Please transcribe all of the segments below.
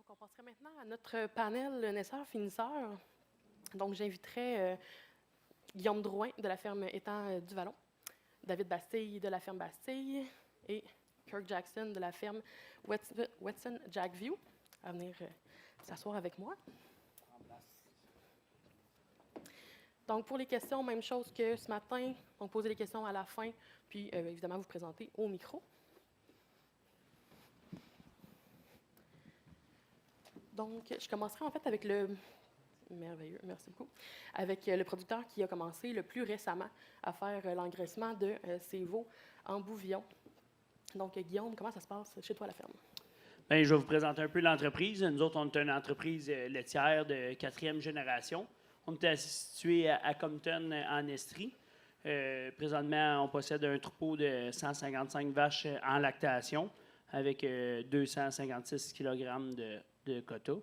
Donc, on passerait maintenant à notre panel naisseurs-finisseurs. Donc, j'inviterai Guillaume Drouin de la ferme Étang du Vallon, David Bastille de la ferme Bastille et Kirk Jackson de la ferme Wetson Jackview à venir s'asseoir avec moi. Donc, pour les questions, même chose que ce matin. Donc, posez les questions à la fin, puis évidemment, vous présentez au micro. Donc, je commencerai en fait avec le merveilleux, merci beaucoup, avec le producteur qui a commencé le plus récemment à faire l'engraissement de ses veaux en bouvillon. Donc, Guillaume, comment ça se passe chez toi à la ferme? Bien, je vais vous présenter un peu l'entreprise. Nous autres, on est une entreprise laitière de 4e génération. On est situé à Compton, en Estrie. Présentement, on possède un troupeau de 155 vaches en lactation avec 256 kg de quota.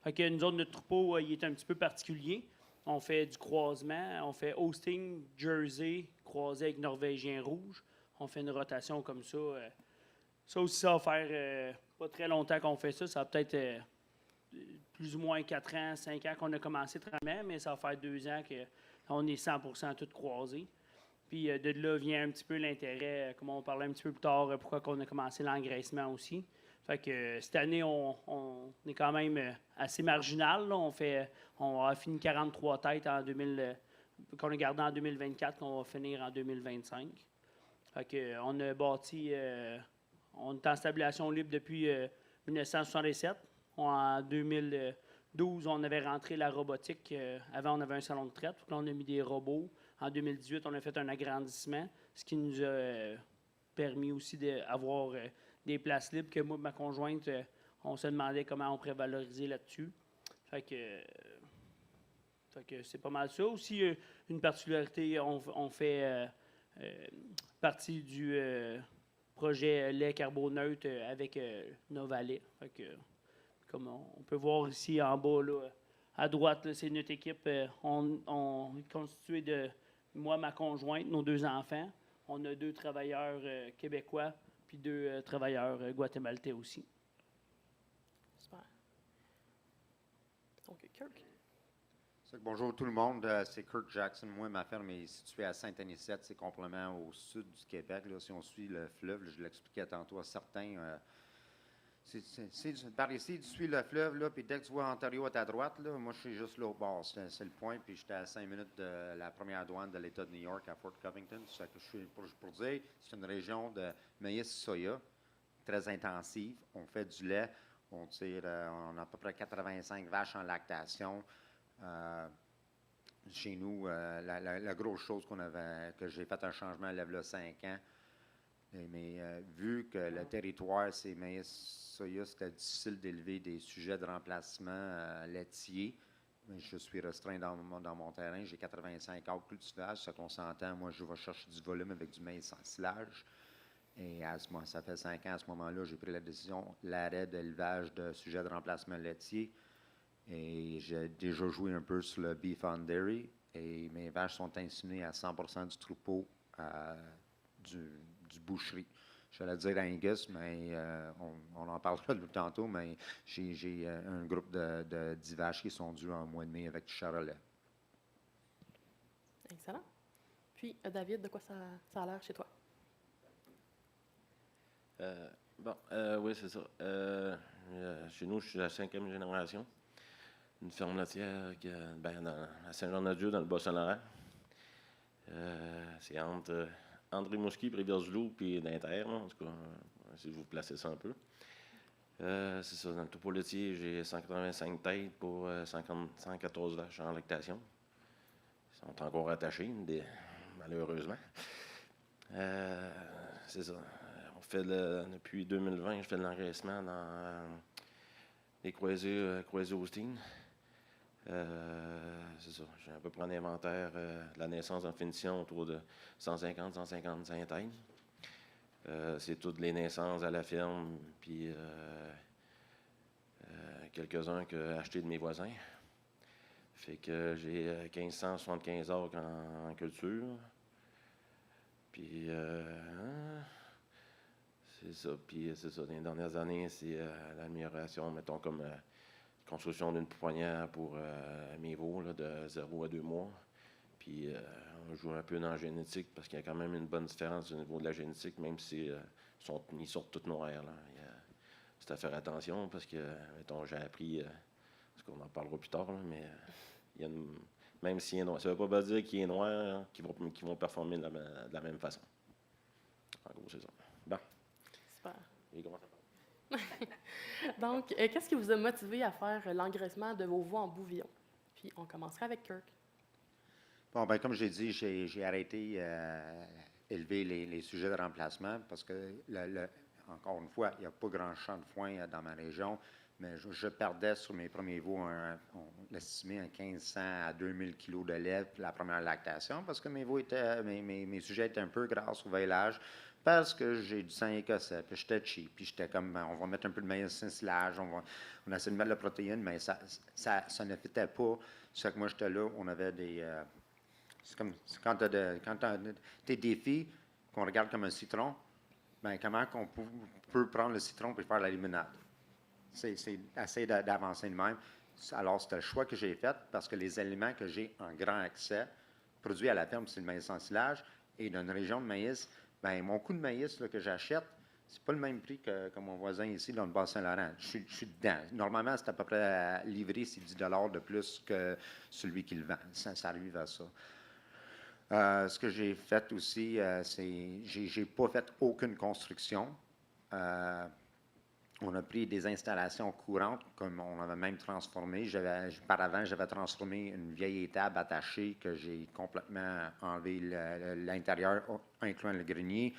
Fait que nous autres, notre troupeau, il est un petit peu particulier. On fait du croisement, on fait Hosting, Jersey, croisé avec Norvégien rouge. On fait une rotation comme ça. Ça aussi, ça va faire pas très longtemps qu'on fait ça. Ça va peut-être plus ou moins 4 ans, 5 ans qu'on a commencé tranquillement, mais ça va faire 2 ans qu'on est 100% tout croisé. Puis de là vient un petit peu l'intérêt, comme on parlait un petit peu plus tard, pourquoi on a commencé l'engraissement aussi. Fait que cette année, on est quand même assez marginal. Là. On a fini 43 têtes en qu'on a gardé en 2024, qu'on va finir en 2025. Fait que on a bâti, on est en stabilisation libre depuis 1967. En 2012, on avait rentré la robotique. Avant, on avait un salon de traite. Là, on a mis des robots. En 2018, on a fait un agrandissement, ce qui nous a permis aussi d'avoir des places libres que moi et ma conjointe, on se demandait comment on pourrait valoriser là-dessus. Fait que c'est pas mal ça. Aussi, une particularité, on fait partie du projet lait carboneutre avec Novalet. Fait que, comme on peut voir ici en bas, là, à droite, là, c'est notre équipe. On est constitué de moi, ma conjointe, nos 2 enfants. On a 2 travailleurs québécois, puis 2 travailleurs guatémaltais aussi. Super. Donc, Kirk. Bonjour tout le monde, c'est Kirk Jackson. Moi, ma ferme est située à Saint-Anicette, c'est complètement au sud du Québec. Là, si on suit le fleuve, je l'expliquais tantôt à certains, par ici, tu suis le fleuve, là, puis dès que tu vois Ontario à ta droite, là, moi je suis juste là au bord, c'est le point, puis j'étais à 5 minutes de la première douane de l'État de New York à Fort Covington. Ça que je suis, pour dire, c'est une région de maïs soya, très intensive. On fait du lait, on a à peu près 85 vaches en lactation. Chez nous, la grosse chose que j'ai fait un changement, il y a 5 ans. Mais vu que le territoire, c'est maïs soya, c'était difficile d'élever des sujets de remplacement laitiers. Mais je suis restreint dans mon terrain. J'ai 85 acres cultivage. Ça qu'on s'entend, moi, je vais chercher du volume avec du maïs en silage. Et ça fait 5 ans à ce moment-là, j'ai pris la décision, l'arrêt d'élevage de sujets de remplacement laitier. Et j'ai déjà joué un peu sur le beef on dairy. Et mes vaches sont inséminées à 100% du troupeau du boucherie. Je vais dire Angus, mais on en parlera tantôt, mais j'ai un groupe de 10 vaches qui sont dues en mois de mai avec du charolais. Excellent. Puis, David, de quoi ça a l'air chez toi? Oui, c'est ça. Chez nous, je suis la 5e génération. Une ferme laitière à Saint-Jean-de-Dieu, dans le Bas-Saint-Laurent. C'est entre André Mouski, Rivière-du-Loup, puis d'Inter, en tout cas, si vous placez ça un peu. C'est ça, dans le troupeau laitier, j'ai 185 têtes pour 114 vaches en lactation. Ils sont encore attachés, malheureusement. C'est ça. On fait depuis 2020, je fais de l'engraissement dans les croisés Hosting. C'est ça. J'ai à peu près un inventaire de la naissance en finition autour de 150-155 têtes. C'est toutes les naissances à la ferme, puis quelques-uns que j'ai achetés de mes voisins. Fait que j'ai 1575 acres en culture. Puis C'est ça. Puis c'est ça. Dans les dernières années, c'est l'amélioration, mettons, comme construction d'une pouponnière pour mes veaux là, de 0 à 2 mois. Puis on joue un peu dans la génétique parce qu'il y a quand même une bonne différence au niveau de la génétique, même si ils sortent toutes noirs. Là. C'est à faire attention parce que, mettons, j'ai appris, parce qu'on en parlera plus tard, là, mais il y a même s'il est noir, ça ne veut pas dire qu'il est noir, hein, qu'ils vont performer de la même façon. En gros, c'est ça. Bon. Super. Et comment ça va? Donc, qu'est-ce qui vous a motivé à faire l'engraissement de vos veaux en bouvillon? Puis, on commencerait avec Kirk. Bon, ben, comme j'ai dit, j'ai arrêté élever les sujets de remplacement parce que, encore une fois, il n'y a pas grand champ de foin dans ma région, mais je perdais sur mes premiers veaux, on l'estimait à 1500 à 2000 kilos de lait la première lactation parce que mes veaux étaient, mes sujets étaient un peu grasses au veillage parce que j'ai du sang écossais, puis j'étais cheap, puis j'étais comme, on va mettre un peu de maïs ensilage, on essaie de mettre de la protéine, mais ça ne fitait pas. C'est que moi, j'étais là, on avait des... c'est comme quand tu as tes défis qu'on regarde comme un citron, bien, comment on peut prendre le citron et faire la limonade? C'est essayer d'avancer de même. Alors, c'était le choix que j'ai fait parce que les aliments que j'ai en grand accès, produits à la ferme, c'est le maïs en silage. Et dans une région de maïs, bien, mon coût de maïs là, que j'achète, c'est pas le même prix que mon voisin ici dans le Bas-Saint-Laurent. Je suis dedans. Normalement, c'est à peu près livré, c'est 10 $ de plus que celui qui le vend. Ça arrive à ça. Ce que j'ai fait aussi, c'est j'ai pas fait aucune construction. On a pris des installations courantes, comme on avait même transformé. Auparavant, j'avais transformé une vieille étable attachée que j'ai complètement enlevé l'intérieur, incluant le grenier,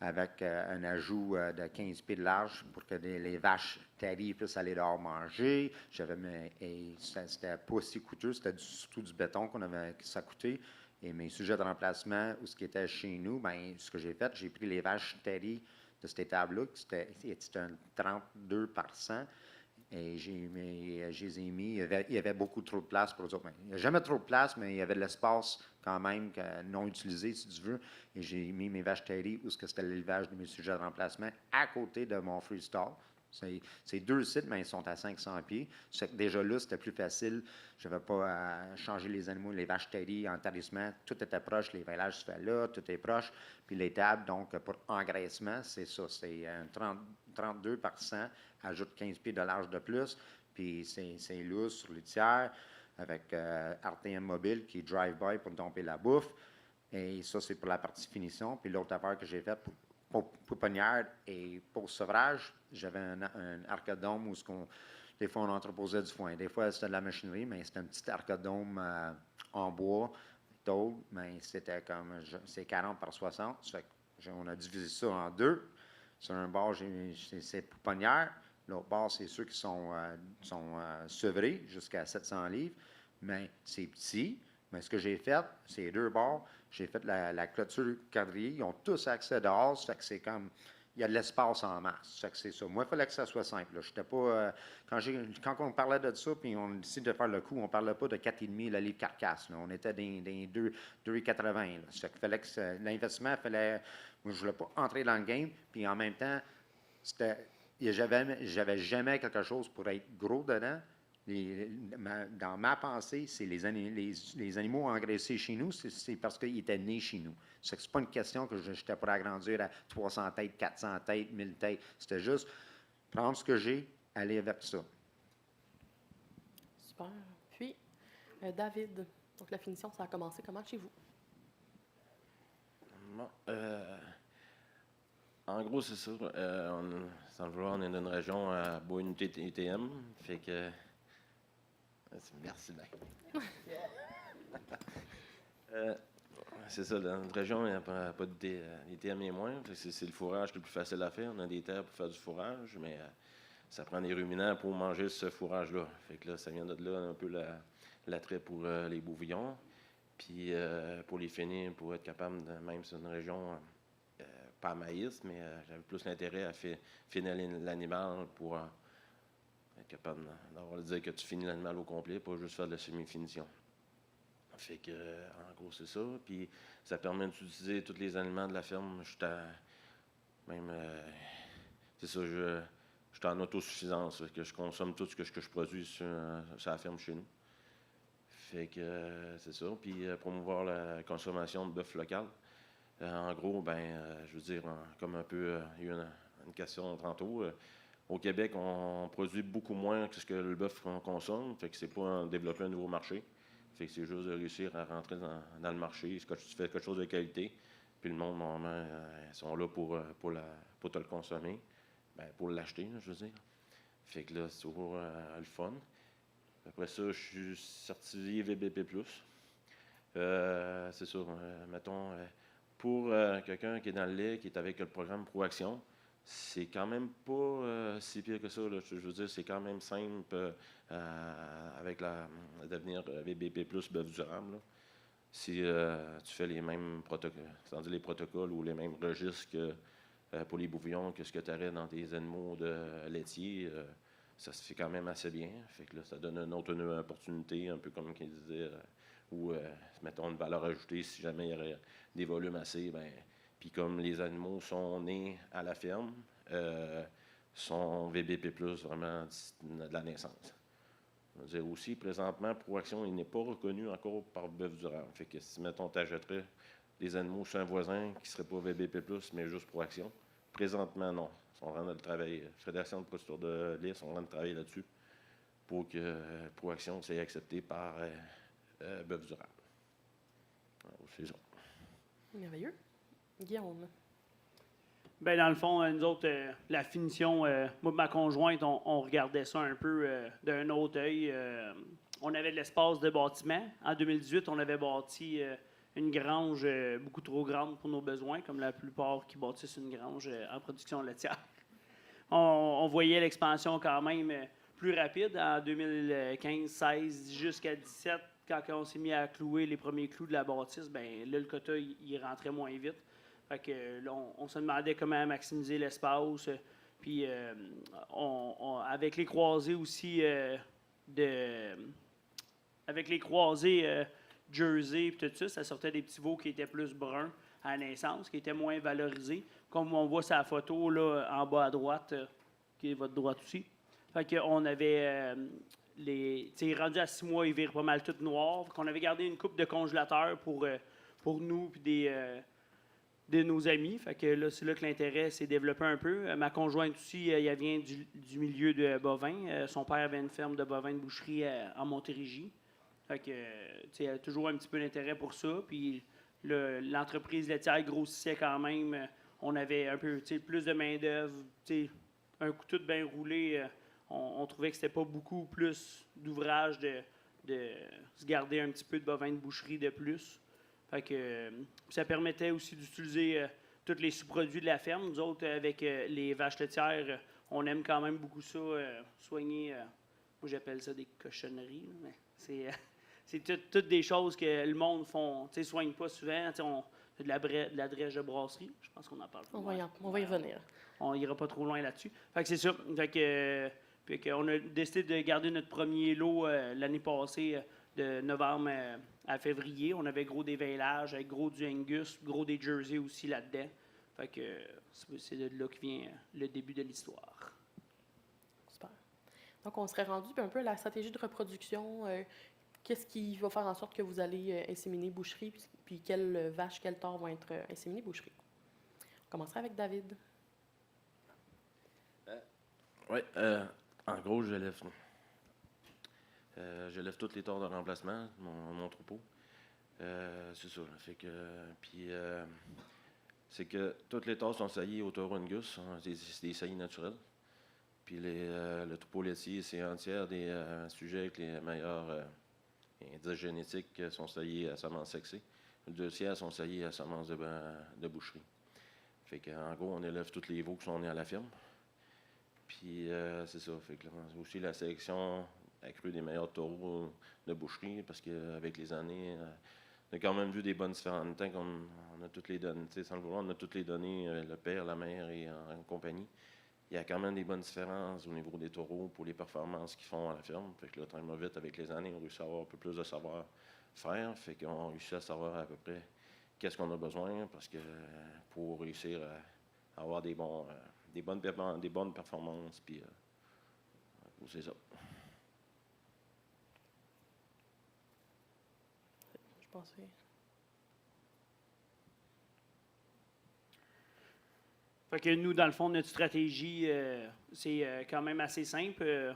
avec un ajout de 15 pieds de large pour que les vaches taries puissent aller dehors manger. C'était pas si coûteux, c'était surtout du béton que ça coûtait. Et mes sujets de remplacement, ou ce qui était chez nous, bien, ce que j'ai fait, j'ai pris les vaches taries de cette étable-là, c'était un 32 par 100, et je les ai mis, il y avait beaucoup trop de place pour eux autres. Il n'y a jamais trop de place, mais il y avait de l'espace quand même non utilisé, si tu veux, et j'ai mis mes vaches taries où c'était l'élevage de mes sujets de remplacement à côté de mon freestall. C'est 2 sites, mais ils sont à 500 pieds. Déjà là, c'était plus facile. Je n'avais pas à changer les animaux, les vaches taries en tarissement. Tout était proche. Les veillages se fait là, tout est proche. Puis les tables, donc, pour engraissement, c'est ça. C'est un 32 par 100, ajoute 15 pieds de large de plus. Puis c'est lourd sur les tiers avec RTM mobile qui est drive-by pour domper la bouffe. Et ça, c'est pour la partie finition. Puis l'autre affaire que j'ai faite pour pouponnière et pour sevrage, j'avais un arcadome où des fois on entreposait du foin. Des fois c'était de la machinerie, mais c'était un petit arcadome en bois, tôle, mais c'était c'est 40 par 60. Ça fait on a divisé ça en deux. Sur un bord, c'est pouponnière. L'autre bord, c'est ceux qui sont sevrés jusqu'à 700 livres. Mais c'est petit. Mais ce que j'ai fait, c'est 2 bords. J'ai fait la clôture quadrillée. Ils ont tous accès dehors. Ça fait que c'est comme... Il y a de l'espace en masse. Ça fait que c'est ça. Moi, il fallait que ça soit simple. Là. J'étais pas... quand on parlait de ça, puis on décide de faire le coup, on ne parlait pas de 4,5 la livre carcasse. Là. On était dans 2,80. Ça fait qu'il fallait que l'investissement, moi, je ne voulais pas entrer dans le game. Puis en même temps, j'avais jamais quelque chose pour être gros dedans. Dans ma pensée, c'est les animaux engraissés chez nous, c'est parce qu'ils étaient nés chez nous. Ce n'est pas une question que j'étais pour agrandir à 300 têtes, 400 têtes, 1000 têtes. C'était juste prendre ce que j'ai, aller avec ça. Super. Puis, David, donc la finition, ça a commencé comment chez vous? Bon, en gros, c'est ça. Sans le vouloir, on est dans une région à bas unité ITM. Fait que. Merci bien. C'est ça, dans notre région, il n'y a pas d'ITM et moins. C'est le fourrage qui est le plus facile à faire. On a des terres pour faire du fourrage, mais ça prend des ruminants pour manger ce fourrage-là. Fait que là, ça vient de là un peu l'attrait pour les bouvillons. Puis pour les finir, pour être capable, même sur une région, pas à maïs, mais j'avais plus l'intérêt à finir l'animal pour être capable d'avoir le dire que tu finis l'animal au complet, pas juste faire de la semi-finition. Fait que, en gros, c'est ça. Puis ça permet d'utiliser tous les aliments de la ferme. Même c'est ça, je suis en autosuffisance, fait que je consomme tout ce que je produis sur la ferme chez nous. Fait que c'est ça. Puis promouvoir la consommation de bœuf local. En gros, je veux dire, comme un peu, il y a eu une question tantôt. Au Québec, on produit beaucoup moins que ce que le bœuf qu'on consomme. Fait que c'est pas développer un nouveau marché. Fait que c'est juste de réussir à rentrer dans le marché. Tu fais quelque chose de qualité. Puis le monde, normalement, ils sont là pour te le consommer. Pour l'acheter, là, je veux dire. Fait que là, c'est toujours le fun. Après ça, je suis certifié VBP+. C'est ça, mettons, pour quelqu'un qui est dans le lait, qui est avec le programme Proaction, c'est quand même pas si pire que ça. Là. Je veux dire, c'est quand même simple avec le devenir VBP+, bœuf durable. Là. Si tu fais les mêmes protocoles, c'est-à-dire les protocoles ou les mêmes registres que pour les bouvillons que ce que tu aurais dans tes animaux de laitiers, ça se fait quand même assez bien. Fait que là, ça donne une autre opportunité, un peu comme qu'il disait, ou mettons une valeur ajoutée si jamais il y aurait des volumes assez. Puis comme les animaux sont nés à la ferme, sont VBP+, vraiment de la naissance. Je veux dire aussi, présentement, Proaction, il n'est pas reconnu encore par bœuf durable. Fait que si, mettons, tu achèterais des animaux chez un voisin qui ne serait pas VBP+, mais juste Proaction, présentement, non. Ils sont en train de travailler. La Fédération de procédure de lait sont en train de travailler là-dessus pour que Proaction soit accepté par bœuf durable. C'est ça. Merveilleux. Guillaume. Ben dans le fond, nous autres, la finition, moi et ma conjointe, on regardait ça un peu d'un autre œil. On avait de l'espace de bâtiment. En 2018, on avait bâti une grange beaucoup trop grande pour nos besoins, comme la plupart qui bâtissent une grange en production laitière. On voyait l'expansion quand même plus rapide en 2015, 16 jusqu'à 17. Quand on s'est mis à clouer les premiers clous de la bâtisse, ben là, le quota, il rentrait moins vite. Fait que là, on se demandait comment maximiser l'espace. Puis avec les croisées aussi avec les croisées Jersey et tout ça, ça sortait des petits veaux qui étaient plus bruns à la naissance, qui étaient moins valorisés. Comme on voit sur la photo là, en bas à droite, qui est votre droite aussi. Fait qu'on avait rendu à 6 mois, ils virent pas mal tout noir. Fait qu'on avait gardé une coupe de congélateur pour nous et de nos amis. Fait que là, c'est là que l'intérêt s'est développé un peu. Ma conjointe aussi, elle vient du milieu de bovins. Son père avait une ferme de bovins de boucherie en Montérégie. Fait que, elle a toujours un petit peu d'intérêt pour ça. Puis l'entreprise laitière grossissait quand même. On avait un peu plus de main-d'œuvre. Un couteau de bain roulé, on trouvait que c'était pas beaucoup plus d'ouvrage de se garder un petit peu de bovins de boucherie de plus. Fait que ça permettait aussi d'utiliser tous les sous-produits de la ferme. Nous autres, avec les vaches laitières, on aime quand même beaucoup ça, soigner. Moi, j'appelle ça des cochonneries, là, mais c'est toutes des choses que le monde ne soigne pas souvent. On fait de la drèche de brasserie. Je pense qu'on en parle. On va y revenir. On n'ira pas trop loin là-dessus. Fait que c'est ça. Fait que, on a décidé de garder notre premier lot l'année passée, de novembre à février. On avait gros des veillages, avec gros du Angus, gros des Jersey aussi là-dedans. Fait que c'est de là que vient le début de l'histoire. Super. Donc, on serait rendu un peu à la stratégie de reproduction. Qu'est-ce qui va faire en sorte que vous allez inséminer boucherie, puis quelles vaches, quels torts vont être inséminés boucherie? On commencerait avec David. Oui, en gros, je lève tous les torts de remplacement, mon troupeau. C'est ça. Fait que, puis, c'est que toutes les torts sont saillies au taureau Angus, c'est des saillies naturelles. Puis le troupeau laitier, c'est entière des sujets avec les meilleurs indices génétiques sont saillies à semences sexées. Le 2 tiers sont saillies à semences de boucherie. Fait qu'en gros, on élève tous les veaux qui sont nés à la ferme. Puis c'est ça. Fait que là, aussi la sélection accrue des meilleurs taureaux de boucherie, parce qu'avec les années, on a quand même vu des bonnes différences. Tant qu'on a toutes les données, sans le vouloir, on a toutes les données, le père, la mère et en compagnie. Il y a quand même des bonnes différences au niveau des taureaux pour les performances qu'ils font à la ferme. Fait que là, tranquillement vite, avec les années, on réussit à avoir un peu plus de savoir-faire. Fait qu'on réussit à savoir à peu près qu'est-ce qu'on a besoin, parce que pour réussir à avoir des bons des bonnes performances, puis c'est ça. Je pensais. Fait que nous, dans le fond, notre stratégie, c'est quand même assez simple.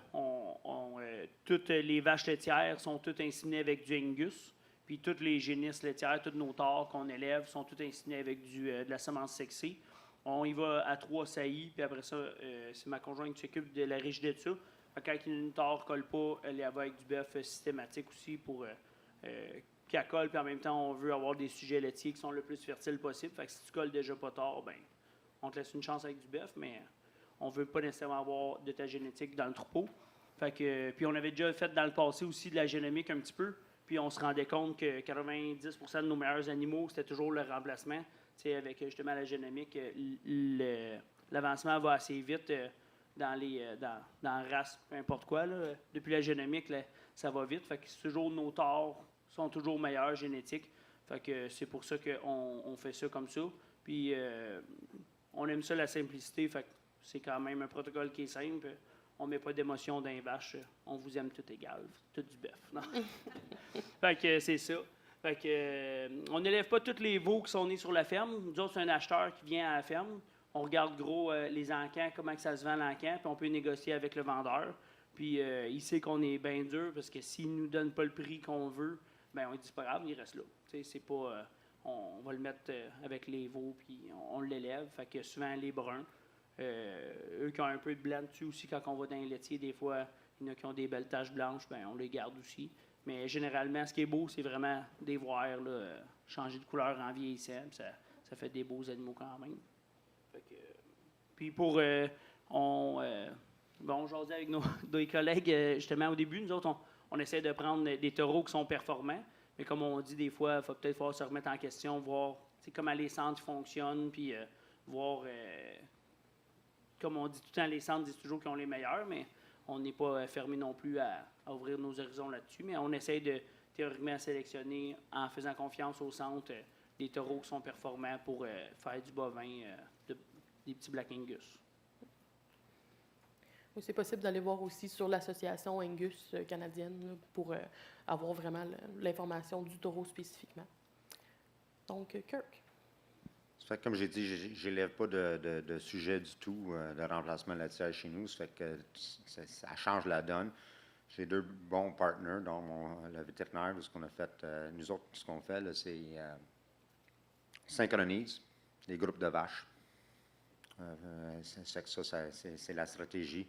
Toutes les vaches laitières sont toutes inséminées avec du Angus. Puis toutes les génisses laitières, tous nos taures qu'on élève sont toutes inséminées avec de la semence sexée. On y va à 3 saillies, puis après ça, c'est ma conjointe qui s'occupe de la rigidité de ça. Fait que quand une tare ne colle pas, elle y va avec du bœuf systématique aussi pour qu'elle colle. Puis en même temps, on veut avoir des sujets laitiers qui sont le plus fertiles possible. Fait que si tu colles déjà pas tard, ben on te laisse une chance avec du bœuf, mais on ne veut pas nécessairement avoir de ta génétique dans le troupeau. Fait que, puis on avait déjà fait dans le passé aussi de la génomique un petit peu, puis on se rendait compte que 90% de nos meilleurs animaux, c'était toujours le remplacement. Tu sais, avec justement la génomique, l'avancement va assez vite dans la race, peu importe quoi. Là. Depuis la génomique, là, ça va vite. Fait que c'est toujours nos tares sont toujours meilleurs génétiques. Fait que c'est pour ça qu'on fait ça comme ça. Puis on aime ça, la simplicité, fait que c'est quand même un protocole qui est simple. On ne met pas d'émotion dans les vaches. On vous aime tout égal, tout du bœuf. Non? Fait que c'est ça. Fait que, on n'élève pas tous les veaux qui sont nés sur la ferme. Nous autres, c'est un acheteur qui vient à la ferme. On regarde gros les encans, comment que ça se vend l'encan, puis on peut négocier avec le vendeur. Puis il sait qu'on est bien dur, parce que s'il ne nous donne pas le prix qu'on veut, bien, on dit c'est pas grave, il reste là. C'est pas... on va le mettre avec les veaux, puis on l'élève. Fait que souvent, les bruns, eux qui ont un peu de blanc dessus aussi, quand on va dans les laitiers, des fois, il y en a qui ont des belles taches blanches, bien, on les garde aussi. Mais généralement, ce qui est beau, c'est vraiment des voir, là, changer de couleur en vieillissant. Ça fait des beaux animaux quand même. Fait que, puis pour... bon, j'osais avec nos collègues, justement, au début, nous autres, on essaie de prendre des taureaux qui sont performants. Mais comme on dit des fois, il faut peut-être falloir se remettre en question, voir comment les centres fonctionnent, puis voir, comme on dit tout le temps, les centres disent toujours qu'ils ont les meilleurs, mais on n'est pas fermé non plus à ouvrir nos horizons là-dessus. Mais on essaie de théoriquement sélectionner, en faisant confiance au centre, des taureaux qui sont performants pour faire du bovin, des petits Black Angus. Oui, c'est possible d'aller voir aussi sur l'association Angus canadienne là, pour avoir vraiment l'information du taureau spécifiquement. Donc, Kirk. Ça fait que, comme j'ai dit, je n'élève pas de sujet du tout de remplacement laitier chez nous. Ça fait que ça change la donne. J'ai 2 bons partenaires, dont le vétérinaire. Ce qu'on a fait, nous autres, ce qu'on fait, là, c'est synchronise les groupes de vaches. C'est la stratégie.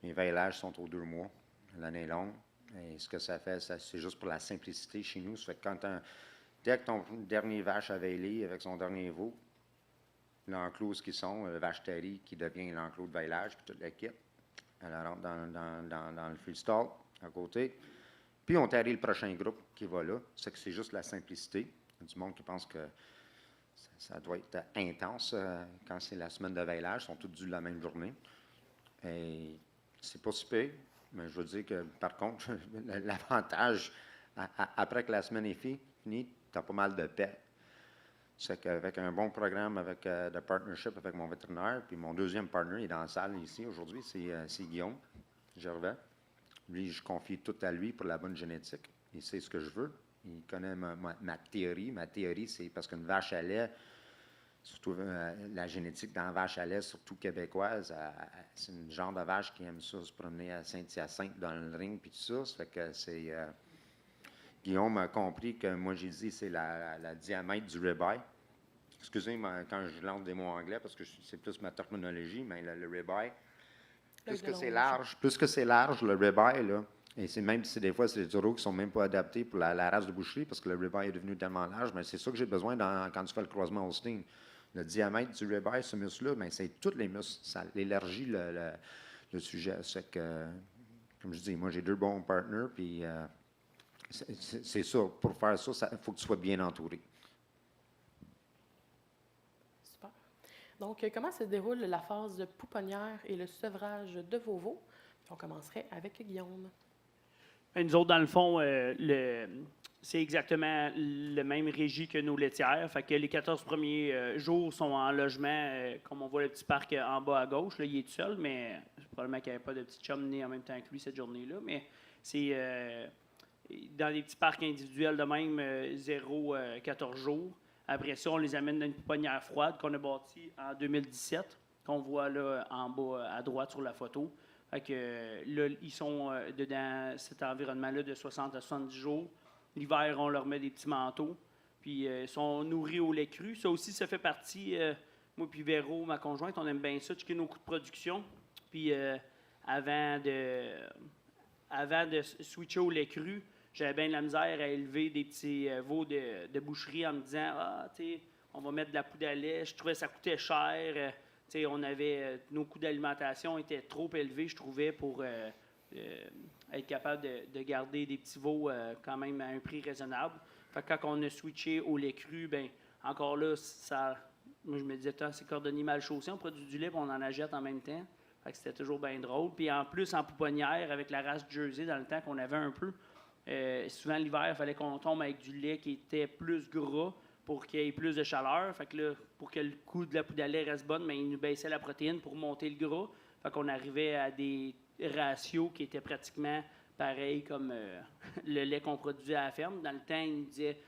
Les veillages sont aux 2 mois. L'année est longue. Et ce que ça fait, c'est juste pour la simplicité chez nous. Ça fait que dès que ton dernier vache a veillé avec son dernier veau, l'enclos qui sont, le vache terri qui devient l'enclos de veillage, puis toute l'équipe, elle rentre dans le freestyle à côté. Puis on tarie le prochain groupe qui va là. C'est juste la simplicité. Il y a du monde qui pense que ça doit être intense quand c'est la semaine de veillage. Ils sont tous dus la même journée. Et c'est pas super, mais je veux dire que, par contre, l'avantage, après que la semaine est finie, tu as pas mal de paix. C'est qu'avec un bon programme de partnership avec mon vétérinaire, puis mon deuxième partner, il est dans la salle ici aujourd'hui, c'est Guillaume Gervais. Lui, je confie tout à lui pour la bonne génétique. Il sait ce que je veux. Il connaît ma théorie. Ma théorie, c'est parce qu'une vache à lait, surtout la génétique dans la vache à lait, surtout québécoise, c'est une genre de vache qui aime ça, se promener à Saint-Hyacinthe dans le ring, puis tout ça. Ça fait que c'est... Guillaume a compris que moi, j'ai dit, c'est la diamètre du ribeye. Excusez-moi quand je lance des mots anglais, parce que c'est plus ma terminologie, mais le ribeye, plus que c'est large, le ribeye, là, et c'est même si des fois, c'est des taureaux qui ne sont même pas adaptés pour la race de boucherie, parce que le ribeye est devenu tellement large, mais c'est ça que j'ai besoin quand tu fais le croisement Holstein. Le diamètre du ribeye, ce muscle-là, ben, c'est tous les muscles. Ça élargit le sujet. C'est que, comme je dis, moi, j'ai 2 bons partners, puis c'est ça. Pour faire ça, il faut que tu sois bien entouré. Super. Donc, comment se déroule la phase de pouponnière et le sevrage de vos veaux? On commencerait avec Guillaume. Nous autres, dans le fond, c'est exactement le même régie que nos laitières. Fait que les 14 premiers jours sont en logement, comme on voit le petit parc en bas à gauche. Là, il est tout seul, mais probablement qu'il n'y avait pas de petit chum né en même temps que lui cette journée-là. Mais c'est dans les petits parcs individuels de même, 0-14 jours. Après ça, on les amène dans une pouponnière froide qu'on a bâtie en 2017, qu'on voit là en bas à droite sur la photo. Fait que là, ils sont dedans cet environnement-là de 60 à 70 jours. L'hiver, on leur met des petits manteaux. Puis, ils sont nourris au lait cru. Ça aussi, ça fait partie. Moi puis Véro, ma conjointe, on aime bien ça, checker nos coûts de production. Puis, avant de switcher au lait cru, j'avais bien de la misère à élever des petits veaux de boucherie en me disant, tu sais, on va mettre de la poudre à lait. Je trouvais que ça coûtait cher. Tu sais, on avait, nos coûts d'alimentation étaient trop élevés, je trouvais, pour être capable de garder des petits veaux quand même à un prix raisonnable. Fait que quand on a switché au lait cru, ben encore là, moi je me disais, c'est cordonnier mal chaussé, on produit du lait et on en achète en même temps. Fait que c'était toujours bien drôle. Puis en plus, en pouponnière, avec la race Jersey, dans le temps qu'on avait un peu, souvent l'hiver, il fallait qu'on tombe avec du lait qui était plus gras pour qu'il y ait plus de chaleur. Fait que là, pour que le coût de la poudre à lait reste bonne, mais il nous baissait la protéine pour monter le gras. Fait qu'on arrivait à des ratios qui étaient pratiquement pareils comme le lait qu'on produisait à la ferme. Dans le temps, il nous disait,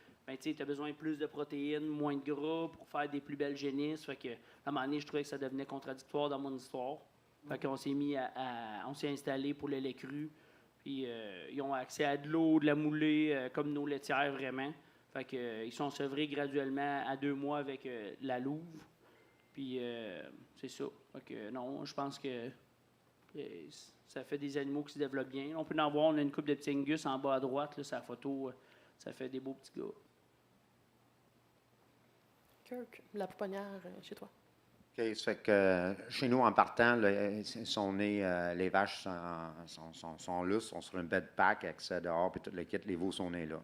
tu as besoin de plus de protéines, moins de gras pour faire des plus belles génisses. Fait que, à un moment donné, je trouvais que ça devenait contradictoire dans mon histoire. Fait qu'on s'est mis on s'est installé pour le lait cru. Puis ils ont accès à de l'eau, de la moulée, comme nos laitières vraiment. Fait que, ils sont sevrés graduellement à 2 mois avec la louve. Puis c'est ça. Fait que non, je pense que ça fait des animaux qui se développent bien. On peut en voir, on a une coupe de petits Angus en bas à droite, là, sa photo, ça fait des beaux petits gars. Kirk, la pouponnière chez toi. OK, ça fait que chez nous, en partant, là, sont nés, les vaches sont lousses, sont sur un bed pack, accès dehors, puis tout le kit, les veaux sont nés là.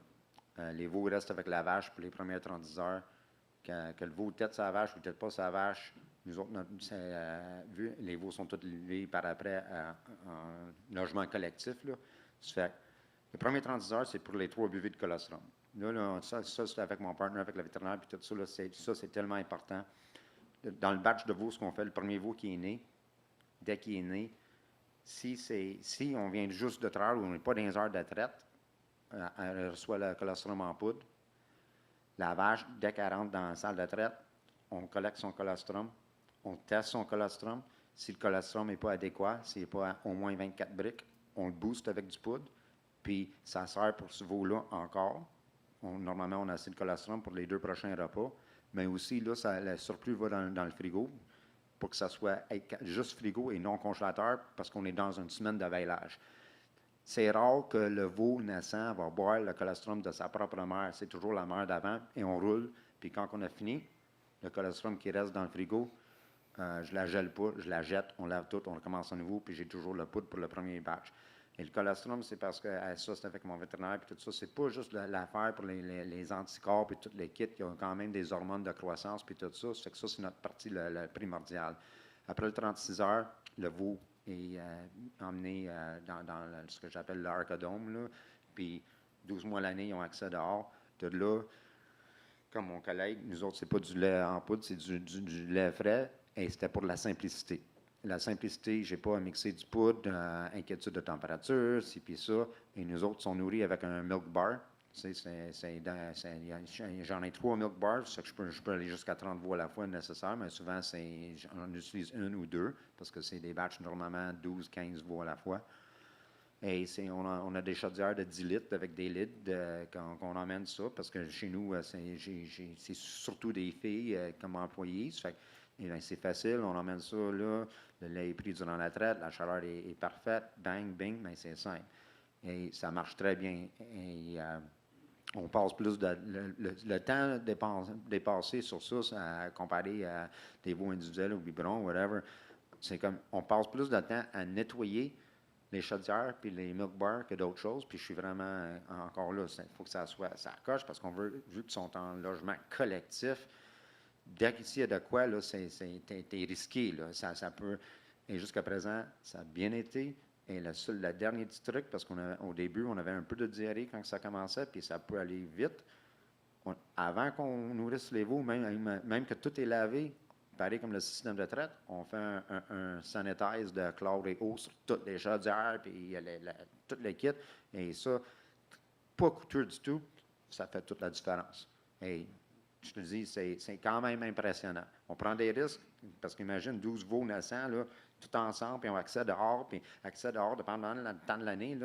Les veaux restent avec la vache pour les premières 30 heures. Que le veau tête sa vache ou tête pas sa vache, nous autres, vu, les veaux sont tous levés par après en logement collectif. Là. Ça fait que les premières 30 heures, c'est pour les 3 buvées de colostrum. Là, ça c'est avec mon partenaire, avec le vétérinaire, puis tout ça, là, c'est tellement important. Dans le batch de veaux, ce qu'on fait, le premier veau qui est né, dès qu'il est né, si on vient juste de traire ou on n'est pas dans les heures de traite, elle reçoit le colostrum en poudre. La vache, dès qu'elle rentre dans la salle de traite, on collecte son colostrum, on teste son colostrum. Si le colostrum n'est pas adéquat, s'il n'est pas au moins 24 briques, on le booste avec du poudre, puis ça sert pour ce veau-là encore. Normalement, on a assez de colostrum pour les 2 prochains repas, mais aussi, là, le surplus va dans le frigo pour que ça soit juste frigo et non congélateur parce qu'on est dans une semaine de veillage. C'est rare que le veau naissant va boire le colostrum de sa propre mère. C'est toujours la mère d'avant et on roule. Puis quand on a fini, le colostrum qui reste dans le frigo, je la gèle pas, je la jette, on lave tout, on recommence à nouveau, puis j'ai toujours la poudre pour le premier batch. Et le colostrum, c'est parce que ça, c'est avec mon vétérinaire, puis tout ça, c'est pas juste l'affaire pour les anticorps, puis tous les kits qui ont quand même des hormones de croissance, puis tout ça. C'est que ça, c'est notre partie la primordiale. Après le 36 heures, le veau est emmené dans ce que j'appelle l'arcadome, là, puis 12 mois l'année, ils ont accès dehors. De là, comme mon collègue, nous autres, c'est pas du lait en poudre, c'est du lait frais, et c'était pour la simplicité. La simplicité, je n'ai pas à mixer du poudre, inquiétude de température, ci puis ça. Et nous autres, sont nourris avec un milk bar. J'en ai 3 milk bars, ça que je peux aller jusqu'à 30 veaux à la fois nécessaire, mais souvent, j'en utilise 1 ou 2, parce que c'est des batchs normalement 12-15 veaux à la fois. Et on a des chaudières de 10 litres avec des lids qu'on emmène ça, parce que chez nous, c'est surtout des filles comme employées. Ça fait c'est facile, on emmène ça là, le lait est pris durant la traite, la chaleur est parfaite, bang, bing, mais c'est simple. Et ça marche très bien. Et on passe plus le temps dépassé sur ça, comparé à des veaux individuels ou biberons, whatever, c'est comme, on passe plus de temps à nettoyer les chaudières puis les milk bars que d'autres choses. Puis je suis vraiment encore là, il faut que ça coche parce qu'on veut, vu qu'ils sont en logement collectif, dès qu'ici il y a de quoi, là, t'es risqué. Là. Ça peut. Et jusqu'à présent, ça a bien été. Et le dernier petit truc, parce qu'au début, on avait un peu de diarrhée quand ça commençait, puis ça peut aller vite. Avant qu'on nourrisse les veaux, même que tout est lavé, pareil comme le système de traite, on fait un sanitize de chlore et eau sur toutes les chaudières, puis tout le kit. Et ça, pas coûteux du tout, ça fait toute la différence. Et je te dis, c'est quand même impressionnant. On prend des risques, parce qu'imagine 12 veaux naissants, là, tout ensemble, puis on accède dehors, dépendant du temps de l'année,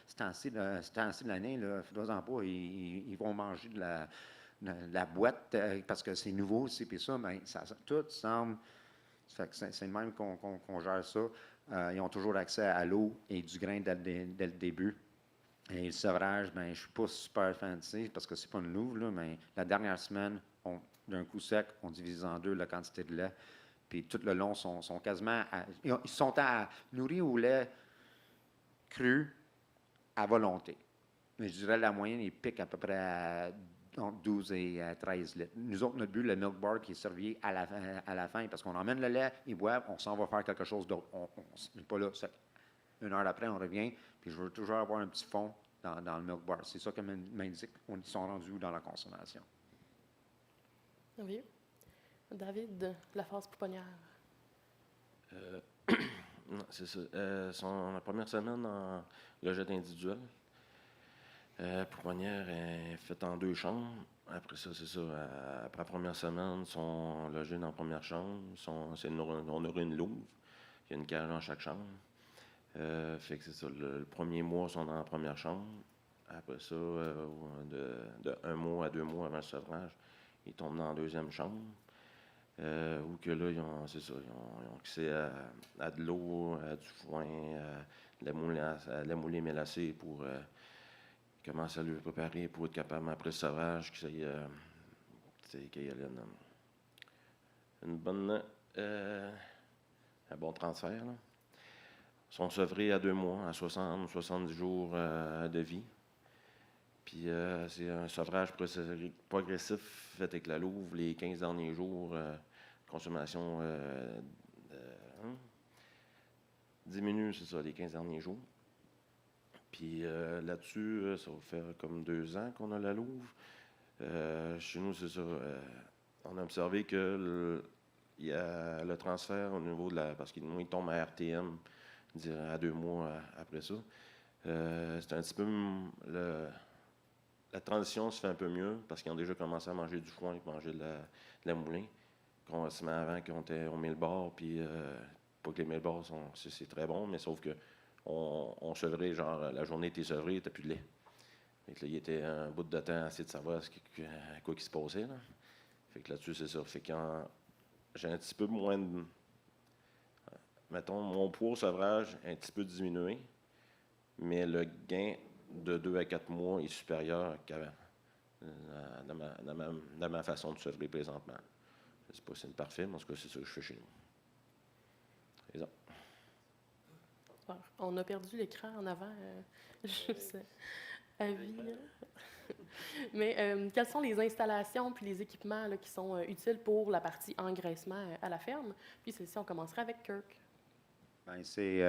ce temps-ci de l'année, fais-en pas, ils vont manger de la boîte, parce que c'est nouveau aussi, puis ça, mais tout semble, c'est le même qu'on gère ça. Ils ont toujours accès à l'eau et du grain dès le début. Et le sevrage, je ne suis pas super fancy parce que c'est pas une louve, là, mais la dernière semaine, d'un coup sec, on divise en deux la quantité de lait. Puis tout le long, sont quasiment ils sont à nourrir au lait cru à volonté. Mais je dirais la moyenne, ils piquent à peu près entre 12 et 13 litres. Nous autres, notre but, le milk bar qui est servi à la fin, parce qu'on emmène le lait, ils boivent, on s'en va faire quelque chose d'autre. On n'est pas là. Une heure après, on revient, puis je veux toujours avoir un petit fond dans le milk bar. C'est ça que m'indique qu'ils sont rendus où dans la consommation. Merveilleux. David, la phase pouponnière. Non, c'est ça. La première semaine en logette individuelle. Pouponnière est faite en 2 chambres. Après ça, c'est ça. Après la première semaine, ils sont logés dans la première chambre. On aura une louve. Il y a une cage dans chaque chambre. Fait que c'est ça. Le premier mois, ils sont dans la première chambre. Après ça, de 1 mois à 2 mois avant le sevrage, ils tombent dans la deuxième chambre. Où que là, ils ont accès à de l'eau, à du foin, à la moulée mélacée pour commencer à le préparer pour être capable, après le sauvage, qu'il y ait une bonne, un bon transfert. Là. Ils sont sevrés à 2 mois, à 60-70 jours de vie. Puis c'est un sevrage progressif fait avec la louve les 15 derniers jours. Consommation diminue, c'est ça, les 15 derniers jours. Puis là-dessus, ça va faire comme 2 ans qu'on a la louve. Chez nous, c'est ça. On a observé que il y a le transfert au niveau de parce qu'il tombe à RTM à 2 mois après ça. C'est un petit peu la transition se fait un peu mieux parce qu'ils ont déjà commencé à manger du foin et manger de la moulin. Qu'on se met avant qu'on était au 1000 bars, puis pas que les 1000 bars c'est très bon, mais sauf que on sevrait, genre la journée était sevrée, t'as plus de lait. Fait que là, il était un bout de temps à essayer de savoir quoi qui se passait. Là. Fait que là-dessus, c'est ça. Fait que j'ai un petit peu moins de. Mettons, mon poids au sevrage est un petit peu diminué, mais le gain de 2 à 4 mois est supérieur qu'avant, dans ma façon de sevrer présentement. Je ne sais pas si c'est parfait, mais en tout cas, c'est ça que je fais chez nous. C'est ça. Super. On a perdu l'écran en avant, juste avis. Mais quelles sont les installations puis les équipements là, qui sont utiles pour la partie engraissement à la ferme? Puis celle-ci, on commencerait avec Kirk. Bien, c'est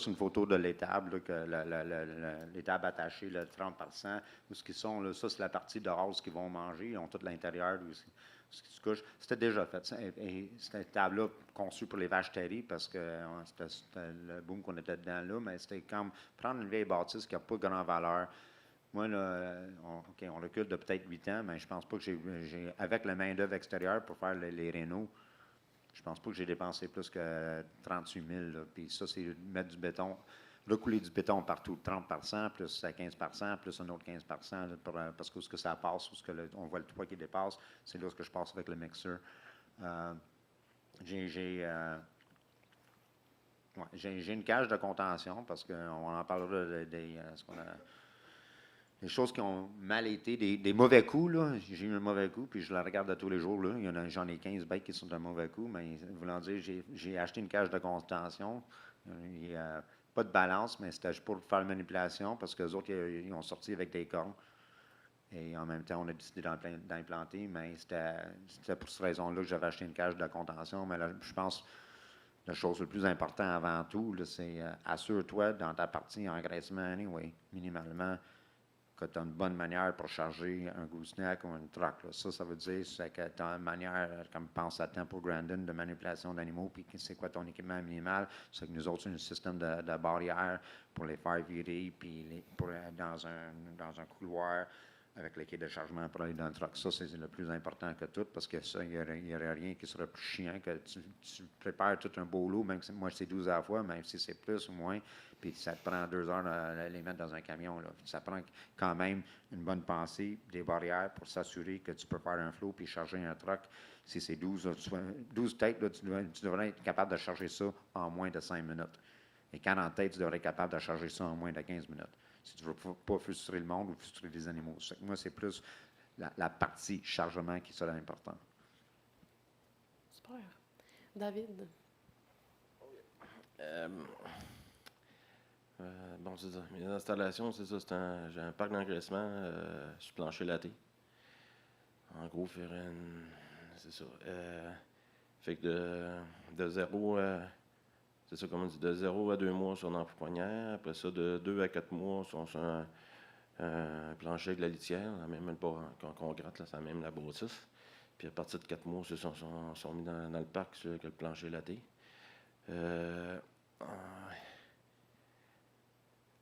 une photo de l'étable, là, que l'étable attachée, le 30%, où ce qu'ils sont, là, ça, c'est la partie de rose qu'ils vont manger. Ils ont tout l'intérieur où ce qui se couche. C'était déjà fait. Et cette étable-là, conçue pour les vaches terries, parce que c'était le boom qu'on était dedans là, mais c'était comme prendre une vieille bâtisse qui n'a pas grand valeur. Moi, là, on recule de peut-être 8 ans, mais je pense pas que j'ai avec la main-d'œuvre extérieure pour faire les rénaux, je pense pas que j'ai dépensé plus que 38 000. Là. Puis ça, c'est mettre du béton, recouler du béton partout, 30%, plus 15%, plus un autre 15%, là, parce que où ce que ça passe, où ce que on voit le toit qui dépasse, c'est là où ce que je passe avec le mixeur. J'ai une cage de contention, parce qu'on en parlera des choses qui ont mal été, des mauvais coups, là. J'ai eu un mauvais coup, puis je la regarde tous les jours, là. J'en ai 15 bêtes qui sont d'un mauvais coup, mais voulant dire, j'ai acheté une cage de contention. Il n'y a pas de balance, mais c'était juste pour faire la manipulation, parce que les autres, ils ont sorti avec des cornes. Et en même temps, on a décidé d'implanter, mais c'était pour cette raison-là que j'avais acheté une cage de contention. Mais là, je pense, la chose le plus importante avant tout, là, c'est assure-toi dans ta partie engraissement, anyway, minimalement, que tu as une bonne manière pour charger un gooseneck ou une truck. Là. Ça veut dire c'est que tu as une manière, comme pense à Temple Grandin, de manipulation d'animaux, puis c'est quoi ton équipement minimal. C'est que nous autres, c'est un système de barrière pour les faire virer, puis dans un couloir avec les quais de chargement pour aller dans le truck. Ça, c'est le plus important que tout, parce que ça, il n'y aurait rien qui serait plus chiant que tu prépares tout un beau lot, même si moi, c'est 12 à la fois, même si c'est plus ou moins, puis ça te prend 2 heures à les mettre dans un camion. Là. Ça prend quand même une bonne pensée, des barrières pour s'assurer que tu peux faire un flow puis charger un truck. Si c'est 12 têtes, là, tu devrais être capable de charger ça en moins de 5 minutes. Et 40 têtes, tu devrais être capable de charger ça en moins de 15 minutes. Si tu ne veux pas frustrer le monde ou frustrer les animaux. Moi, c'est plus la partie chargement qui serait important. Super. David? Bon, c'est ça. Mes installations, c'est ça. J'ai un parc d'engraissement sur plancher latté. En gros, c'est ça. Fait que de 0 à... C'est ça, comme on dit, de 0 à 2 mois sur un pouponnière. Après ça, de 2 à 4 mois sur un plancher avec la litière. Quand on gratte, là, c'est même la bâtisse. Puis à partir de 4 mois, ils sont mis dans le parc avec le plancher latté.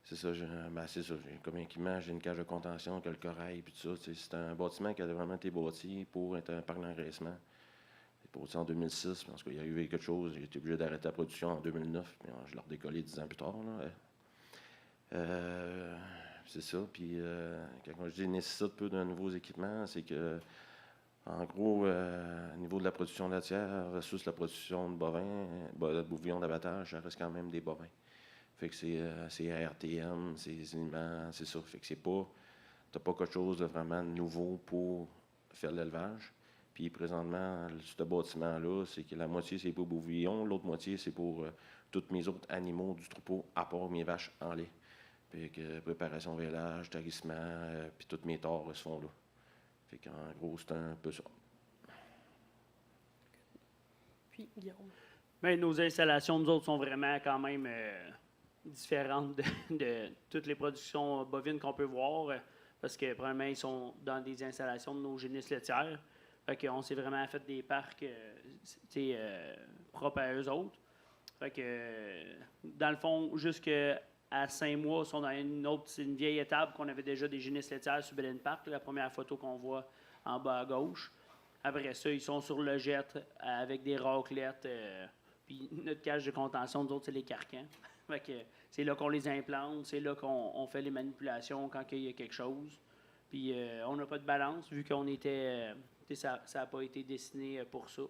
C'est ça, c'est ça. Comme équipement, j'ai une cage de contention, que le corail, puis tout ça. C'est un bâtiment qui a vraiment été bâti pour être un parc d'engraissement. C'est bâti en 2006, parce qu'il y a eu quelque chose. J'ai été obligé d'arrêter la production en 2009, puis je l'ai redécollé 10 ans plus tard. C'est ça. Puis quand je dis nécessite peu de nouveaux équipements, c'est que, en gros, au niveau de la production laitière versus la production de bovins, de bouvillons d'abattage, ça reste quand même des bovins. Fait que c'est RTM, c'est aliments, c'est ça. Fait que t'as pas quelque chose de vraiment nouveau pour faire l'élevage. Puis présentement, ce bâtiment-là, c'est que la moitié, c'est pour bouvillons, l'autre moitié, c'est pour tous mes autres animaux du troupeau, à part mes vaches en lait. Puis que préparation vélage, tarissement, puis toutes mes torts se font là. Fait qu'en gros, c'est un peu ça. Puis, Guillaume? Bien, nos installations, nous autres, sont vraiment quand même différentes de toutes les productions bovines qu'on peut voir, parce que, premièrement, ils sont dans des installations de nos génisses laitières. Fait qu'on s'est vraiment fait des parcs propres à eux autres. Fait que, dans le fond, jusqu'à 5 mois, on a une vieille étable qu'on avait déjà des génisses laitières sur Belen Park, la première photo qu'on voit en bas à gauche. Après ça, ils sont sur le jet avec des raclettes. Puis notre cage de contention, nous autres, c'est les carcans. Fait que c'est là qu'on les implante, c'est là qu'on fait les manipulations quand il y a quelque chose. Puis on n'a pas de balance, vu qu'on était... ça n'a pas été dessiné pour ça.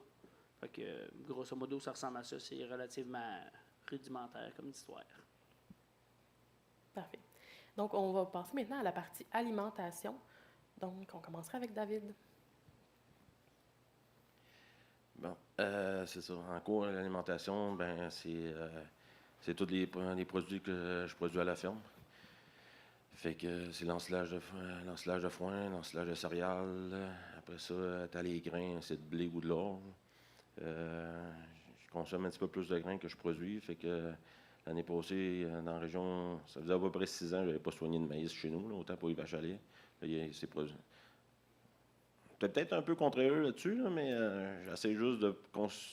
Fait que, grosso modo, ça ressemble à ça. C'est relativement rudimentaire comme histoire. Parfait. Donc, on va passer maintenant à la partie alimentation. Donc, on commencerait avec David. Bon, c'est ça. En cours, l'alimentation, ben c'est tous les produits que je produis à la ferme. Fait que c'est l'ensilage de foin, l'ensilage de céréales. Après ça, t'as les grains, c'est de blé ou de l'orge. Je consomme un petit peu plus de grains que je produis. Fait que l'année passée, dans la région, ça faisait à peu près 6 ans que je n'avais pas soigné de maïs chez nous, là, autant pour les vaches à lait. C'est produit. Peut-être un peu contre eux là-dessus, là, mais j'essaie juste de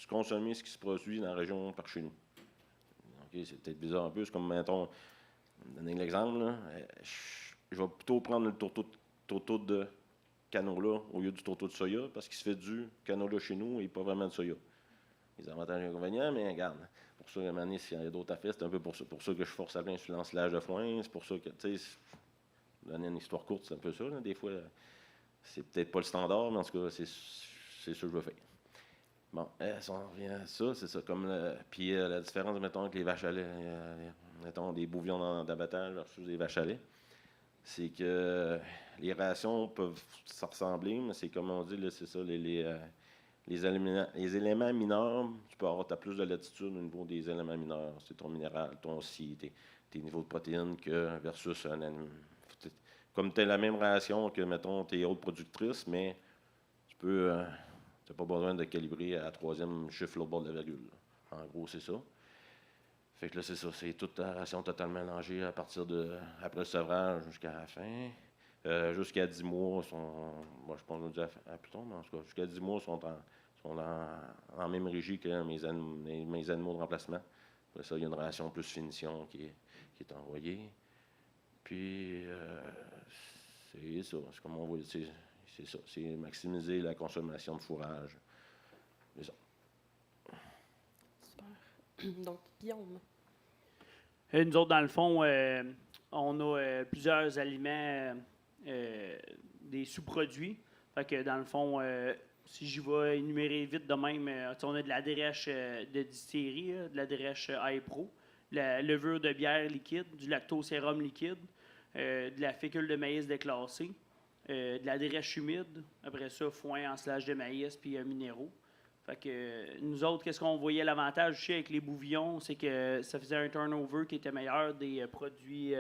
consommer ce qui se produit dans la région par chez nous. Okay, c'est peut-être bizarre un peu. C'est comme, mettons, donner l'exemple, là, je vais plutôt prendre le tourteau de canola au lieu du tourteau de soya parce qu'il se fait du canola chez nous et pas vraiment de soya. Les avantages et inconvénients, mais regarde, pour ça, à un moment donné, s'il y a d'autres affaires, c'est un peu pour ça que je force à plein sur l'ensilage de foin. C'est pour ça que, tu sais, donner une histoire courte, c'est un peu ça. Là, des fois, c'est peut-être pas le standard, mais en tout cas, c'est ça que je veux faire. Bon, si on revient à ça, c'est ça. Puis la différence, mettons, avec les vaches à lait, mettons, des bouvillons d'abattage versus des vaches à lait, c'est que les rations peuvent se ressembler, mais c'est comme on dit, là, c'est ça, les éléments mineurs, tu peux avoir plus de latitude au niveau des éléments mineurs. C'est ton minéral, ton si, tes niveaux de protéines que versus un animal. Comme tu as la même ration que, mettons, tes autres productrices, mais tu n'as pas besoin de calibrer à la 3e chiffre au bord de la virgule. En gros, c'est ça. Fait que là, c'est ça. C'est toute la ration totalement mélangée à partir de après le sevrage jusqu'à la fin. Jusqu'à 10 mois, moi, je pense que je le dis à plus tard, mais en tout cas, jusqu'à 10 mois, sont en même régie que mes animaux de remplacement. Après ça, il y a une ration plus finition qui est envoyée. Puis, c'est ça. C'est comme on voit, c'est ça. C'est maximiser la consommation de fourrage. C'est ça. Super. Donc, Guillaume. Nous autres, dans le fond, on a plusieurs aliments, des sous-produits. Fait que dans le fond, si je vais énumérer vite de même, on a de la drèche de distillerie, de la drèche iPro, la levure de bière liquide, du lactosérum liquide, de la fécule de maïs déclassée, de la drèche humide, après ça, foin en slage de maïs puis minéraux. Fait que nous autres, qu'est-ce qu'on voyait l'avantage aussi avec les bouvillons, c'est que ça faisait un turnover qui était meilleur des produits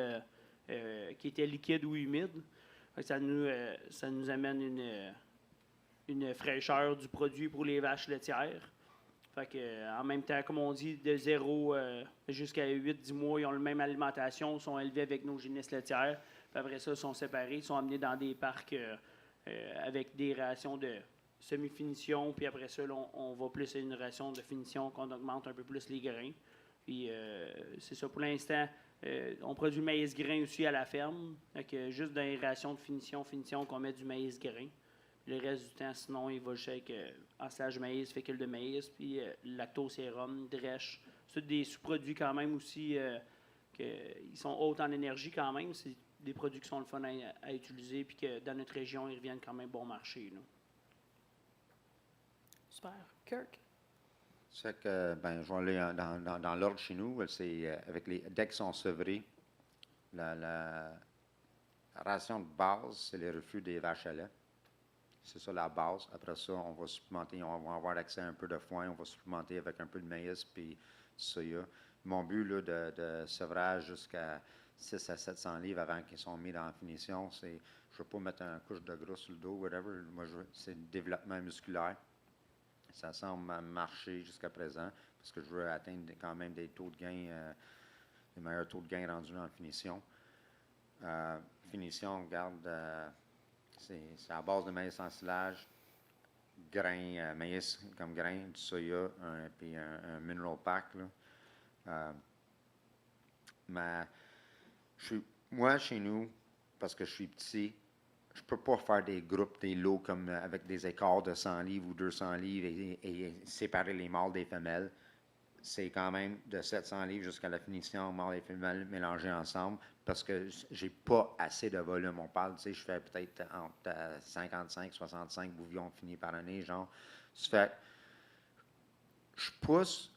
qui étaient liquides ou humides. Fait que ça nous amène une fraîcheur du produit pour les vaches laitières. Fait que, en même temps, comme on dit, de 0 jusqu'à 8-10 mois, ils ont la même alimentation, sont élevés avec nos génisses laitières. Puis après ça, ils sont séparés, ils sont amenés dans des parcs avec des rations de semi-finition. Puis après ça, là, on va plus à une ration de finition qu'on augmente un peu plus les grains. Puis c'est ça. Pour l'instant, on produit du maïs grain aussi à la ferme. Fait que juste dans les rations de finition qu'on met du maïs grain. Le reste du temps, sinon, il va juste avec ensilage maïs, fécule de maïs, puis lactosérum, drèche. C'est des sous-produits quand même aussi ils sont hauts en énergie quand même. C'est des produits qui sont le fun à utiliser, puis que dans notre région, ils reviennent quand même bon marché. Là. Super. Kirk. C'est que, je vais aller dans l'ordre chez nous. C'est avec dès qu'ils sont sevrés, la ration de base, c'est les reflux des vaches à lait. C'est ça la base. Après ça, on va supplémenter, on va avoir accès à un peu de foin, on va supplémenter avec un peu de maïs puis soya. Mon but là, de sevrage jusqu'à 600 à 700 livres avant qu'ils soient mis dans la finition, c'est je ne veux pas mettre une couche de gras sur le dos, whatever. Moi, c'est le développement musculaire. Ça semble marcher jusqu'à présent parce que je veux atteindre quand même des taux de gain, des meilleurs taux de gain rendus en finition. Finition, on regarde. C'est à base de maïs en silage, grain, maïs comme grain, du soya, puis un mineral pack. Là. Moi, chez nous, parce que je suis petit, je ne peux pas faire des groupes, des lots comme avec des écarts de 100 livres ou 200 livres et séparer les mâles des femelles. C'est quand même de 700 livres jusqu'à la finition, mâles et femelles mélangés ensemble, parce que j'ai pas assez de volume. On parle, tu sais, je fais peut-être entre 55 65 bouillons finis par année, genre. Ça fait, je pousse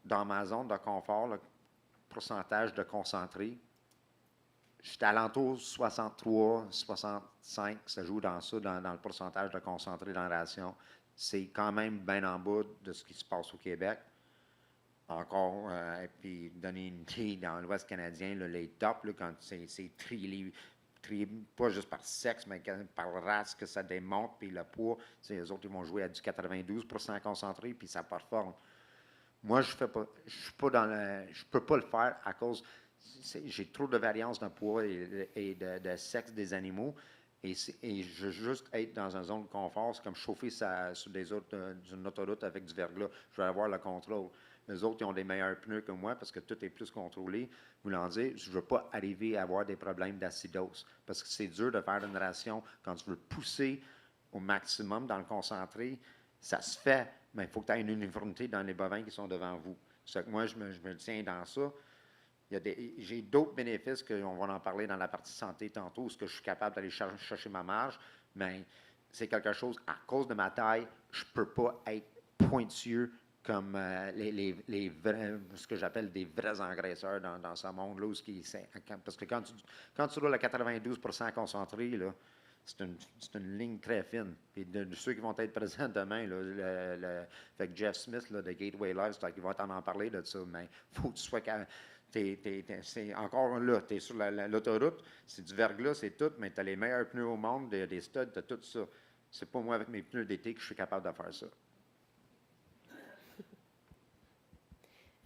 dans ma zone de confort le pourcentage de concentré. J'étais alentour 63, 65, ça joue dans ça, dans le pourcentage de concentré dans la ration. C'est quand même bien en bas de ce qui se passe au Québec. Encore, et puis donner une idée, dans l'Ouest canadien, là, les tops, là, quand c'est trié, pas juste par sexe, mais par race que ça démonte, puis le poids, les autres, ils vont jouer à du 92% concentré, puis ça performe. Moi, je peux pas le faire à cause, j'ai trop de variance de poids et de sexe des animaux, et je veux juste être dans une zone de confort. C'est comme chauffer sur d'une autoroute avec du verglas. Je vais avoir le contrôle. Les autres, ils ont des meilleurs pneus que moi parce que tout est plus contrôlé. Voulant dire, je ne veux pas arriver à avoir des problèmes d'acidose parce que c'est dur de faire une ration quand tu veux pousser au maximum dans le concentré. Ça se fait, mais il faut que tu aies une uniformité dans les bovins qui sont devant vous. C'est que moi, je me tiens dans ça. J'ai d'autres bénéfices qu'on va en parler dans la partie santé tantôt, ce que je suis capable d'aller chercher ma marge, mais c'est quelque chose, à cause de ma taille, je ne peux pas être pointueux comme ce que j'appelle des vrais engraisseurs dans ce monde-là. Parce que quand tu roules à 92% concentré, là, c'est une ligne très fine. Puis de ceux qui vont être présents demain, là, fait que Jeff Smith là, de Gateway Live, il va en parler de ça, mais il faut que tu sois... c'est encore là, tu es sur l'autoroute, c'est du verglas, c'est tout, mais tu as les meilleurs pneus au monde, des studs, tu as tout ça. C'est pas moi avec mes pneus d'été que je suis capable de faire ça.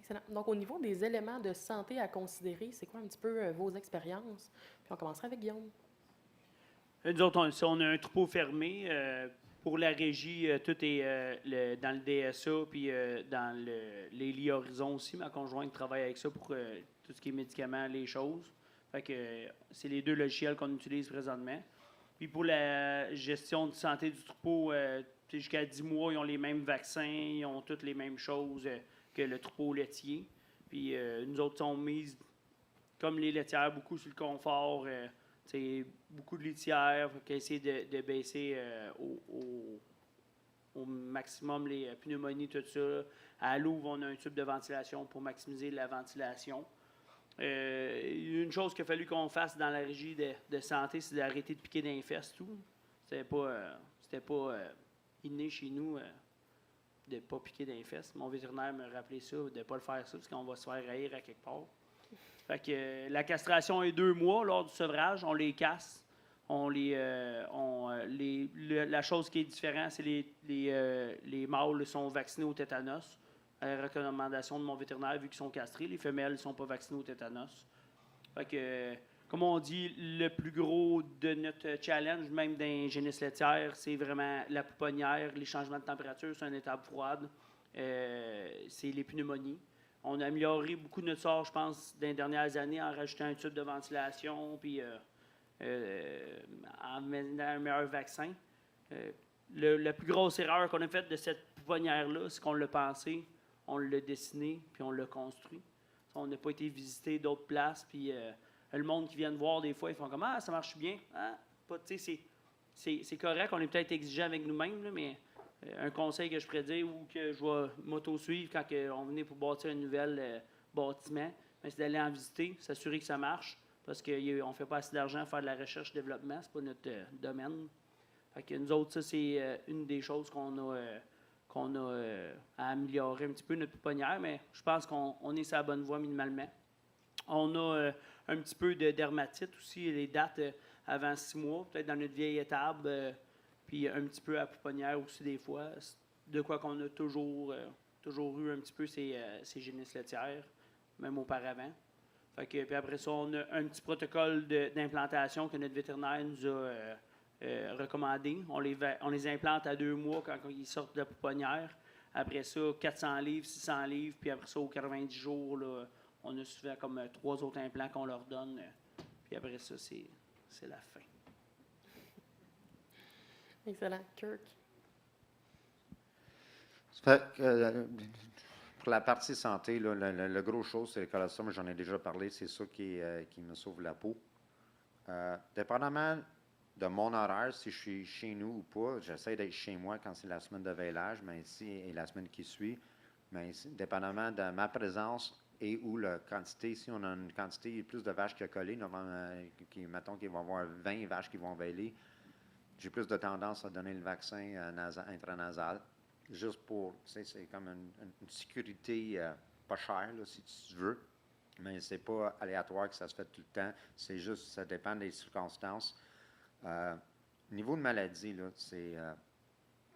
Excellent. Donc, au niveau des éléments de santé à considérer, c'est quoi un petit peu vos expériences? Puis on commencerait avec Guillaume. Nous autres, si on a un troupeau fermé, pour la régie, tout est dans le DSA, puis dans les lits Horizon aussi. Ma conjointe travaille avec ça pour tout ce qui est médicaments, les choses. Fait que c'est les deux logiciels qu'on utilise présentement. Puis pour la gestion de santé du troupeau, jusqu'à 10 mois, ils ont les mêmes vaccins, ils ont toutes les mêmes choses que le troupeau laitier. Puis nous autres, on mise, comme les laitières, beaucoup sur le confort. Beaucoup de litières, il faut essayer de baisser au maximum les pneumonies, tout ça. À Louvre, on a un tube de ventilation pour maximiser la ventilation. Une chose qu'il a fallu qu'on fasse dans la régie de santé, c'est d'arrêter de piquer dans les fesses, tout. C'était pas inné chez nous de ne pas piquer dans les fesses. Mon vétérinaire me rappelait ça, de ne pas le faire ça, parce qu'on va se faire haïr à quelque part. Fait que la castration est 2 mois lors du sevrage, on les casse. La chose qui est différente, c'est les mâles sont vaccinés au tétanos. À la recommandation de mon vétérinaire, vu qu'ils sont castrés, les femelles ne sont pas vaccinées au tétanos. Fait que, comme on dit, le plus gros de notre challenge, même dans les génisses laitières, c'est vraiment la pouponnière, les changements de température sur une étape froide, c'est les pneumonies. On a amélioré beaucoup de notre sort, je pense, dans les dernières années en rajoutant un tube de ventilation puis en mettant un meilleur vaccin. La plus grosse erreur qu'on a faite de cette pouponnière-là, c'est qu'on l'a pensé, on l'a dessiné, puis on l'a construit. On n'a pas été visiter d'autres places, puis le monde qui vient de voir des fois, ils font comme « Ah, ça marche bien! Ah, c'est correct, on est peut-être exigeant avec nous-mêmes, là, mais... un conseil que je pourrais dire ou que je vais m'auto-suivre quand on venait pour bâtir un nouvel bâtiment, c'est d'aller en visiter, s'assurer que ça marche, parce qu'on ne fait pas assez d'argent à faire de la recherche et développement, c'est pas notre domaine. Fait que nous autres, ça, c'est une des choses qu'on a à améliorer un petit peu, notre pouponnière, mais je pense qu'on est sur la bonne voie minimalement. On a un petit peu de dermatite aussi, les dates avant 6 mois, peut-être dans notre vieille étable, puis un petit peu à pouponnière aussi des fois. De quoi qu'on a toujours eu un petit peu ces génisses laitières, même auparavant. Fait que, puis après ça, on a un petit protocole d'implantation que notre vétérinaire nous a recommandé. On les implante à 2 mois quand ils sortent de la pouponnière. Après ça, 400 livres, 600 livres, puis après ça, aux 90 jours, là, on a souvent comme 3 autres implants qu'on leur donne. Puis après ça, c'est la fin. Excellent. Kirk? Ça fait que, pour la partie santé, là, le gros chose, c'est le cholestérol, j'en ai déjà parlé, c'est ça qui me sauve la peau. Dépendamment de mon horaire, si je suis chez nous ou pas, j'essaie d'être chez moi quand c'est la semaine de veillage, mais ici, et la semaine qui suit, mais ici, dépendamment de ma présence et ou la quantité, si on a une quantité plus de vaches qui a collé, normalement, mettons qu'il va y avoir 20 vaches qui vont veiller, j'ai plus de tendance à donner le vaccin intranasal, juste pour, c'est comme une sécurité pas chère, là, si tu veux, mais c'est pas aléatoire que ça se fait tout le temps, c'est juste, ça dépend des circonstances. Niveau de maladie, là,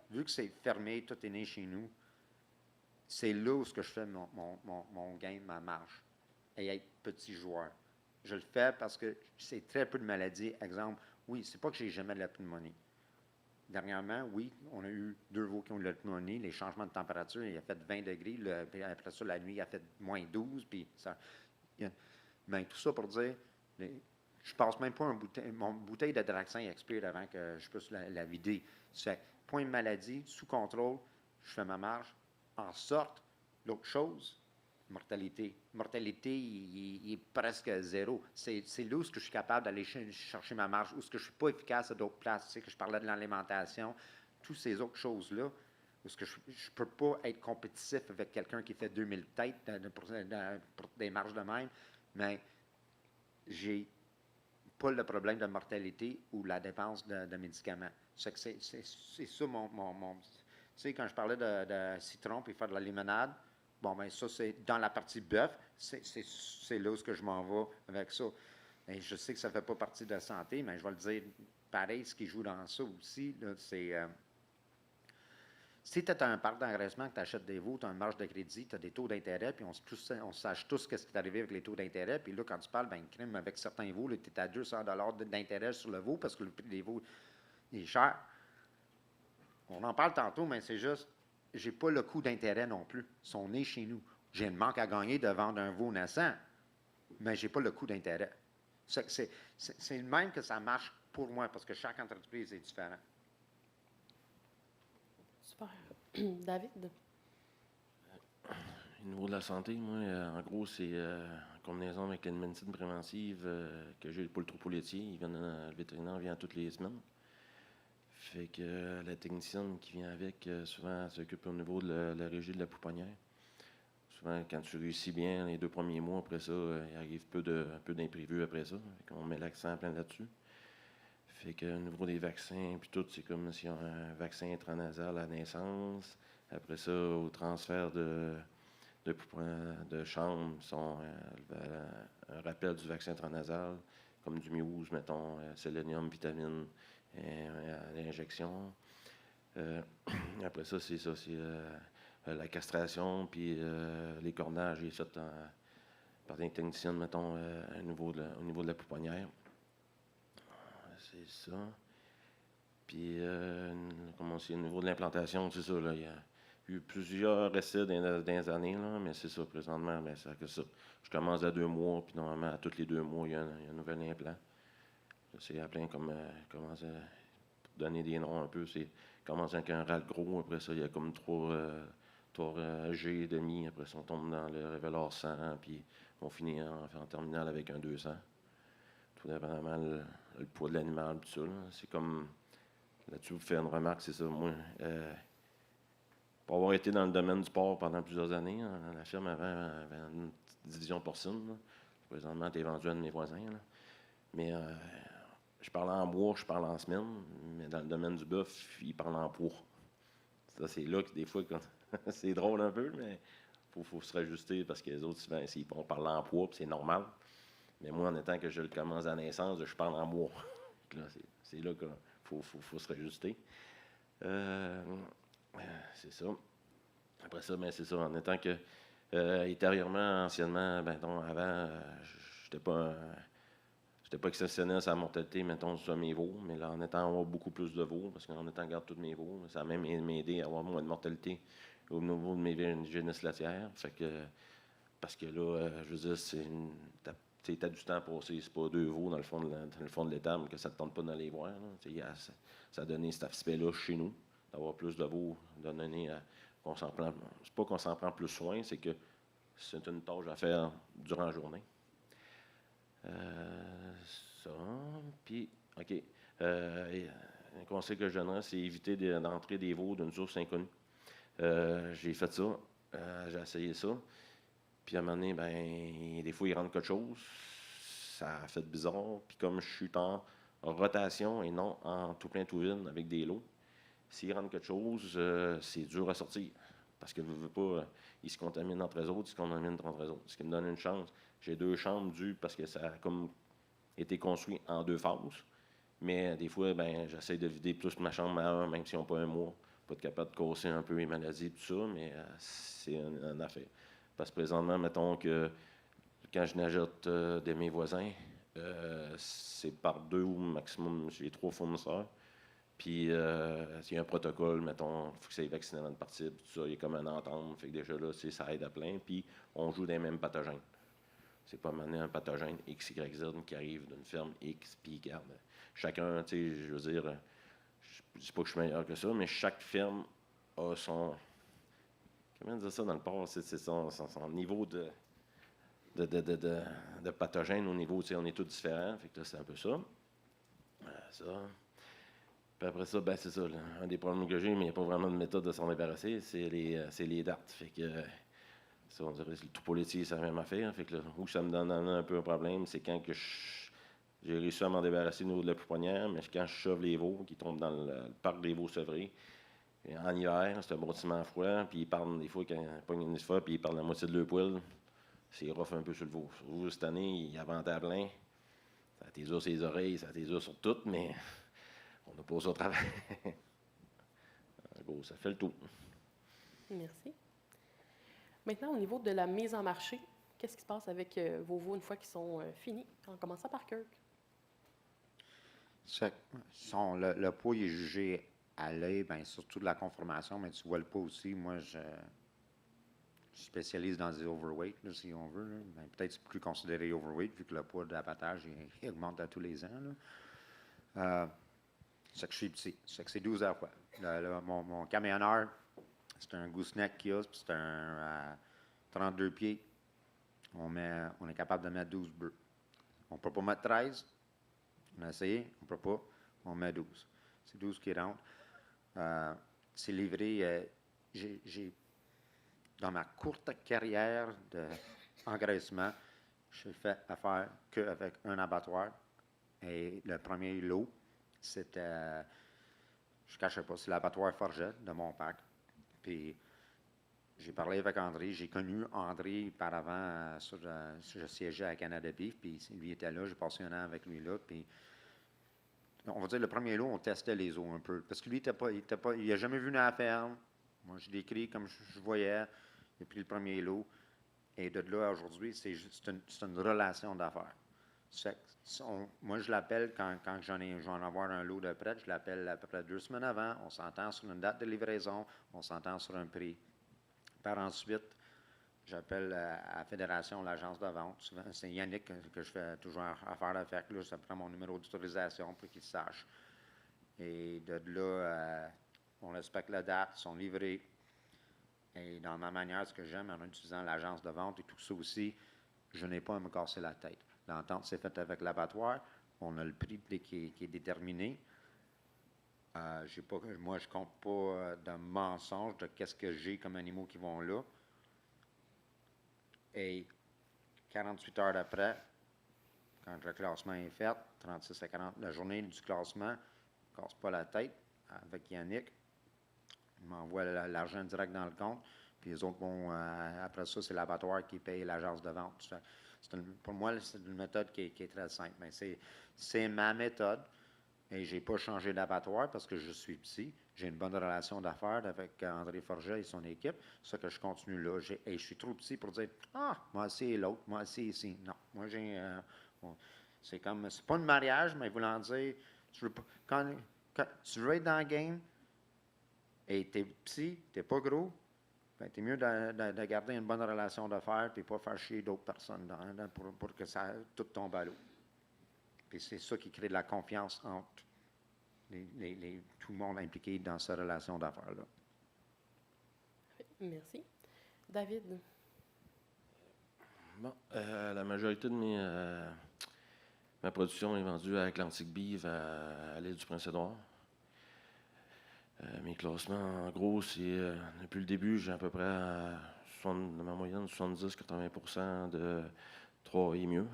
vu que c'est fermé, tout est né chez nous, c'est là où je fais mon gain, ma marge, et être petit joueur. Je le fais parce que c'est très peu de maladies. Exemple, oui, c'est pas que j'ai jamais de la pneumonie. Dernièrement, oui, on a eu 2 veaux qui ont eu de la pneumonie. Les changements de température, il a fait 20 degrés. Puis après ça, la nuit, il a fait moins 12. Puis ça, mais tout ça pour dire, je passe même pas mon bouteille de Draxin expire avant que je puisse la vider. C'est point de maladie, sous contrôle, je fais ma marge. En sorte, l'autre chose, mortalité. Mortalité, il est presque zéro. C'est là où je suis capable d'aller chercher ma marge, où je ne suis pas efficace à d'autres places. Tu sais, que je parlais de l'alimentation, toutes ces autres choses-là, où je ne peux pas être compétitif avec quelqu'un qui fait 2000 têtes pour des marges de même, mais j'ai pas le problème de mortalité ou la dépense de médicaments. C'est ça mon tu sais, quand je parlais de citron puis faire de la limonade, bon, bien, ça, c'est dans la partie bœuf, c'est là où je m'en vais avec ça. Et je sais que ça ne fait pas partie de la santé, mais je vais le dire pareil, ce qui joue dans ça aussi, là, c'est Si tu as un parc d'engraissement, que tu achètes des veaux, tu as une marge de crédit, tu as des taux d'intérêt, puis on sache tous ce qui est arrivé avec les taux d'intérêt. Puis là, quand tu parles, ben, crime avec certains veaux, tu es à 200 d'intérêt sur le veau parce que le prix des veaux est cher. On en parle tantôt, mais c'est juste, j'ai pas le coût d'intérêt non plus. Ils sont nés chez nous. J'ai une manque à gagner de vendre un veau naissant, mais j'ai pas le coût d'intérêt. C'est le même que ça marche pour moi, parce que chaque entreprise est différente. Super. David? Au niveau de la santé, moi, en gros, c'est en combinaison avec une médecine préventive que j'ai pour le troupeau laitier. Le vétérinaire vient toutes les semaines. Fait que la technicienne qui vient avec, souvent, elle s'occupe au niveau de la régie de la pouponnière. Souvent, quand tu réussis bien les 2 premiers mois, après ça, il arrive peu d'imprévus après ça. Fait qu'on met l'accent plein là-dessus. Fait que au niveau des vaccins, puis tout, c'est comme si on a un vaccin intranasal à la naissance. Après ça, au transfert de chambre, un rappel du vaccin intranasal, comme du Muse, mettons, sélénium, vitamine, à l'injection. Après ça, c'est la castration, puis les cornages, est fait par des techniciens, mettons, au niveau de la pouponnière. C'est ça. Puis, comment c'est, au niveau de l'implantation, c'est ça, là, il y a eu plusieurs essais dans les années, là, mais c'est ça, présentement, mais c'est que ça. Je commence à 2 mois, puis normalement, à tous les 2 mois, il y a un nouvel implant. C'est à plein comme, pour donner des noms un peu, c'est commencer avec un RAL gros, après ça, il y a comme 3 G et demi, après ça, on tombe dans le Révélor 100, puis on finit en terminale avec un 200. Tout dépendamment le poids de l'animal, tout ça, là. C'est comme, là-dessus, vous faites une remarque, c'est ça, moi, pour avoir été dans le domaine du porc pendant plusieurs années, la firme avait une petite division porcine, là. Présentement, elle est vendue à un de mes voisins, là. Mais je parle en mois, je parle en semaine, mais dans le domaine du bœuf, il parle en poids. Ça, c'est là que des fois, c'est drôle un peu, mais il faut se rajuster parce que les autres, souvent, on parle en poids, puis c'est normal. Mais moi, en étant que je le commence à la naissance, je parle en mois. Là, c'est là qu'il faut se rajuster. C'est ça. Après ça, ben, c'est ça. En étant que, intérieurement, anciennement, ben, donc, avant, j'étais pas exceptionnel sur la mortalité, mettons, sur mes veaux, mais là, en étant avoir beaucoup plus de veaux, parce qu'en étant garde tous mes veaux, ça a même aidé à avoir moins de mortalité au niveau de mes génisses laitières. Fait que, parce que là, je veux dire, t'as du temps passé, c'est pas 2 veaux dans le fond de l'étable que ça ne te tente pas d'aller voir. Là. Ça a donné cet aspect-là chez nous, d'avoir plus de veaux, de donner qu'on s'en prend. C'est pas qu'on s'en prend plus soin, c'est que c'est une tâche à faire durant la journée. Ça, puis, OK. Un conseil que je donnerais, c'est éviter d'entrer des veaux d'une source inconnue. J'ai fait ça, j'ai essayé ça, puis à un moment donné, ben, des fois, il rentre quelque chose, ça a fait bizarre, puis comme je suis en rotation et non en tout plein tout vide avec des lots, s'il rentre quelque chose, c'est dur à sortir, parce que je veux pas, ils se contaminent entre eux autres, ils se contaminent entre eux autres, ce qui me donne une chance. J'ai 2 chambres dues parce que ça a comme été construit en 2 phases. Mais des fois, ben, j'essaie de vider plus ma chambre à 1, même si on n'a pas un mois. Pas être capable de casser un peu les maladies et tout ça, mais c'est une affaire. Parce que présentement, mettons que quand je n'achète de mes voisins, c'est par 2 ou maximum, j'ai 3 fournisseurs. Puis, il y a un protocole, mettons, il faut que ça ait vacciné avant de partir, tout ça, il y a comme un entente. Fait que déjà là, ça aide à plein. Puis, on joue des mêmes pathogènes. C'est pas mener un pathogène X, Y, Z qui arrive d'une ferme X, puis garde. Chacun, tu sais, je veux dire, je dis pas que je suis meilleur que ça, mais chaque ferme a son. Comment dire ça dans le port? C'est son niveau de pathogène au niveau, tu sais, on est tous différents. Fait que là, c'est un peu ça. Ça. Puis après ça, ben c'est ça. Là, un des problèmes que j'ai, mais il n'y a pas vraiment de méthode de s'en débarrasser, c'est les dartes. Fait que. Ça, on dirait que le troupeau laitier, c'est la même affaire. Fait que là, où ça me donne un peu un problème, c'est quand que j'ai réussi à m'en débarrasser au niveau de la pouponnière, mais quand je sauve les veaux, qui tombent dans le parc des veaux sevrés, et en hiver, c'est un bâtiment froid, puis ils parlent des fois, quand ils pognent une fois, puis ils parlent la moitié de leur poil, c'est rough un peu sur le veau. Surtout cette année, il y avait un à plein. Ça a tes os sur les oreilles, ça a tes os sur tout, mais on n'a pas ça au travail. ça fait le tour. Merci. Maintenant, au niveau de la mise en marché, qu'est-ce qui se passe avec vos veaux une fois qu'ils sont finis? En commençant par Kirk. Le poids il est jugé à l'œil, bien, surtout de la conformation, mais tu vois le poids aussi. Moi, je spécialise dans des overweight, là, si on veut. Ben, peut-être plus considéré overweight, vu que le poids d'abattage il augmente à tous les ans. C'est que je suis petit. C'est que c'est 12 heures. Mon camionneur, c'est un gooseneck qu'il a, puis c'est un 32 pieds. On est capable de mettre 12 bœufs. On ne peut pas mettre 13. On a essayé, on ne peut pas. On met 12. C'est 12 qui rentrent. C'est livré. Dans ma courte carrière d'engraissement, j'ai fait affaire qu'avec un abattoir. Et le premier lot, c'était, je ne cachais pas, c'est l'abattoir Forget de Montpac. Puis, j'ai parlé avec André. J'ai connu André par avant. Je siégeais à Canada Beef, puis lui était là. J'ai passé un an avec lui là. Puis, on va dire, le premier lot, on testait les os un peu. Parce que lui, il n'a jamais vu la ferme. Moi, je décris comme je voyais. Il a pris le premier lot. Et de là à aujourd'hui, c'est une relation d'affaires. Moi, je l'appelle quand je vais en avoir un lot de prêt, je l'appelle à peu près 2 semaines avant. On s'entend sur une date de livraison, on s'entend sur un prix. Par ensuite, j'appelle à la fédération, l'agence de vente. Souvent, c'est Yannick que je fais toujours affaire avec. Là, ça prend mon numéro d'autorisation pour qu'il sache. Et de là, on respecte la date, ils sont livrés. Et dans ma manière, ce que j'aime en utilisant l'agence de vente et tout ça aussi, je n'ai pas à me casser la tête. L'entente s'est faite avec l'abattoir. On a le prix qui est déterminé. Moi, je ne compte pas de mensonges de qu'est-ce que j'ai comme animaux qui vont là. Et 48 heures après, quand le classement est fait, 36 à 40, la journée du classement, je ne casse pas la tête avec Yannick. Il m'envoie l'argent direct dans le compte. Puis les autres vont, après ça, c'est l'abattoir qui paye l'agence de vente. Pour moi, c'est une méthode qui est très simple. Mais c'est ma méthode. Et je n'ai pas changé d'abattoir parce que je suis petit. J'ai une bonne relation d'affaires avec André Forget et son équipe. C'est ça que je continue là. Et je suis trop petit pour dire moi, c'est l'autre, moi, c'est ici. Non. Moi, c'est pas un mariage, mais voulant dire, quand tu veux être dans le game, et tu es petit, tu n'es pas gros, ben, tu es mieux de garder une bonne relation d'affaires et pas faire chier d'autres personnes pour que ça tout tombe à l'eau. Puis c'est ça qui crée de la confiance entre tout le monde impliqué dans cette relation d'affaires-là. Merci. David. Bon, la majorité de ma production est vendue à Atlantic Beef à l'île du Prince-Édouard. Mes classements, en gros, c'est depuis le début, j'ai à peu près dans ma moyenne 70-80% de 3 et mieux.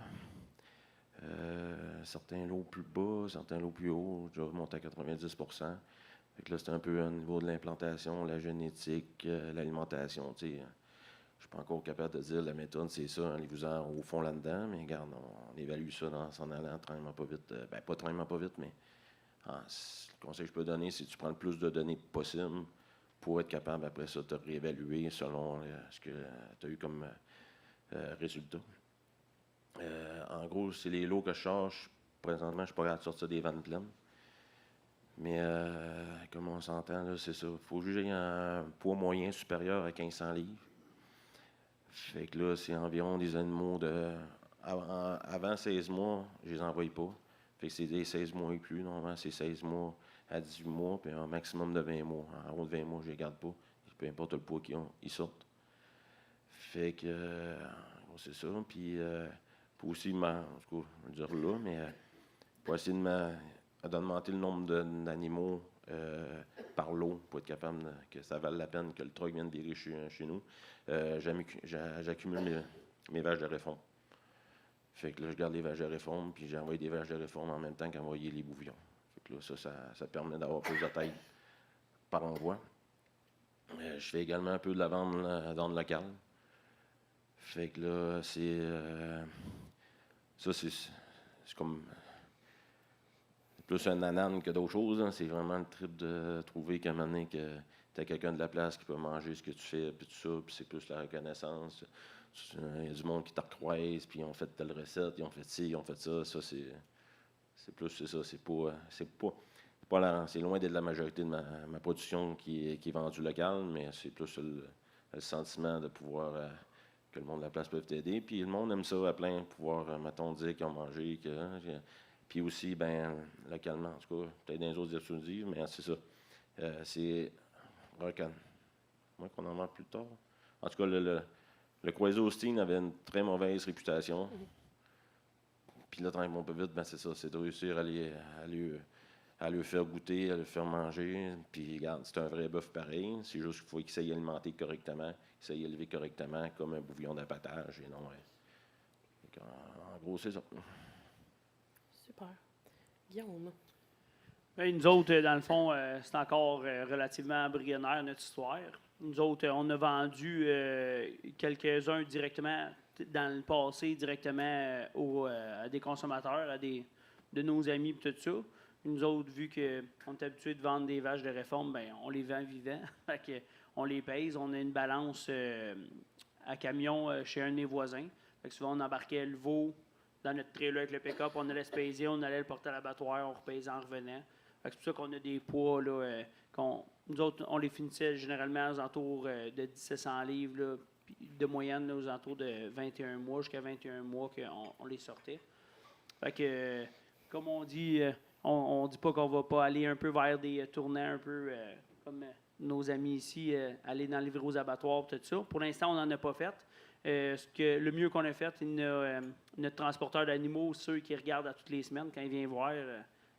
Certains lots plus bas, certains lots plus hauts, j'ai remonté à 90%. Fait que là, c'est un peu au niveau de l'implantation, la génétique, l'alimentation. Je ne suis pas encore capable de dire la méthode, c'est ça, en les faisant au fond là-dedans, mais regarde, on évalue ça en s'en allant tranquillement pas vite. Pas tranquillement pas vite, mais le conseil que je peux donner, c'est que tu prends le plus de données possible pour être capable, après ça, de te réévaluer selon ce que tu as eu comme résultat. En gros, c'est les lots que je charge. Présentement, je ne suis pas capable de sortir des vannes pleines. Mais comme on s'entend, là, c'est ça. Il faut juger un poids moyen supérieur à 1500 livres. Fait que là, c'est environ des animaux avant 16 mois, je les envoie pas. Fait que c'est des 16 mois et plus. Normalement, c'est 16 mois à 18 mois, puis un maximum de 20 mois. En haut de 20 mois, je ne les garde pas. Peu importe le poids qu'ils ont, ils sortent. Fait que c'est ça. Puis pour aussi, en tout cas, je vais dire là, mais pour essayer d'augmenter le nombre d'animaux par lot, pour être capable que ça vale la peine que le truck vienne virer chez nous, j'accumule mes vaches de réforme. Fait que là, je garde les vaches de réforme, puis j'envoie des vaches de réforme en même temps qu'envoyer les bouvions. Fait que là, ça permet d'avoir plus de taille par envoi. Je fais également un peu de la vente dans le local. Fait que là, c'est comme plus un ananas que d'autres choses. Hein. C'est vraiment le trip de trouver qu'à un moment donné que tu as quelqu'un de la place qui peut manger ce que tu fais, puis tout ça, puis c'est plus la reconnaissance. Il y a du monde qui te recroise, puis ils ont fait telle recette, ils ont fait ci, ils ont fait ça. Ça, c'est plus c'est ça. C'est loin d'être la majorité de ma production qui est vendue locale, mais c'est plus le sentiment de pouvoir que le monde de la place peut t'aider. Puis le monde aime ça à plein, pouvoir, mettons, dire qu'ils ont mangé. Puis aussi, ben localement, en tout cas, peut-être dans les autres exclusives, mais c'est ça. C'est Rocan. Moi, qu'on en parle plus tard. En tout cas, le Croiset Austin avait une très mauvaise réputation. Puis là, tranquillement, peu vite, ben c'est ça, c'est de réussir à le faire goûter, à le faire manger. Puis, regarde, c'est un vrai bœuf pareil. C'est juste qu'il faut qu'il s'aille alimenter correctement, qu'il s'aille élever correctement, comme un bouillon d'abattage. Et non, en gros, c'est ça. Super. Guillaume. Ben, nous autres, dans le fond, c'est encore relativement embryonnaire, notre histoire. Nous autres, on a vendu quelques-uns directement, dans le passé, directement à des consommateurs, de nos amis et tout ça. Nous autres, vu qu'on est habitués de vendre des vaches de réforme, ben, on les vend vivants. Fait que, on les pèse. On a une balance à camion chez un de mes voisins. Fait que souvent, on embarquait le veau dans notre trailer avec le pick-up. On allait se peser, on allait le porter à l'abattoir, on repesait en revenant. Fait que c'est pour ça qu'on a des poids. Là, nous autres, on les finissait généralement aux alentours de 1700 livres, là, de moyenne là, aux alentours de 21 mois, jusqu'à 21 mois qu'on les sortait. Fait que, comme on dit, on dit pas qu'on va pas aller un peu vers des tournants un peu comme nos amis ici, aller dans les aux abattoirs tout ça. Pour l'instant, on n'en a pas fait. Le mieux qu'on a fait, notre transporteur d'animaux, ceux qui regardent à toutes les semaines, quand ils viennent voir,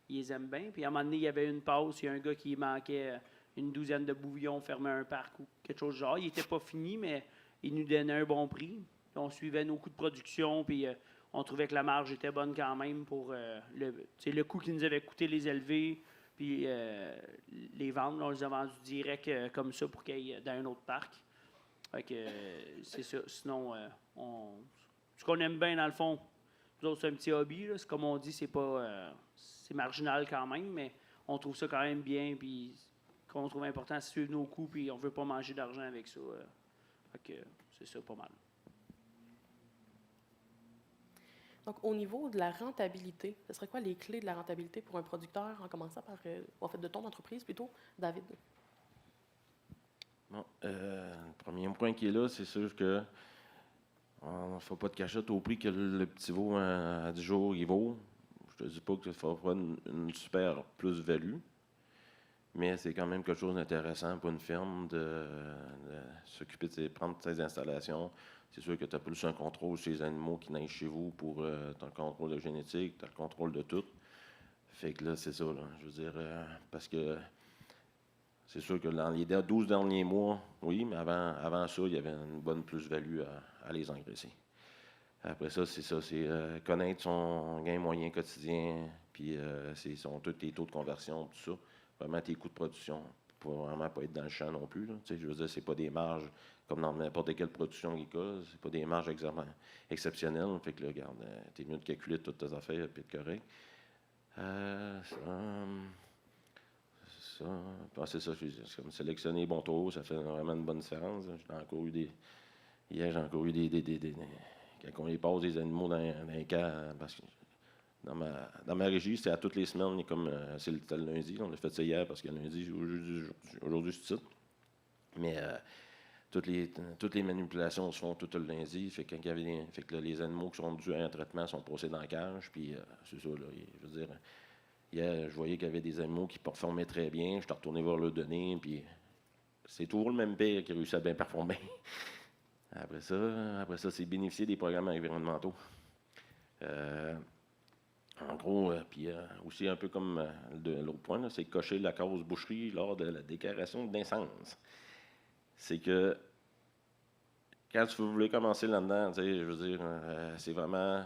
ils les aiment bien. Puis à un moment donné, il y avait une pause, il y a un gars qui manquait une douzaine de bouillons, fermait un parc ou quelque chose du genre. Il n'était pas fini, mais il nous donnait un bon prix. On suivait nos coûts de production, puis on trouvait que la marge était bonne quand même pour le coût qui nous avait coûté les élever, puis les vendre. On les a vendus direct comme ça pour qu'ils aillent dans un autre parc. Fait que c'est ça. Sinon, ce qu'on aime bien dans le fond, nous autres, c'est un petit hobby. Là. C'est comme on dit, c'est pas c'est marginal quand même, mais on trouve ça quand même bien, puis qu'on trouve important, c'est suivre nos coûts, puis on veut pas manger d'argent avec ça. Fait que c'est ça, pas mal. Donc, au niveau de la rentabilité, ce serait quoi les clés de la rentabilité pour un producteur, en commençant par, en fait, de ton entreprise plutôt, David? Bon, le premier point qui est là, c'est sûr que on ne fait pas de cachette au prix que le petit veau à 10 jours il vaut. Je te dis pas que ça fera pas une super plus-value, mais c'est quand même quelque chose d'intéressant pour une ferme de s'occuper prendre ses installations. C'est sûr que tu as plus un contrôle sur les animaux qui naissent chez vous pour ton contrôle de génétique, tu as le contrôle de tout. Fait que là, c'est ça, là, je veux dire, parce que c'est sûr que dans les 12 derniers mois, oui, mais avant ça, il y avait une bonne plus-value à les engraisser. Après ça, c'est connaître son gain moyen quotidien, puis tous tes taux de conversion, tout ça. Vraiment tes coûts de production, pour vraiment pas être dans le champ non plus. Là. Je veux dire, c'est pas des marges comme dans n'importe quelle production agricole, c'est pas des marges exceptionnelles. Fait que là, regarde, t'es mieux de calculer toutes tes affaires et de correct. C'est ça, c'est comme sélectionner les bons taureaux, ça fait vraiment une bonne différence. Hier, j'ai encore eu des quand on les passe des animaux dans les cas, parce que dans ma régie, c'est à toutes les semaines, comme c'est le lundi. On a fait ça hier parce que lundi, aujourd'hui, c'est ça. Mais toutes les manipulations se font tout le lundi. Fait que, fait que là, les animaux qui sont dus à un traitement sont passés dans la cage. Puis c'est ça, là, je veux dire, hier, je voyais qu'il y avait des animaux qui performaient très bien. Je suis retourné voir le données, puis c'est toujours le même père qui réussit à bien performer. Après ça, c'est bénéficier des programmes environnementaux. En gros, puis aussi un peu comme l'autre point, là, c'est cocher la case boucherie lors de la déclaration de naissance. C'est que quand tu voulais commencer là-dedans, je veux dire, c'est vraiment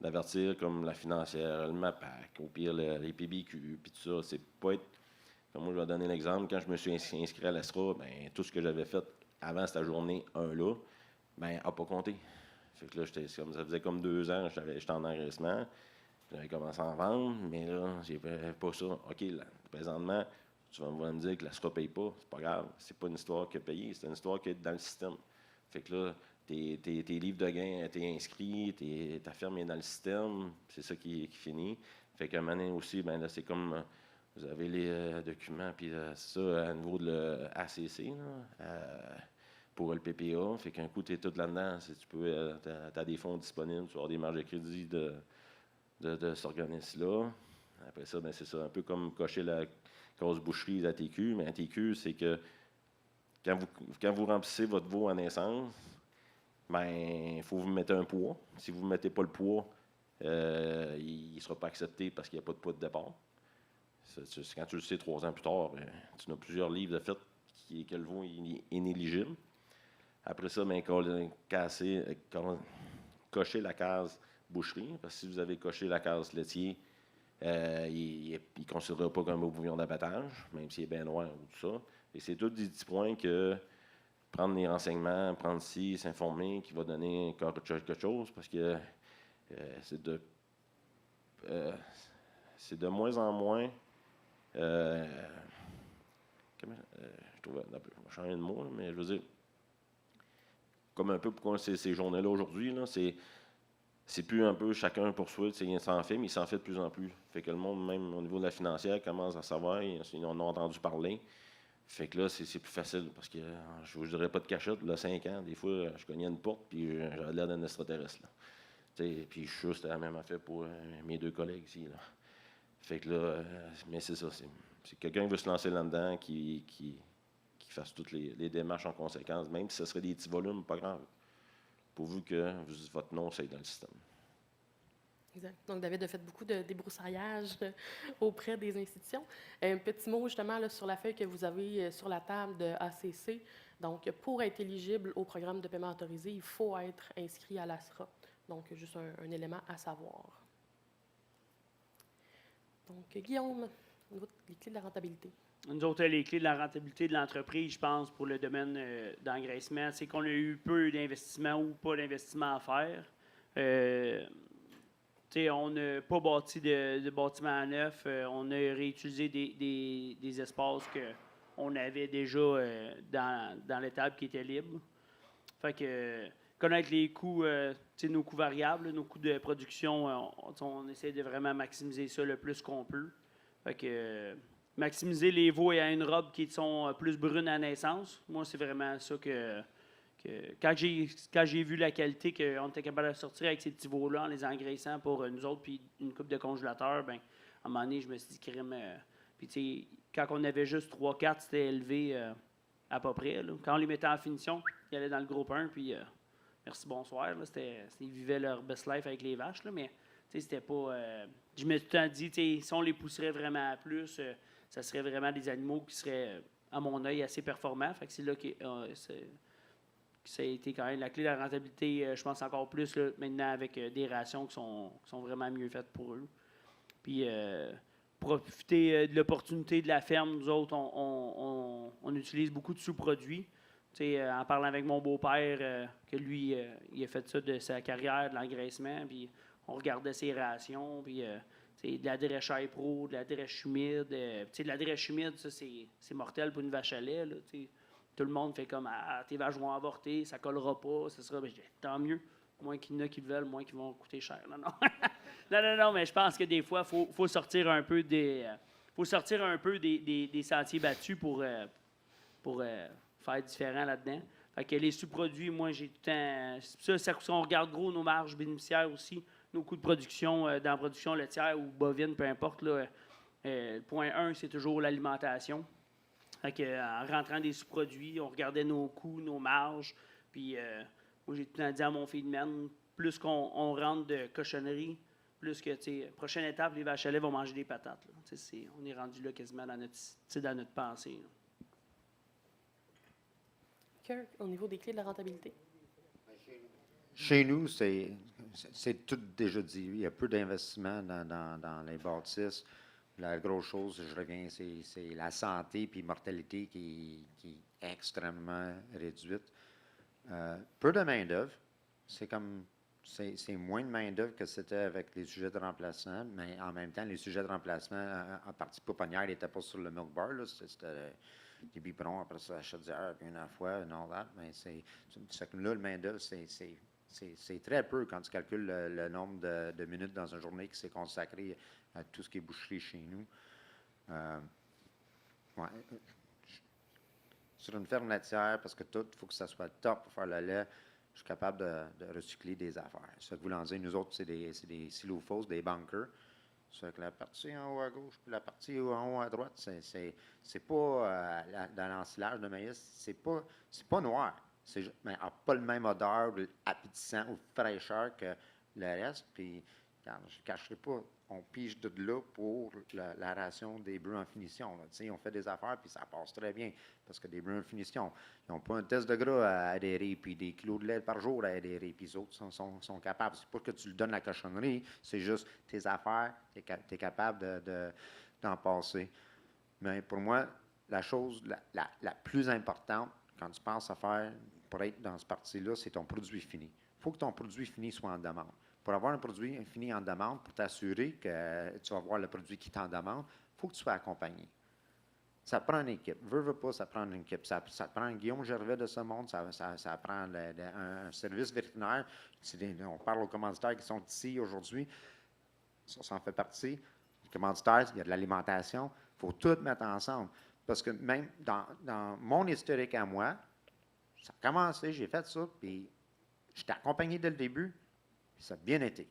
d'avertir comme la financière, le MAPAC, au pire les PBQ, puis tout ça. C'est pas être. Comme moi, je vais donner l'exemple. Quand je me suis inscrit à l'ASTRA, ben, tout ce que j'avais fait avant cette journée 1-là, ben, n'a pas compté. Fait que là, ça faisait comme 2 ans, j'étais en engraissement. J'avais commencé à en vendre, mais là, j'ai pas ça. OK, là, présentement, Tu vas me dire que la SRA ne paye pas, c'est pas grave. C'est pas une histoire qui a payé, c'est une histoire qui est dans le système. Fait que là, tes livres de gain, t'es inscrit, ta ferme est dans le système, c'est ça qui finit. Fait qu'à un moment donné aussi, ben là, c'est comme vous avez les documents, puis c'est ça, à niveau de l'ACC, pour le PPA. Fait qu'un coup, tu es tout là-dedans. Si tu peux, as des fonds disponibles, tu vas avoir des marges de crédit de cet organisme-là. Après ça, ben, c'est ça, un peu comme cocher la case boucherie à TQ. Mais à TQ, c'est que quand vous remplissez votre veau à naissance, ben, il faut vous mettre un poids. Si vous ne mettez pas le poids, il ne sera pas accepté parce qu'il n'y a pas de poids de départ. Quand tu le sais 3 ans plus tard, tu as plusieurs livres de fait que le veau est inéligible. Après ça, ben, cocher la case boucherie, parce que si vous avez coché la case laitier, il ne considérera pas comme un bouillon d'abattage, même s'il est bien noir ou tout ça. Et c'est tous des petits points que prendre les renseignements, prendre ci, s'informer, qui va donner quelque chose, parce que c'est de moins en moins. Je trouve, je vais changer de mot, là, mais je veux dire, comme un peu pourquoi ces journées-là aujourd'hui, là, c'est plus un peu chacun pour soi, il s'en fait, mais il s'en fait de plus en plus. Fait que le monde, même au niveau de la financière, commence à savoir, ils en ont entendu parler. Fait que là, c'est plus facile, parce que je ne dirais pas de cachette, là, 5 ans, des fois, je cognais une porte, puis j'avais l'air d'un extraterrestre. Là. Puis je suis sûr que c'était la même affaire pour mes 2 collègues ici. Là. Fait que là, mais c'est ça, c'est quelqu'un qui veut se lancer là-dedans, qui fasse toutes les démarches en conséquence, même si ce serait des petits volumes, pas grave, pourvu que votre nom soit dans le système. Exact. Donc, David a fait beaucoup de débroussaillage auprès des institutions. Un petit mot, justement, là, sur la feuille que vous avez sur la table de ACC. Donc, pour être éligible au programme de paiement autorisé, il faut être inscrit à l'ASRA. Donc, juste un élément à savoir. Donc, Guillaume, au niveau des clés de la rentabilité. Nous autres, les clés de la rentabilité de l'entreprise, je pense, pour le domaine d'engraissement, c'est qu'on a eu peu d'investissement ou pas d'investissement à faire. On n'a pas bâti de bâtiment neuf. On a réutilisé des espaces qu'on avait déjà dans l'étable qui était libre. Fait que connaître les coûts, nos coûts variables, nos coûts de production, on essaie de vraiment maximiser ça le plus qu'on peut. Fait que maximiser les veaux à une robe qui sont plus brunes à naissance. Moi, c'est vraiment ça que quand j'ai vu la qualité qu'on était capable de sortir avec ces petits veaux-là en les engraissant pour nous autres, puis une coupe de congélateur, ben à un moment donné, je me suis dit, crème. Puis, tu sais, quand on avait juste 3-4, c'était élevé à peu près. Là. Quand on les mettait en finition, ils allaient dans le groupe 1, puis merci, bonsoir. Là, ils vivaient leur best life avec les vaches, là, mais c'était pas. Je me suis tout le temps dit, si on les pousserait vraiment à plus, ça serait vraiment des animaux qui seraient, à mon œil, assez performants. Fait que c'est là que ça a été quand même la clé de la rentabilité, je pense encore plus là, maintenant avec des rations qui sont vraiment mieux faites pour eux. Puis profiter de l'opportunité de la ferme, nous autres, on utilise beaucoup de sous-produits. En parlant avec mon beau-père, que lui, il a fait ça de sa carrière, de l'engraissement, puis on regardait ses rations, puis de la drèche pro, de la drèche humide. De la drèche humide, ça, c'est mortel pour une vache à lait. Là, tout le monde fait comme tes vaches vont avorter, ça collera pas, ça sera. Ben, je dis, tant mieux. Moins qu'il y en a qui le veulent, moins qu'ils vont coûter cher. Non, non, mais je pense que des fois, il faut sortir un peu des sentiers battus pour faire différent là-dedans. Fait que les sous-produits, moi, j'ai tout le temps. Ça, on regarde gros nos marges bénéficiaires aussi, nos coûts de production dans la production laitière ou bovine, peu importe. Là, point 1, c'est toujours l'alimentation. Fait que, en rentrant des sous-produits, on regardait nos coûts, nos marges. Puis, moi, j'ai tout le temps dit à mon feedman, plus qu'on rentre de cochonnerie, plus que, prochaine étape, les vaches à lait vont manger des patates. Là. On est rendu là quasiment dans notre pensée. Là. Kirk, au niveau des clés de la rentabilité. Chez nous, c'est tout déjà dit. Il y a peu d'investissement dans les bâtisses. La grosse chose, je reviens, c'est la santé puis mortalité qui est extrêmement réduite. Peu de main-d'œuvre. C'est comme c'est moins de main-d'œuvre que c'était avec les sujets de remplacement, mais en même temps, les sujets de remplacement, en partie pouponnière, n'étaient pas sur le milk bar. C'était des biberons, après ça, la chaudière, puis une fois, non, that. Mais là, le main-d'œuvre, c'est très peu quand tu calcules le nombre de minutes dans une journée qui s'est consacré à tout ce qui est boucherie chez nous. Ouais. Sur une ferme laitière, parce que tout, il faut que ça soit top pour faire le lait, je suis capable de recycler des affaires. Ça veut dire, nous autres, c'est des silos fausses, des bunkers. Ça fait que la partie en haut à gauche puis la partie en haut à droite, c'est pas dans l'ensilage de maïs, c'est pas noir. Mais n'a pas le même odeur appétissant ou fraîcheur que le reste. Puis, regarde, je ne cacherai pas, on pige de là pour la ration des bœufs en finition. Là. On fait des affaires, puis ça passe très bien. Parce que des bœufs en finition, ils n'ont pas un test de gras à adhérer, puis des kilos de lait par jour à adhérer, puis les autres sont capables. C'est pas que tu le donnes la cochonnerie, c'est juste tes affaires, tu es capable d'en passer. Mais pour moi, la chose la plus importante, quand tu penses à faire pour être dans ce parti-là, c'est ton produit fini. Il faut que ton produit fini soit en demande. Pour avoir un produit fini en demande, pour t'assurer que tu vas avoir le produit qui est en demande, il faut que tu sois accompagné. Ça prend une équipe. Veux pas, ça prend une équipe. Ça prend un Guillaume Gervais de ce monde, ça prend un service vétérinaire. On parle aux commanditaires qui sont ici aujourd'hui. Ça en fait partie. Les commanditaires, il y a de l'alimentation. Il faut tout mettre ensemble. Parce que même dans mon historique à moi, ça a commencé, j'ai fait ça, puis j'étais accompagné dès le début, puis ça a bien été.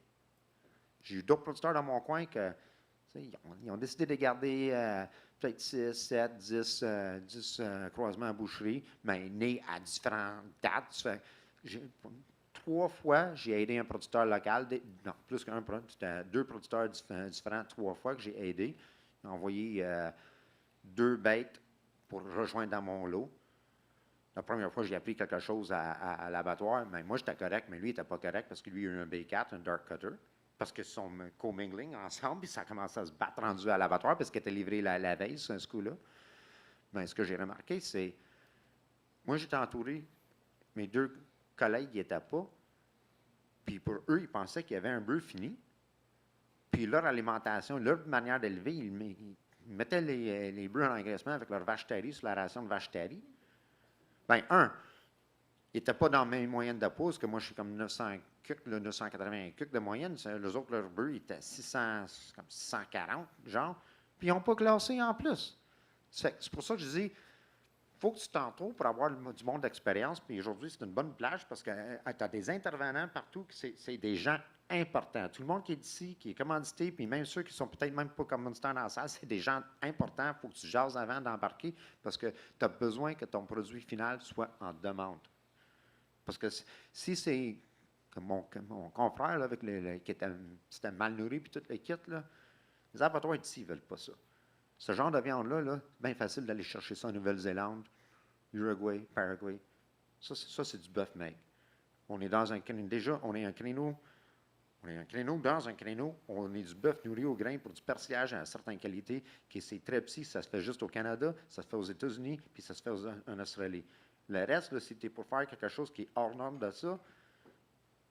J'ai eu d'autres producteurs dans mon coin que ils ont décidé de garder peut-être 6, 7, 10 croisements à boucherie, mais nés à différentes dates. 3 fois, j'ai aidé un producteur local, non, plus qu'un, c'était 2 producteurs différents, 3 fois que j'ai aidé. J'ai envoyé 2 bêtes pour rejoindre dans mon lot. La première fois, j'ai appris quelque chose à l'abattoir, mais moi, j'étais correct, mais lui, il n'était pas correct parce que lui, il a eu un B4, un dark cutter, parce qu'ils sont co-mingling ensemble, puis ça a commencé à se battre rendu à l'abattoir parce qu'il était livré la veille, sur ce coup-là. Mais ce que j'ai remarqué, c'est, moi, j'étais entouré, mes 2 collègues n'y étaient pas, puis pour eux, ils pensaient qu'il y avait un bœuf fini, puis leur alimentation, leur manière d'élever, ils mettaient les bœufs en engraissement avec leur vache terrie sur la ration de vache terrie. Bien, ils n'étaient pas dans mes moyennes de pouce, que moi, je suis comme 980 cucs de moyenne. Les autres, leurs bœufs, ils étaient 640, genre. Puis, ils n'ont pas classé en plus. C'est pour ça que je dis, il faut que tu t'entoures pour avoir du monde d'expérience. Puis aujourd'hui, c'est une bonne plage parce que tu as des intervenants partout, c'est des gens importants. Tout le monde qui est ici, qui est commandité, puis même ceux qui sont peut-être même pas commanditaires dans la salle, c'est des gens importants. Il faut que tu jases avant d'embarquer parce que tu as besoin que ton produit final soit en demande. Parce que si c'est comme mon confrère là, qui était mal nourri puis toute l'équipe, les abattoirs ici ne veulent pas ça. Ce genre de viande-là, c'est bien facile d'aller chercher ça en Nouvelle-Zélande, Uruguay, Paraguay. Ça c'est du bœuf maigre. On est dans un créneau. Déjà, on est un créneau dans un créneau. On est du bœuf nourri au grain pour du persillage à une certaine qualité, qui c'est très petit. Ça se fait juste au Canada, ça se fait aux États-Unis, puis ça se fait en Australie. Le reste, là, si tu es pour faire quelque chose qui est hors norme de ça,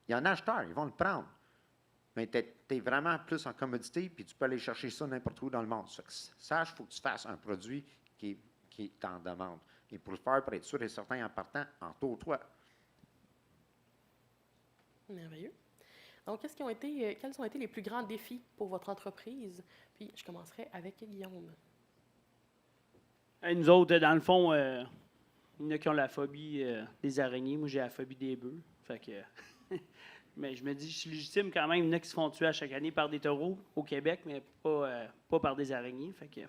il y a un acheteur, ils vont le prendre. Mais tu es vraiment plus en commodité, puis tu peux aller chercher ça n'importe où dans le monde. Sache, il faut que tu fasses un produit qui est en demande. Et pour le faire, pour être sûr et certain en partant, entoure-toi. Merveilleux. Donc, quels ont été les plus grands défis pour votre entreprise? Puis, je commencerai avec Guillaume. Nous autres, dans le fond, il y en a qui ont la phobie des araignées. Moi, j'ai la phobie des bœufs. Fait que, mais je me dis, je suis légitime quand même. Il y en a qui se font tuer à chaque année par des taureaux au Québec, mais pas par des araignées. Fait que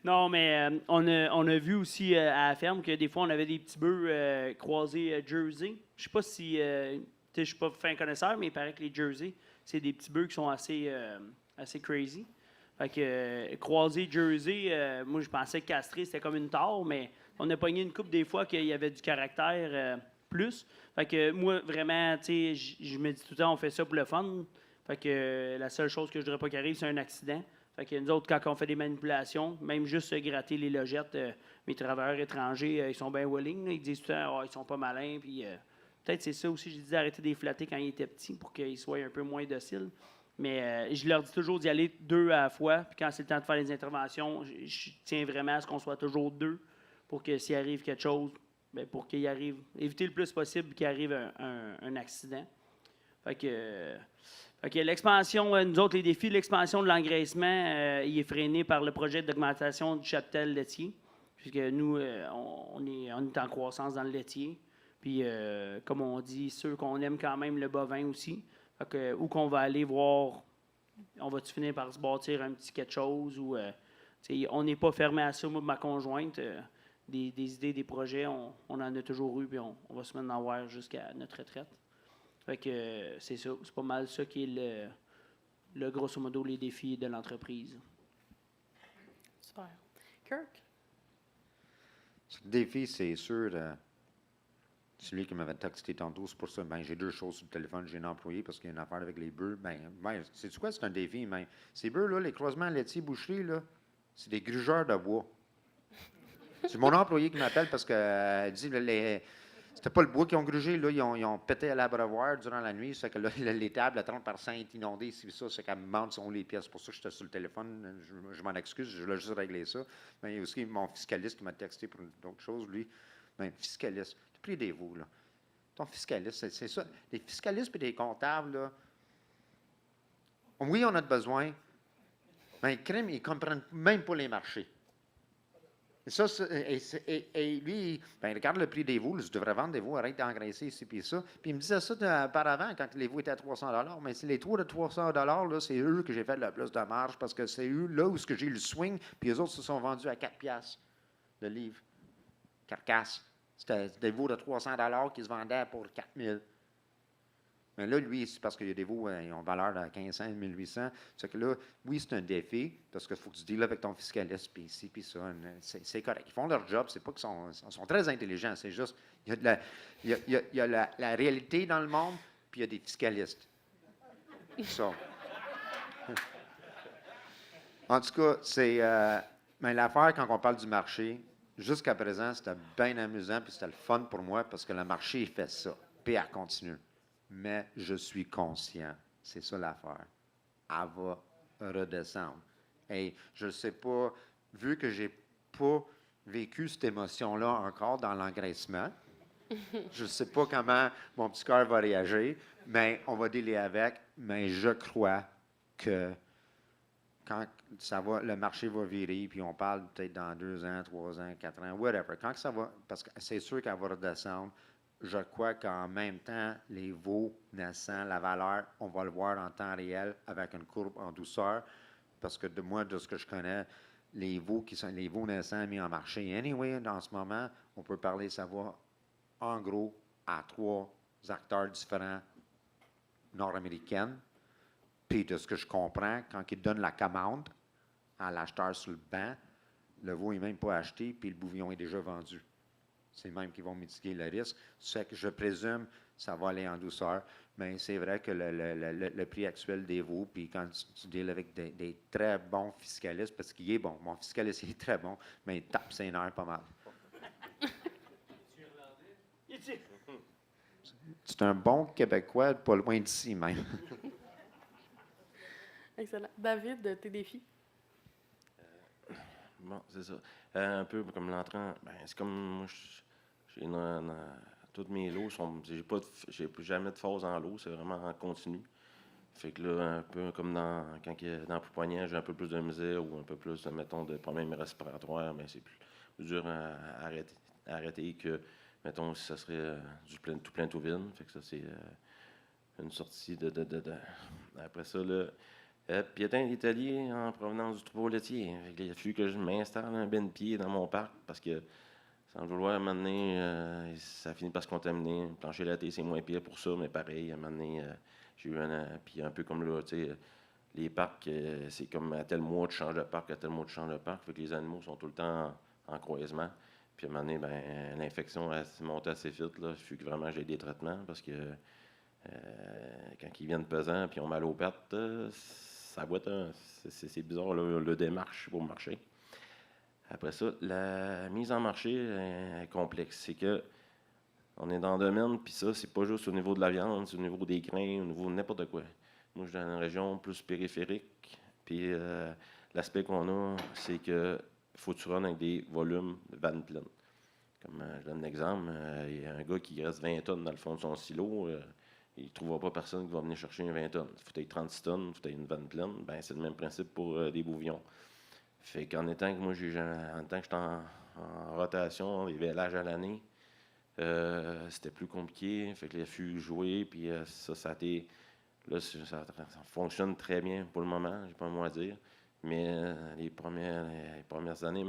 non, mais on a vu aussi à la ferme que des fois, on avait des petits bœufs croisés Jersey. Je sais pas si... je ne suis pas fin connaisseur, mais il paraît que les Jersey, c'est des petits bœufs qui sont assez crazy. Fait que croisés Jersey, moi, je pensais que castré, c'était comme une tare, mais on a pogné une couple des fois qu'il y avait du caractère plus. Fait que moi, vraiment, tu sais, je me dis tout le temps, on fait ça pour le fun. Fait que la seule chose que je voudrais pas qu'il arrive, c'est un accident. Fait que nous autres, quand on fait des manipulations, même juste gratter les logettes, mes travailleurs étrangers, ils sont bien willing. Là, ils disent tout le temps, ils sont pas malins, puis Peut-être c'est ça aussi, j'ai dit d'arrêter de les flatter quand ils étaient petits pour qu'ils soient un peu moins dociles. Mais je leur dis toujours d'y aller 2 à la fois. Puis quand c'est le temps de faire les interventions, je tiens vraiment à ce qu'on soit toujours 2 pour que s'il arrive quelque chose, bien, pour qu'il arrive, éviter le plus possible qu'il arrive un accident. Fait que l'expansion, nous autres, les défis, l'expansion de l'engraissement, il est freiné par le projet d'augmentation du cheptel laitier. Puisque nous, on est en croissance dans le laitier. Puis, comme on dit, ceux qu'on aime quand même le bovin aussi. Fait que, où qu'on va aller voir, on va-tu finir par se bâtir un petit quelque chose ou on n'est pas fermé à ça, moi, ma conjointe. Des idées, des projets, on en a toujours eu, puis on va se mettre en avoir jusqu'à notre retraite. Fait que c'est ça. C'est pas mal ça qui est le grosso modo les défis de l'entreprise. Super. Kirk? Le défi, c'est sûr, celui qui m'avait texté tantôt, c'est pour ça, ben, j'ai 2 choses sur le téléphone. J'ai un employé parce qu'il y a une affaire avec les bœufs. Ben, sais-tu quoi? C'est un défi. Ben, ces bœufs-là, les croisements laitiers boucheries, là, c'est des grugeurs de bois. C'est mon employé qui m'appelle parce que dit c'était pas le bois qui ont grugé, là, ils ont pété à l'abreuvoir durant la nuit. C'est que là, les tables à 30% est inondées, c'est ça, c'est qu'elle me demande sont les pièces. Pour ça, j'étais sur le téléphone. Je m'en excuse, je voulais juste régler ça. Mais il y a aussi mon fiscaliste qui m'a texté pour d'autres choses, lui. Ben, fiscaliste, t'as pris des veaux, là. Ton fiscaliste, c'est ça. Les fiscalistes et les comptables, là, oui, on a besoin, mais les crimes, ils ne comprennent même pas les marchés. Et, ça, et lui, ben, regarde le prix des veaux, tu devrais vendre des veaux, arrête d'engraisser ici puis ça. Puis il me disait ça auparavant, quand les veaux étaient à 300 $. Mais c'est les tours de 300 $, là, c'est eux que j'ai fait le plus de marge parce que c'est eux, là où j'ai eu le swing, puis les autres se sont vendus à 4 piastres le livre. Carcasse. C'était des veaux de 300 $ qui se vendaient pour 4 000. Mais là, lui, c'est parce qu'il y a des veaux, ils ont valeur de 1500, 1800. C'est que là, oui, c'est un défi, parce qu'il faut que tu deals avec ton fiscaliste, puis ici, puis ça. C'est correct. Ils font leur job, c'est pas qu'ils sont très intelligents, c'est juste, il y a la réalité dans le monde, puis il y a des fiscalistes. Ça. En tout cas, c'est... mais l'affaire, quand on parle du marché, jusqu'à présent, c'était bien amusant, puis c'était le fun pour moi, parce que le marché, il fait ça, puis elle continue. Mais je suis conscient, c'est ça l'affaire. Elle va redescendre. Et je ne sais pas, vu que je n'ai pas vécu cette émotion-là encore dans l'engraissement, je ne sais pas comment mon petit cœur va réagir, mais on va dealer avec. Mais je crois que quand ça va, le marché va virer, puis on parle peut-être dans 2 ans, 3 ans, 4 ans, whatever. Quand ça va, parce que c'est sûr qu'elle va redescendre, je crois qu'en même temps, les veaux naissants, la valeur, on va le voir en temps réel avec une courbe en douceur, parce que de ce que je connais, les veaux naissants mis en marché. Anyway, dans ce moment, on peut parler, ça va en gros à 3 acteurs différents nord-américains. Puis de ce que je comprends, quand ils donnent la commande à l'acheteur sur le banc, le veau n'est même pas acheté, puis le bouvillon est déjà vendu. C'est même qu'ils vont mitiguer le risque. C'est que je présume que ça va aller en douceur. Mais c'est vrai que le prix actuel des veaux, puis quand tu deals avec des très bons fiscalistes, parce qu'il est bon, mon fiscaliste il est très bon, mais il tape ses nerfs pas mal. C'est un bon Québécois, pas loin d'ici même. Excellent. David, tes défis? Bon, c'est ça. Un peu comme l'entrant, ben, c'est comme moi, j'ai toutes mes lots, j'ai jamais de phase en lot, c'est vraiment en continu. Fait que là, un peu comme dans Poupoignant, j'ai un peu plus de misère ou un peu plus, mettons, de problèmes respiratoires, mais c'est plus dur à arrêter que, mettons, si ça serait tout plein tout vide. Fait que ça, c'est une sortie Après ça, là, piétin d'Italie en provenance du troupeau laitier. Il a fallu que je m'installe un bain de pied dans mon parc parce que, sans le vouloir, à un moment donné, ça finit par se contaminer. Le plancher laitier, c'est moins pire pour ça, mais pareil, à un moment donné, j'ai eu puis un peu comme là, tu sais, les parcs, c'est comme à tel mois, tu changes de parc, à tel mois, tu changes de parc. Fait que les animaux sont tout le temps en croisement. Puis à un moment donné, ben, l'infection s'est montée assez vite. Là. Il faut que vraiment j'ai des traitements parce que quand ils viennent pesants puis ils ont mal aux pattes, ça boite. C'est bizarre le démarche pour marcher. Après ça, la mise en marché est complexe. C'est que On est dans le domaine, puis ça, c'est pas juste au niveau de la viande, c'est au niveau des grains, au niveau de n'importe quoi. Moi, je suis dans une région plus périphérique, puis l'aspect qu'on a, c'est que faut que tu rentres avec des volumes de vannes pleines. Comme je donne un exemple, il y a un gars qui reste 20 tonnes dans le fond de son silo, il ne trouvera pas personne qui va venir chercher un 20 tonnes. Il faut que tu aies 36 tonnes, il faut que tu aies une vanne pleine. Ben, c'est le même principe pour des bouvions. Fait qu'en étant que moi, en tant que j'étais en rotation, les vélages à l'année, c'était plus compliqué. Fait que les fûts joués, puis ça a été. Là, ça fonctionne très bien pour le moment, j'ai pas un mot à dire. Mais les premières années,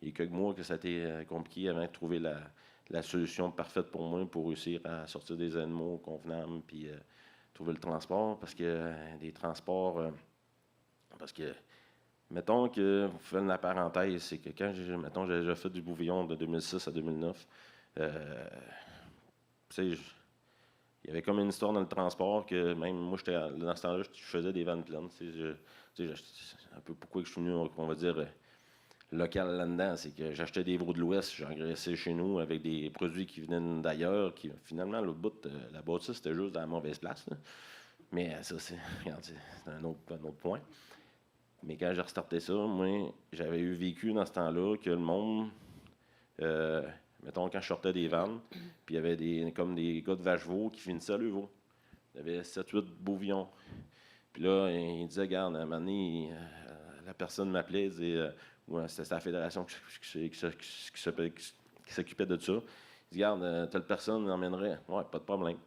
il y a quelques mois que ça a été compliqué avant de trouver la solution parfaite pour moi pour réussir à sortir des animaux convenables puis trouver le transport. Parce que des transports. Parce que, mettons que, vous faites la parenthèse, c'est que quand j'ai déjà fait du bouvillon de 2006 à 2009, tu sais, il y avait comme une histoire dans le transport que même moi, dans ce temps-là, je faisais des vannes pleines. C'est un peu pourquoi je suis venu, on va dire, local là-dedans. C'est que j'achetais des veaux de l'Ouest, j'engraissais chez nous avec des produits qui venaient d'ailleurs, qui finalement, l'autre bout, la bâtisse, c'était juste dans la mauvaise place. Là. Mais ça, c'est un autre point. Mais quand j'ai restarté ça, moi, j'avais eu vécu dans ce temps-là que le monde, mettons, quand je sortais des vannes, puis il y avait comme des gars de vache-veau qui finissaient le veau. Il y avait 7-8 bouvillons. Puis là, il disait, regarde, à un moment donné, la personne m'appelait, il disait, ouais, c'était la fédération qui s'occupait de ça. Il dit, regarde, telle personne emmènerait. Ouais, pas de problème.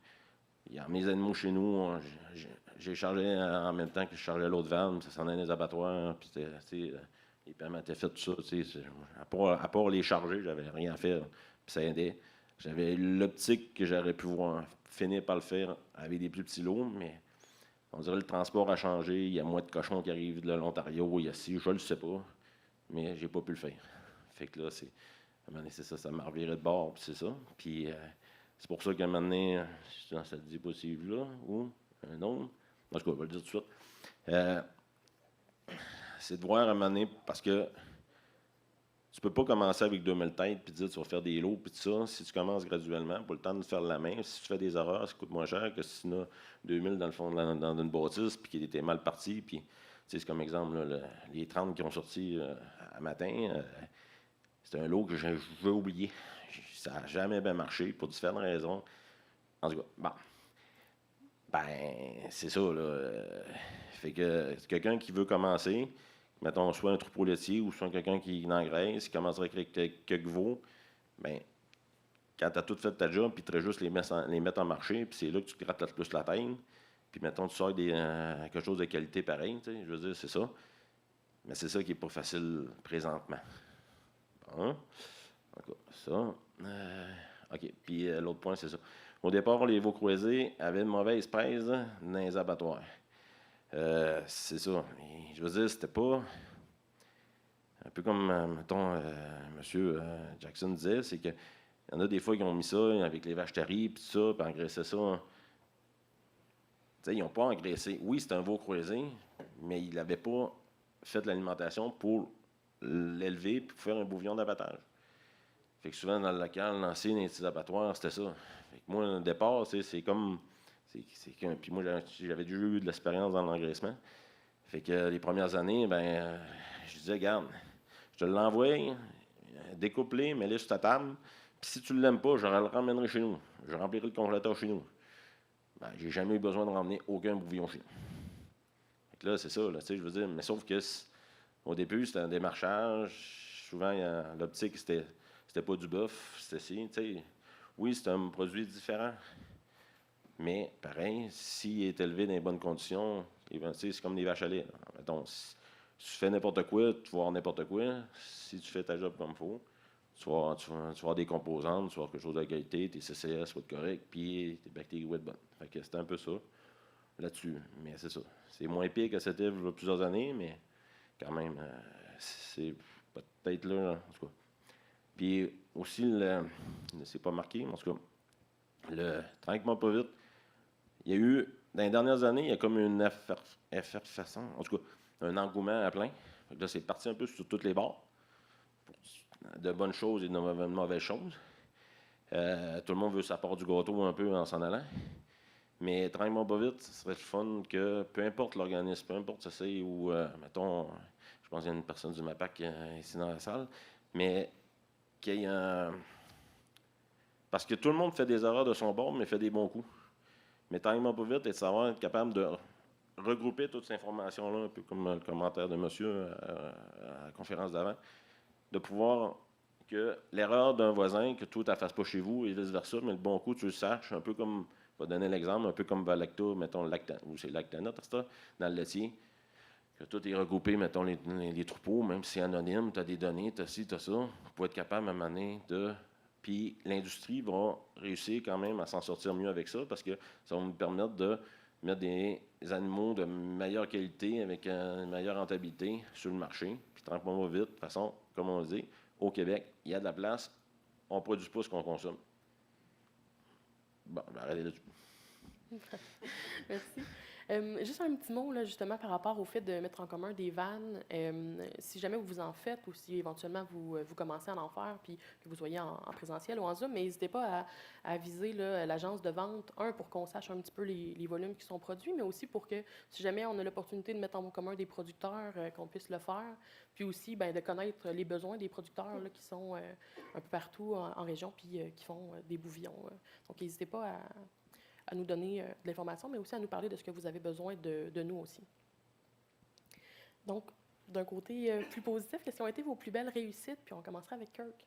Il y a mes animaux chez nous, j'ai chargé en même temps que je chargeais l'autre vanne, puis ça s'en allait des abattoirs, puis les paiements étaient faits, tout ça. À part les charger, j'avais rien à faire, puis ça aidait. J'avais l'optique que j'aurais pu finir par le faire avec des plus petits lots, mais on dirait que le transport a changé, il y a moins de cochons qui arrivent de l'Ontario, il y a ci, je le sais pas, mais j'ai pas pu le faire. Fait que là, à un moment donné, c'est ça m'a reviré de bord, puis c'est ça. Puis c'est pour ça qu'à un moment donné, je suis dans cette diapositive-là, ou un autre, en tout cas, je vais le dire tout de suite, c'est de voir à un moment donné, parce que tu peux pas commencer avec 2000 têtes puis dire tu vas faire des lots puis tout ça. Si tu commences graduellement, pour le temps de faire la main, si tu fais des erreurs, ça coûte moins cher que si tu en as 2000 dans le fond dans une bâtisse puis qui était mal parti. Puis, c'est comme exemple, là, les 30 qui ont sorti à matin, c'est un lot que j'ai oublié. Ça n'a jamais bien marché pour différentes raisons. En tout cas, bon. Ben, c'est ça, là. Fait que quelqu'un qui veut commencer, mettons, soit un troupeau laitier ou soit quelqu'un qui engraisse, qui commencerait avec quelques veaux, bien, quand tu as tout fait ta job, puis tu juste les mettre en marché, puis c'est là que tu te grattes le plus la tête, puis mettons, tu sors quelque chose de qualité pareil, tu sais, je veux dire, c'est ça. Mais c'est ça qui n'est pas facile présentement. Bon. Encore ça. OK. Puis l'autre point, c'est ça. Au départ, les veaux croisés avaient une mauvaise pèse dans les abattoirs. C'est ça. Et, je veux dire, c'était pas. Un peu comme, mettons, M. Jackson disait, c'est qu'il y en a des fois qui ont mis ça avec les vaches taries, puis tout ça, puis engraissaient ça. Tu sais, ils n'ont pas engraissé. Oui, c'est un veau croisé, mais ils n'avaient pas fait de l'alimentation pour l'élever et pour faire un bouvillon d'abattage. Fait que souvent, dans le local, lancé dans les petits abattoirs, c'était ça. Fait que moi, au départ, c'est comme. Puis moi, j'avais déjà eu de l'expérience dans l'engraissement. Fait que les premières années, ben, je disais, regarde, je te l'envoie, découpe-les, mets-les sur ta table. Puis si tu ne l'aimes pas, je le ramènerai chez nous. Je remplirai le congélateur chez nous. Ben, j'ai jamais eu besoin de ramener aucun bouvillon chez nous. Fait que là, c'est ça, là, je veux dire. Mais sauf que au début, c'était un démarchage. Souvent, l'optique, c'était pas du bœuf, c'était ci. Oui, c'est un produit différent. Mais pareil, s'il est élevé dans les bonnes conditions, c'est comme des vaches à lait. Donc, si tu fais n'importe quoi, tu vas avoir n'importe quoi. Si tu fais ta job comme il faut, tu vas avoir des composantes, tu vas avoir quelque chose de qualité, tes CCS vont être corrects, puis tes bactéries vont être bonnes. Fait que c'est un peu ça là-dessus. Mais c'est ça. C'est moins pire que c'était il y a plusieurs années, mais quand même, c'est peut-être là, en tout cas. Puis aussi, c'est pas marqué, mais en tout cas, tranquillement pas vite, il y a eu, dans les dernières années, il y a comme une effervescence, en tout cas, un engouement à plein. Fait que là, c'est parti un peu sur toutes les bords, de bonnes choses et de mauvaises choses. Tout le monde veut sa part du gâteau un peu en s'en allant. Mais tranquillement pas vite, ce serait le fun que, peu importe l'organisme, peu importe ce c'est, ou, mettons, je pense qu'il y a une personne du MAPAC ici dans la salle, mais qu'il y ait un... Parce que tout le monde fait des erreurs de son bord, mais fait des bons coups. Mais tranquillement pas vite, et de savoir être capable de regrouper toute cette information-là, un peu comme le commentaire de monsieur à la conférence d'avant, de pouvoir que l'erreur d'un voisin, que toi, tu ne la fasses pas chez vous, et vice-versa, mais le bon coup, tu le saches, un peu comme, je vais donner l'exemple, un peu comme Valacta, mettons, ou c'est Lactana, dans le laitier, que tout est regroupé, mettons, les troupeaux, même si c'est anonyme, tu as des données, tu as ci, tu as ça, pour être capable à un moment donné de... Puis l'industrie va réussir quand même à s'en sortir mieux avec ça, parce que ça va nous permettre de mettre des animaux de meilleure qualité, avec une meilleure rentabilité sur le marché, puis tranquillement vite, de toute façon, comme on le dit, au Québec, il y a de la place, on ne produit pas ce qu'on consomme. Bon, arrêtez là-dessus. Merci. Juste un petit mot, là, justement, par rapport au fait de mettre en commun des vannes. Si jamais vous en faites ou si éventuellement vous commencez à en faire, puis que vous soyez en présentiel ou en Zoom, mais n'hésitez pas à viser l'agence de vente, pour qu'on sache un petit peu les volumes qui sont produits, mais aussi pour que, si jamais on a l'opportunité de mettre en commun des producteurs, qu'on puisse le faire, puis aussi de connaître les besoins des producteurs là, qui sont un peu partout en région, puis qui font des bouvillons. Donc, n'hésitez pas à nous donner de l'information, mais aussi à nous parler de ce que vous avez besoin de nous aussi. Donc, d'un côté plus positif, quelles ont été vos plus belles réussites? Puis on commencera avec Kirk.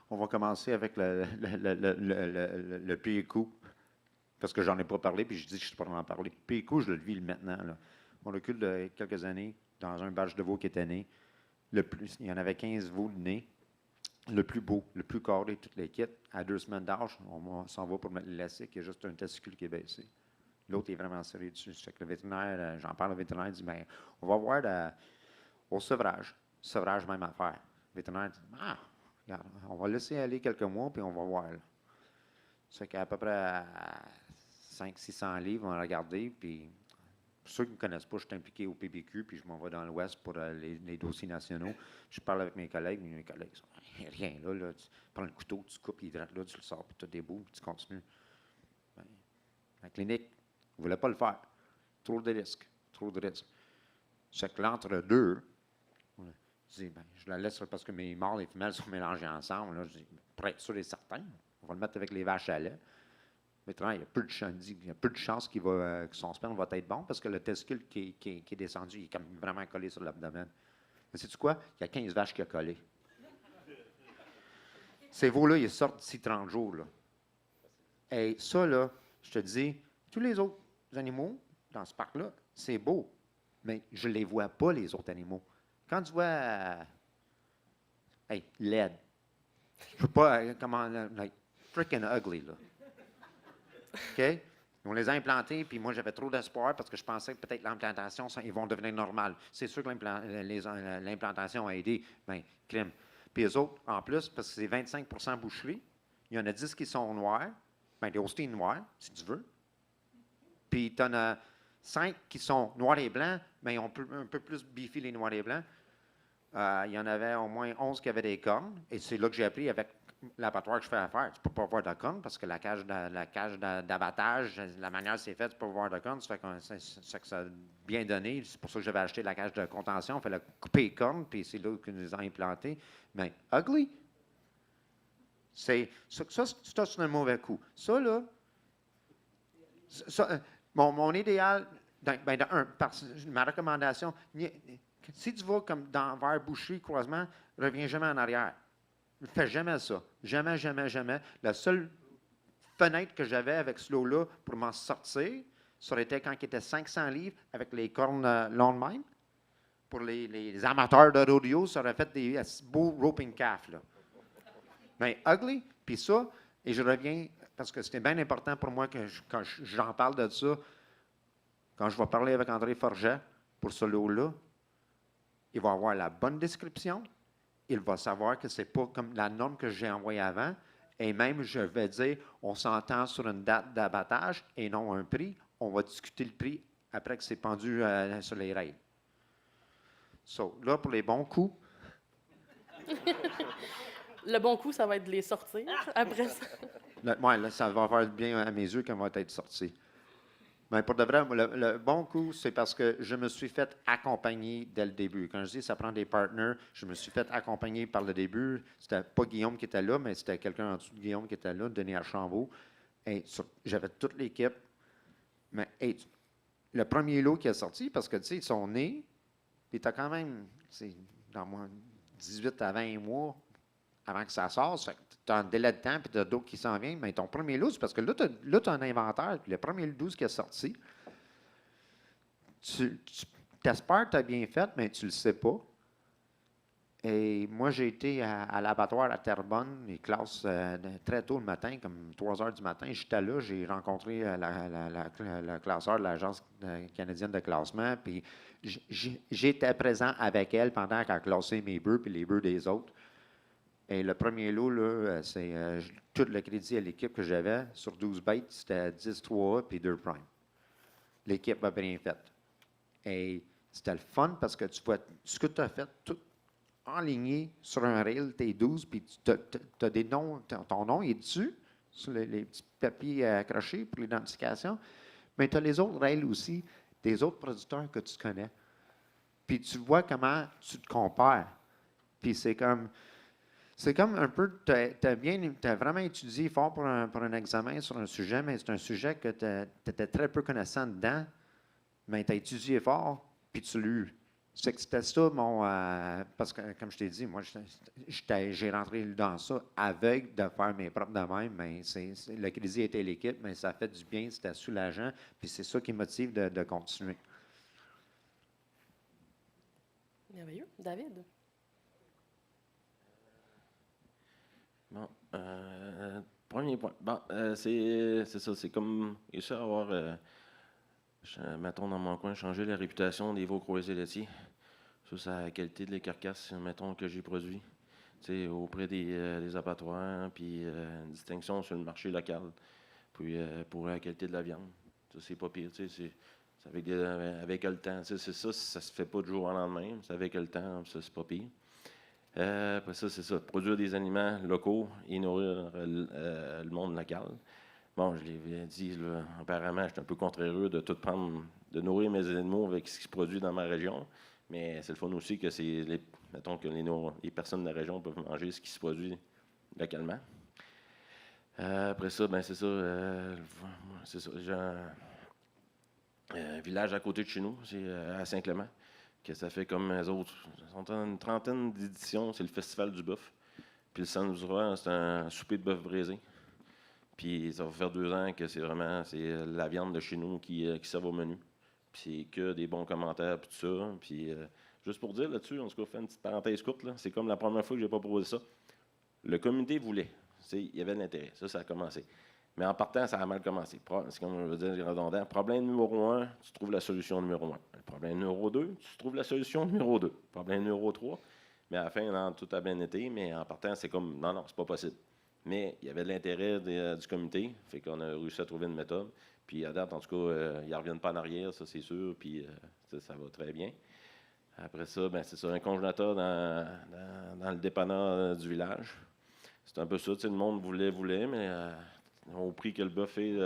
On va commencer avec le PQ, parce que j'en ai pas parlé, puis je dis que je ne suis pas en parler. PQ, je le vis maintenant. Là. On recule de quelques années dans un batch de veaux qui était né. Il y en avait 15 veaux de nés. Le plus beau, le plus carré, toutes les kits. À 2 semaines d'âge, on s'en va pour mettre le lacet, il y a juste un testicule qui est baissé. L'autre est vraiment serré dessus. C'est que le vétérinaire, j'en parle au vétérinaire, il dit, bien, on va voir au sevrage. Sevrage, même affaire. Le vétérinaire dit, regarde, on va laisser aller quelques mois, puis on va voir. C'est qu'à peu près 500-600 livres, on va regarder, puis pour ceux qui ne me connaissent pas, je suis impliqué au PBQ, puis je m'en vais dans l'Ouest pour les dossiers nationaux. Je parle avec mes collègues, mais mes collègues sont rien là, tu prends le couteau, tu coupes, il hydrate là, tu le sors, puis tu as des bouts, puis tu continues. Ben, la clinique ne voulait pas le faire. Trop de risques, trop de risques. C'est que l'entre-deux, je dis, je la laisse parce que mes mâles et les femelles sont mélangés ensemble. Là, je dis, pour être sûr et certain, on va le mettre avec les vaches à lait. Mais il y a peu de chances que son sperme va être bon parce que le testicule qui est descendu, il est comme vraiment collé sur l'abdomen. Mais sais-tu quoi? Il y a 15 vaches qui ont collé. Ces veaux-là, ils sortent d'ici 30 jours. Là. Et ça, là, je te dis, tous les autres animaux dans ce parc-là, c'est beau, mais je ne les vois pas, les autres animaux. Quand tu vois, laid, je ne peux pas, freaking ugly, là. OK? On les a implantés, puis moi, j'avais trop d'espoir parce que je pensais que peut-être l'implantation, ils vont devenir normales. C'est sûr que l'implantation a aidé, bien, crime. Puis les autres, en plus, parce que c'est 25 boucherie, il y en a 10 qui sont noirs, bien, des Holsteins noirs, si tu veux. Puis tu en as 5 qui sont noirs et blancs, mais on peut un peu plus biffer les noirs et blancs. Il y en avait au moins 11 qui avaient des cornes, et c'est là que j'ai appris avec l'abattoir que je fais affaire. Tu ne peux pas voir de cornes parce que la cage d'abattage, la manière c'est fait, tu peux pas voir de cornes. Ça fait que ça a bien donné. C'est pour ça que j'avais acheté la cage de contention. Il fallait couper les cornes, puis c'est là qu'ils nous ont implantés. Mais ugly. Ça, c'est un mauvais coup. Ça, là, mon idéal, ma recommandation, si tu vas comme vers boucherie, croisement, reviens jamais en arrière. Ne fais jamais ça. Jamais, jamais, jamais. La seule fenêtre que j'avais avec ce lot-là pour m'en sortir, ça aurait été quand il était 500 livres avec les cornes longues de même. Pour les amateurs de rodeo, ça aurait fait des beaux roping calf. Là. Mais ugly, puis ça, et je reviens, parce que c'était bien important pour moi que quand j'en parle de ça, quand je vais parler avec André Forget pour ce lot-là, il va avoir la bonne description. Il va savoir que ce n'est pas comme la norme que j'ai envoyée avant. Et même, je vais dire, on s'entend sur une date d'abattage et non un prix. On va discuter le prix après que c'est pendu sur les rails. So, là, pour les bons coups. Le bon coup, ça va être de les sortir après ça. Là, ça va faire bien à mes yeux quand on va être sorti. Mais pour de vrai, le bon coup, c'est parce que je me suis fait accompagner dès le début. Quand je dis ça prend des partners, je me suis fait accompagner par le début. C'était pas Guillaume qui était là, mais c'était quelqu'un en dessous de Guillaume qui était là, Denis Archambault. Et j'avais toute l'équipe. Mais hey, le premier lot qui est sorti, parce que tu sais, ils sont nés, puis tu as quand même, dans moins 18 à 20 mois avant que ça sorte. Tu as un délai de temps, puis tu as d'autres qui s'en viennent. Mais ton premier lot, c'est parce que là, tu as un inventaire, puis le premier 12 qui est sorti, tu t'espères que tu as bien fait, mais tu ne le sais pas. Et moi, j'ai été à l'abattoir à Terrebonne, les classes très tôt le matin, comme 3 heures du matin. J'étais là, j'ai rencontré la classeur de l'Agence canadienne de classement, puis j'étais présent avec elle pendant qu'elle classait mes bœufs puis les bœufs des autres. Et le premier lot, là, c'est tout le crédit à l'équipe que j'avais. Sur 12 bêtes, c'était 10 3A puis 2 prime. L'équipe a bien fait. Et c'était le fun parce que tu vois ce que tu as fait, tout enligné sur un rail, tes 12, puis tu as des noms, ton nom est dessus, sur les petits papiers accrochés pour l'identification. Mais tu as les autres rails aussi, des autres producteurs que tu connais. Puis tu vois comment tu te compares. Puis c'est comme un peu, tu as vraiment étudié fort pour un examen sur un sujet, mais c'est un sujet que tu étais très peu connaissant dedans, mais tu as étudié fort, puis tu l'as eu. C'était ça parce que, comme je t'ai dit, moi, j'ai rentré dans ça aveugle de faire mes propres de même, mais le crédit était l'équipe, mais ça a fait du bien, c'était soulageant, puis c'est ça qui motive de continuer. Merveilleux. David? Bon, premier point. Bon, c'est ça, c'est comme réussir à avoir, mettons dans mon coin, changer la réputation des veaux croisés laitiers. Ça, c'est la qualité de les carcasses, mettons, que j'ai produit. Auprès des abattoirs, puis une distinction sur le marché local, puis pour la qualité de la viande. Ça, c'est pas pire, c'est avec le temps. C'est ça se fait pas du jour au lendemain, c'est avec le temps, ça, c'est pas pire. Après ça, c'est ça, produire des aliments locaux et nourrir le monde local. Bon, je l'ai dit, là, apparemment, j'étais un peu contraireux de tout prendre, de nourrir mes animaux avec ce qui se produit dans ma région. Mais c'est le fun aussi que mettons que les personnes de la région peuvent manger ce qui se produit localement. Après ça, ben c'est ça. J'ai un village à côté de chez nous, c'est à Saint-Clément, que ça fait comme les autres. Ils sont en une trentaine d'éditions, c'est le Festival du bœuf. Puis le samedi soir, c'est un souper de bœuf braisé. Puis ça va faire 2 ans que c'est la viande de chez nous qui sert au menu. Puis c'est que des bons commentaires, puis tout ça. Puis juste pour dire là-dessus, en tout cas, faire une petite parenthèse courte, là, c'est comme la première fois que j'ai pas proposé ça. Le comité voulait. Il y avait de l'intérêt. Ça a commencé. Mais en partant, ça a mal commencé. C'est comme on veut dire redondant. Problème numéro 1, tu trouves la solution numéro 1. Le problème numéro 2, tu trouves la solution numéro 2. Problème numéro 3, mais à la fin, tout a bien été, mais en partant, c'est comme, non, c'est pas possible. Mais il y avait de l'intérêt du comité, fait qu'on a réussi à trouver une méthode. Puis à date, en tout cas, ils ne reviennent pas en arrière, ça c'est sûr, puis ça va très bien. Après ça, ben, c'est ça, un congélateur dans le dépanneur du village. C'est un peu ça, le monde voulait, mais au prix que le bœuf est,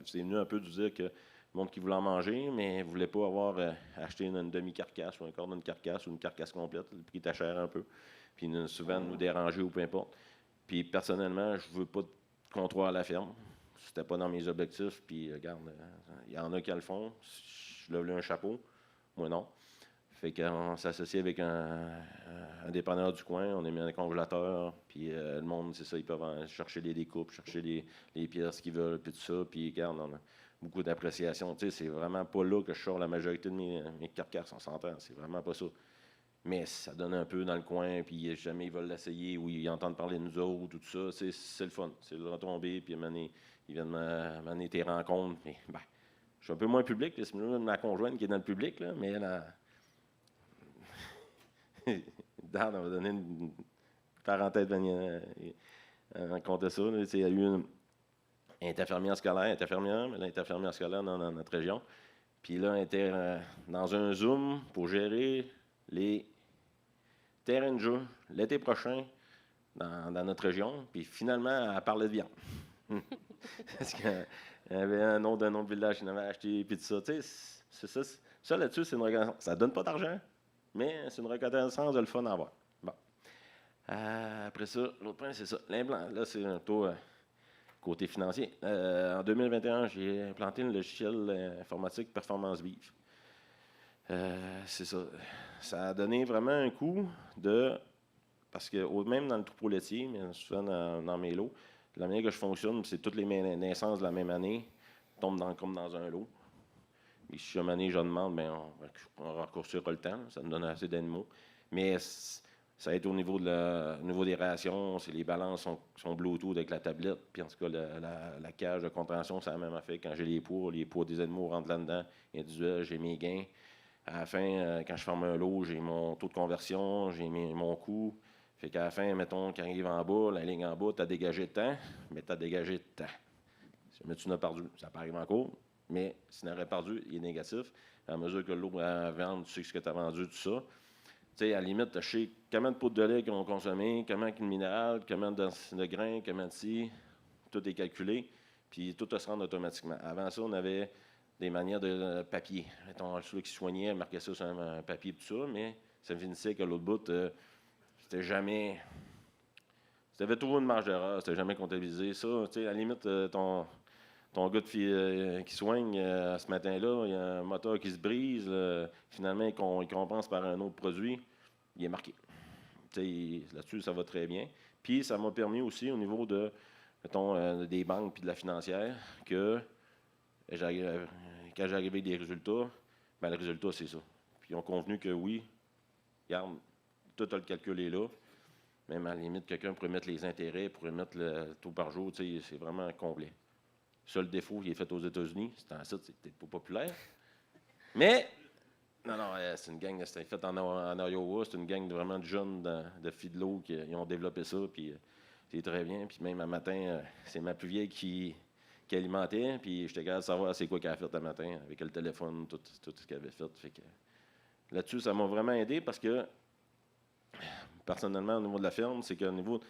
c'est venu un peu de dire que le monde qui voulait en manger, mais ne voulait pas avoir acheté une demi-carcasse ou un quart d'une carcasse ou une carcasse complète. Le prix était cher un peu. Puis souvent nous déranger ou peu importe. Puis personnellement, je ne veux pas de comptoir à la ferme. C'était pas dans mes objectifs. Puis regarde, il y en a qui le font. Je lève un chapeau. Moi, non. Fait qu'on s'associe avec un dépanneur du coin. On est mis un congélateur. Puis le monde, c'est ça, ils peuvent chercher les découpes, chercher les pièces qu'ils veulent, puis tout ça. Puis regarde, on a beaucoup d'appréciation. Tu sais, c'est vraiment pas là que je sors la majorité de mes carcasses, on s'entend. C'est vraiment pas ça. Mais ça donne un peu dans le coin, puis jamais ils veulent l'essayer ou ils entendent parler de nous autres, tout ça. C'est le fun. C'est le retomber, puis ils viennent m'amener tes rencontres. Mais, ben, je suis un peu moins public, c'est ma conjointe qui est dans le public, là, mais elle Dan va donner une parenthèse à raconter ça. Là, il y a eu une infirmière scolaire, mais elle est infirmière scolaire dans notre région. Puis là, elle était dans un Zoom pour gérer les terrains de jeu l'été prochain dans notre région. Puis finalement, elle parlait de viande. Parce qu'il y avait un nom d'un autre village qui en avait acheté, puis tout ça. Tu sais, c'est ça. Ça, là-dessus, c'est une reconnaissance. Ça ne donne pas d'argent, mais c'est une reconnaissance de le fun à avoir. Bon. Après ça, l'autre point, c'est ça. L'implant, là, c'est un taux côté financier. En 2021, j'ai implanté un logiciel informatique Performance Vive. C'est ça. Ça a donné vraiment un coup de... Parce que même dans le troupeau laitier, mais souvent dans mes lots, la manière que je fonctionne, c'est toutes les naissances de la même année tombent comme dans un lot. Et si une année, je demande, bien, on raccourcira le temps. Ça me donne assez d'animaux. Mais ça va être au niveau des rations. Les balances sont Bluetooth avec la tablette. Puis en tout cas, la cage de contention, c'est la même affaire. Quand j'ai les poids des animaux rentrent là-dedans. Individuel, j'ai mes gains. À la fin, quand je forme un lot, j'ai mon taux de conversion, j'ai mon coût. Fait qu'à la fin, mettons, quand il arrive en bas, la ligne en bas, tu as dégagé de temps, mais tu as dégagé de temps. Mais tu n'as perdu. Ça peut arriver en cours, mais si tu n'aurais perdu, il est négatif. À mesure que l'eau va vendre, tu sais ce que tu as vendu, tout ça. Tu sais, à la limite, tu sais combien de poudre de lait qu'ils ont consommé, combien de minéral, combien de grains, combien de ci. Tout est calculé, puis tout se rend automatiquement. Avant ça, on avait des manières de papier. Mettons, ceux qui soignaient marquaient ça sur un papier, tout ça, mais ça finissait qu'à l'autre bout, c'était jamais. Tu avais toujours une marge d'erreur, c'était jamais comptabilisé. Ça, tu sais, à la limite, ton gars qui soigne ce matin-là, il y a un moteur qui se brise, finalement, il compense par un autre produit, il est marqué. Tu sais, là-dessus, ça va très bien. Puis, ça m'a permis aussi, au niveau de, mettons, des banques puis de la financière, que quand j'ai arrivé des résultats, bien, le résultat, c'est ça. Puis, ils ont convenu que oui, regarde, tout le calcul est là. Même à la limite, quelqu'un pourrait mettre les intérêts, pourrait mettre le taux par jour, tu sais, c'est vraiment complet. Seul défaut qui est fait aux États-Unis, c'est un site, c'est peut-être pas populaire. Mais, non, c'est une gang, c'était fait en Iowa, c'est une gang vraiment de jeunes de Fidlo qui ont développé ça, puis c'est très bien. Puis même un matin, c'est ma plus vieille qui alimentait, puis j'étais capable de savoir c'est quoi qu'elle a fait un matin, avec le téléphone, tout ce qu'elle avait fait. Fait que, là-dessus, ça m'a vraiment aidé parce que, personnellement, au niveau de la ferme, c'est qu'au niveau...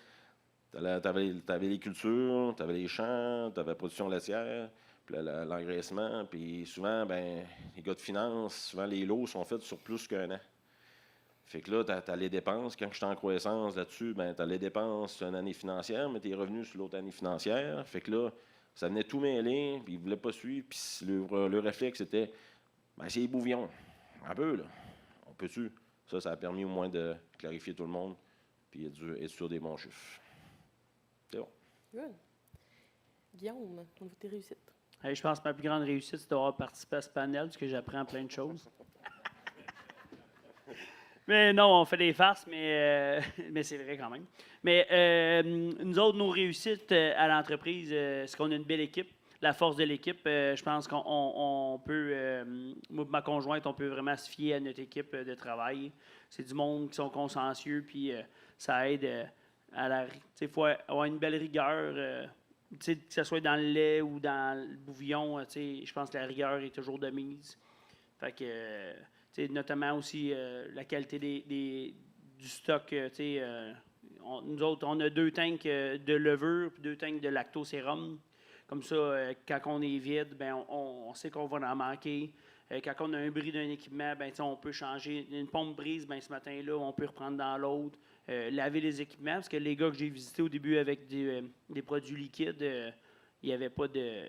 Tu avais les cultures, tu avais les champs, tu avais la production laitière, puis l'engraissement, puis souvent, ben, les gars de finance, souvent les lots sont faits sur plus qu'un an. Fait que là, tu as les dépenses. Quand je suis en croissance là-dessus, ben, tu as les dépenses sur une année financière, mais tes revenus sur l'autre année financière. Fait que là, ça venait tout mêler, puis ils ne voulaient pas suivre, puis le réflexe, c'était, ben, c'est les bouvions. Un peu, là. On peut-tu? Ça a permis au moins de clarifier tout le monde, puis être sur des bons chiffres. C'est bon. Good. Guillaume, au niveau de tes réussites? Hey, je pense que ma plus grande réussite, c'est d'avoir participé à ce panel, parce que j'apprends plein de choses. Mais non, on fait des farces, mais c'est vrai quand même. Mais nous autres, nos réussites à l'entreprise, c'est qu'on a une belle équipe. La force de l'équipe, je pense qu'on peut, moi et ma conjointe, on peut vraiment se fier à notre équipe de travail. C'est du monde qui sont consciencieux, puis ça aide il faut avoir une belle rigueur, que ce soit dans le lait ou dans le bouillon, je pense que la rigueur est toujours de mise. Fait que, notamment aussi la qualité du stock. Nous autres, on a 2 tanks de levure puis 2 tanks de lactosérum. Comme ça, quand on est vide, ben, on sait qu'on va en manquer. Quand on a un bris d'un équipement, ben, on peut changer. Une pompe brise, ben, ce matin-là, on peut reprendre dans l'autre. Laver les équipements, parce que les gars que j'ai visités au début avec des produits liquides, il n'y avait pas de...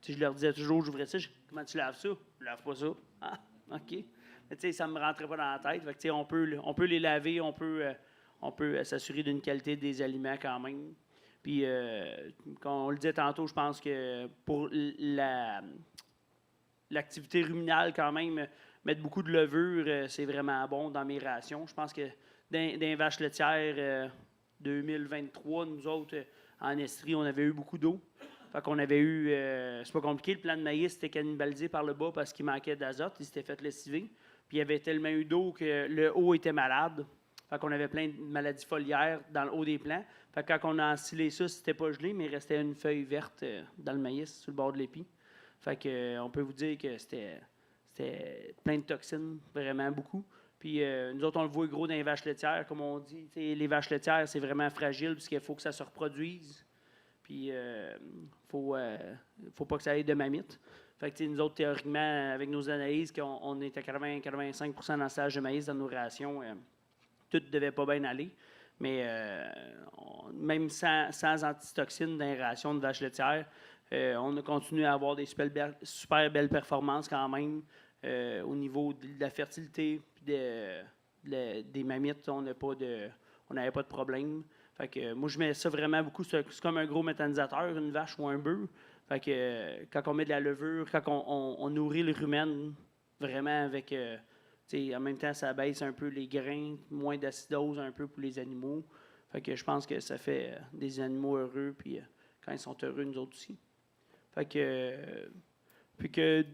je leur disais toujours, j'ouvrais ça, comment tu laves ça? Je lave pas ça. Ah, OK. Mais ça ne me rentrait pas dans la tête. Fait que, on peut les laver, on peut s'assurer d'une qualité des aliments quand même. Puis, comme on le disait tantôt, je pense que pour l'activité ruminale, quand même, mettre beaucoup de levure, c'est vraiment bon dans mes rations. Je pense que dans les vaches laitières 2023, nous autres, en Estrie, on avait eu beaucoup d'eau. Fait qu'on avait eu, c'est pas compliqué, le plant de maïs était cannibalisé par le bas parce qu'il manquait d'azote, il s'était fait lessiver. Puis il y avait tellement eu d'eau que le haut était malade. Fait qu'on avait plein de maladies foliaires dans le haut des plants. Fait que quand on a ensilé ça, c'était pas gelé, mais il restait une feuille verte dans le maïs, sur le bord de l'épi. Fait que on peut vous dire que c'était plein de toxines, vraiment beaucoup. Puis nous autres, on le voit gros dans les vaches laitières, comme on dit. Les vaches laitières, c'est vraiment fragile puisqu'il faut que ça se reproduise. Puis faut pas que ça aille de mamite. Fait que nous autres, théoriquement, avec nos analyses, on est à 80-85% dans le stage de maïs dans nos rations. Tout ne devait pas bien aller. Mais même sans antitoxines dans les rations de vaches laitières, on a continué à avoir des super belles performances quand même au niveau de la fertilité et des mammites. On n'avait pas de problème. Fait que, moi, je mets ça vraiment beaucoup. C'est comme un gros méthanisateur, une vache ou un bœuf. Fait que, quand on met de la levure, quand on nourrit le rumen vraiment avec... en même temps, ça baisse un peu les grains, moins d'acidose un peu pour les animaux. Fait que je pense que ça fait des animaux heureux, puis quand ils sont heureux, nous autres aussi. Fait que, puis que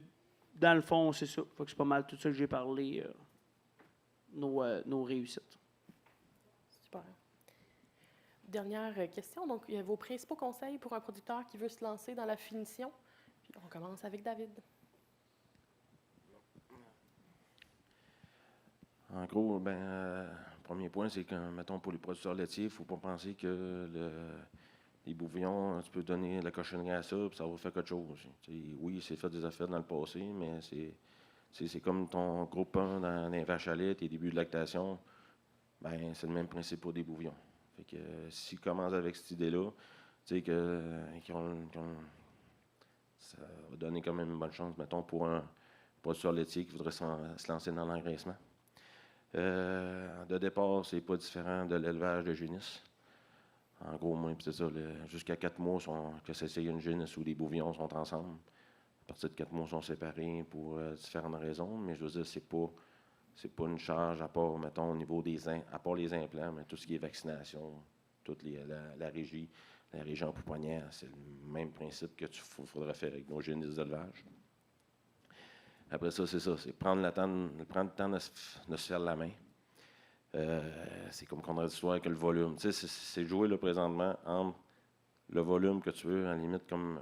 dans le fond, c'est ça. Fait que c'est pas mal tout ça que j'ai parlé, nos réussites. Super. Dernière question. Donc, vos principaux conseils pour un producteur qui veut se lancer dans la finition. Puis on commence avec David. En gros, premier point, c'est que, mettons, pour les producteurs laitiers, il ne faut pas penser que les bouvillons, tu peux donner de la cochonnerie à ça, puis ça va faire quelque chose. Oui, c'est fait des affaires dans le passé, mais c'est comme ton gros pain dans les vaches à lait, tes débuts de lactation, c'est le même principe pour des bouvillons. Fait que s'ils commencent avec cette idée-là, ça va donner quand même une bonne chance, mettons, pour un producteur laitier qui voudrait se lancer dans l'engraissement. De départ, c'est pas différent de l'élevage de génisses. En gros, moi, c'est ça, jusqu'à 4 mois que c'est une génisse où les bouvillons sont ensemble. À partir de 4 mois, ils sont séparés pour différentes raisons, mais je veux dire, c'est pas une charge à part, mettons, au niveau à part les implants, mais tout ce qui est vaccination, la régie en pouponnière, c'est le même principe que faudrait faire avec nos génisses d'élevage. Après ça, c'est prendre le temps de se faire la main. C'est comme qu'on aurait dit avec le volume. Tu sais, c'est jouer là, présentement entre le volume que tu veux, à la limite, comme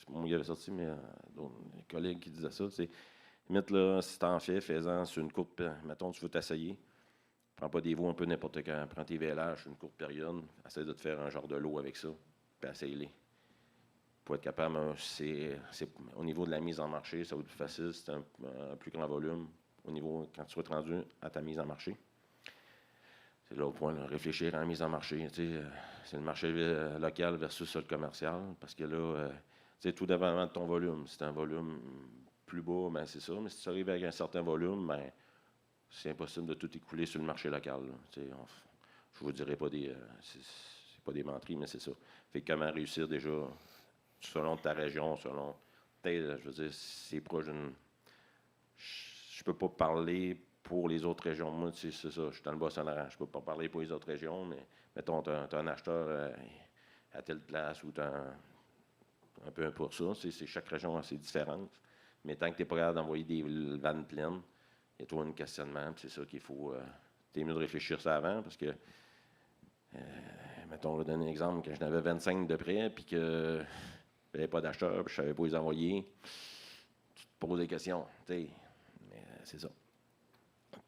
moi, il avait sorti, mais d'autres collègues qui disaient ça. C'est limite, là, si tu en fais-en sur une courte période. Mettons, tu veux t'essayer. Prends pas des veaux un peu n'importe quand. Prends tes VLH sur une courte période. Essaye de te faire un genre de lot avec ça. Puis essaye-les. Pour être capable, au niveau de la mise en marché, ça va être plus facile, c'est un plus grand volume au niveau quand tu vas être rendu à ta mise en marché. C'est là au point, là, réfléchir à la mise en marché. C'est le marché local versus le commercial, parce que là, tout dépendamment de ton volume. Si tu as un volume plus bas, c'est ça, mais si tu arrives avec un certain volume, c'est impossible de tout écouler sur le marché local. Je ne vous dirai pas c'est pas des menteries, mais c'est ça. Fait que comment réussir déjà selon ta région, je veux dire, c'est proche d'une... Je peux pas parler pour les autres régions. Moi, c'est ça, je suis dans le Bas-Saint-Laurent. Je peux pas parler pour les autres régions, mais mettons, tu as un acheteur à telle place ou tu as un peu pour ça. C'est chaque région assez différente. Mais tant que tu n'es pas capable d'envoyer des vannes pleines, il y a toujours un questionnement. C'est ça qu'il faut... t'es mieux de réfléchir ça avant, parce que... mettons, je vais donner un exemple, que je n'avais 25 de près, puis que... je n'avais pas d'acheteur, puis je ne savais pas les envoyer. Tu te poses des questions, mais c'est ça.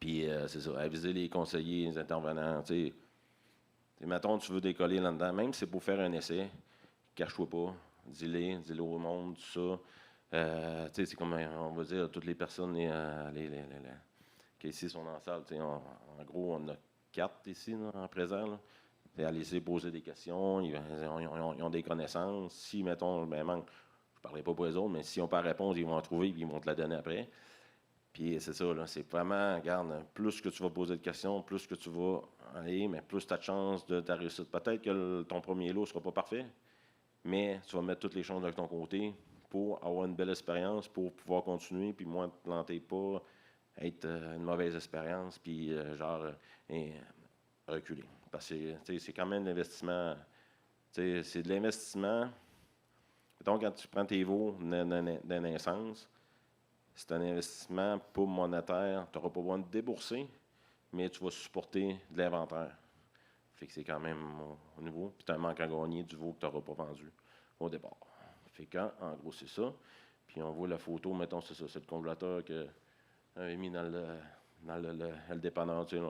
Puis, c'est ça, aviser les conseillers, les intervenants, mettons, tu veux décoller là-dedans, même si c'est pour faire un essai, cache-toi pas, dis-le au monde, tout ça. C'est comme, on va dire, toutes les personnes qui ici sont dans la salle, en gros, on a 4 ici, là, en présent, là. À laisser poser des questions, ils ont des connaissances. Si, mettons, manque, je ne parlerai pas pour les autres, mais s'ils n'ont pas de réponse, ils vont en trouver et ils vont te la donner après. Puis c'est ça, là, c'est vraiment, regarde, plus que tu vas poser de questions, plus que tu vas aller, mais plus tu as de chances de ta réussite. Peut-être que ton premier lot ne sera pas parfait, mais tu vas mettre toutes les chances de ton côté pour avoir une belle expérience, pour pouvoir continuer, puis moins te planter pas, être une mauvaise expérience, puis reculer. Parce que c'est quand même de l'investissement. C'est de l'investissement. Donc, quand tu prends tes veaux de naissance, c'est un investissement pas monétaire. Tu n'auras pas besoin de débourser, mais tu vas supporter de l'inventaire. Fait que c'est quand même au niveau. Puis tu as un manque à gagner du veau que tu n'auras pas vendu au départ. Fait en gros, c'est ça. Puis on voit la photo, mettons, c'est ça, c'est le congélateur que j'avais mis dans dans le dépanneur, tu sais,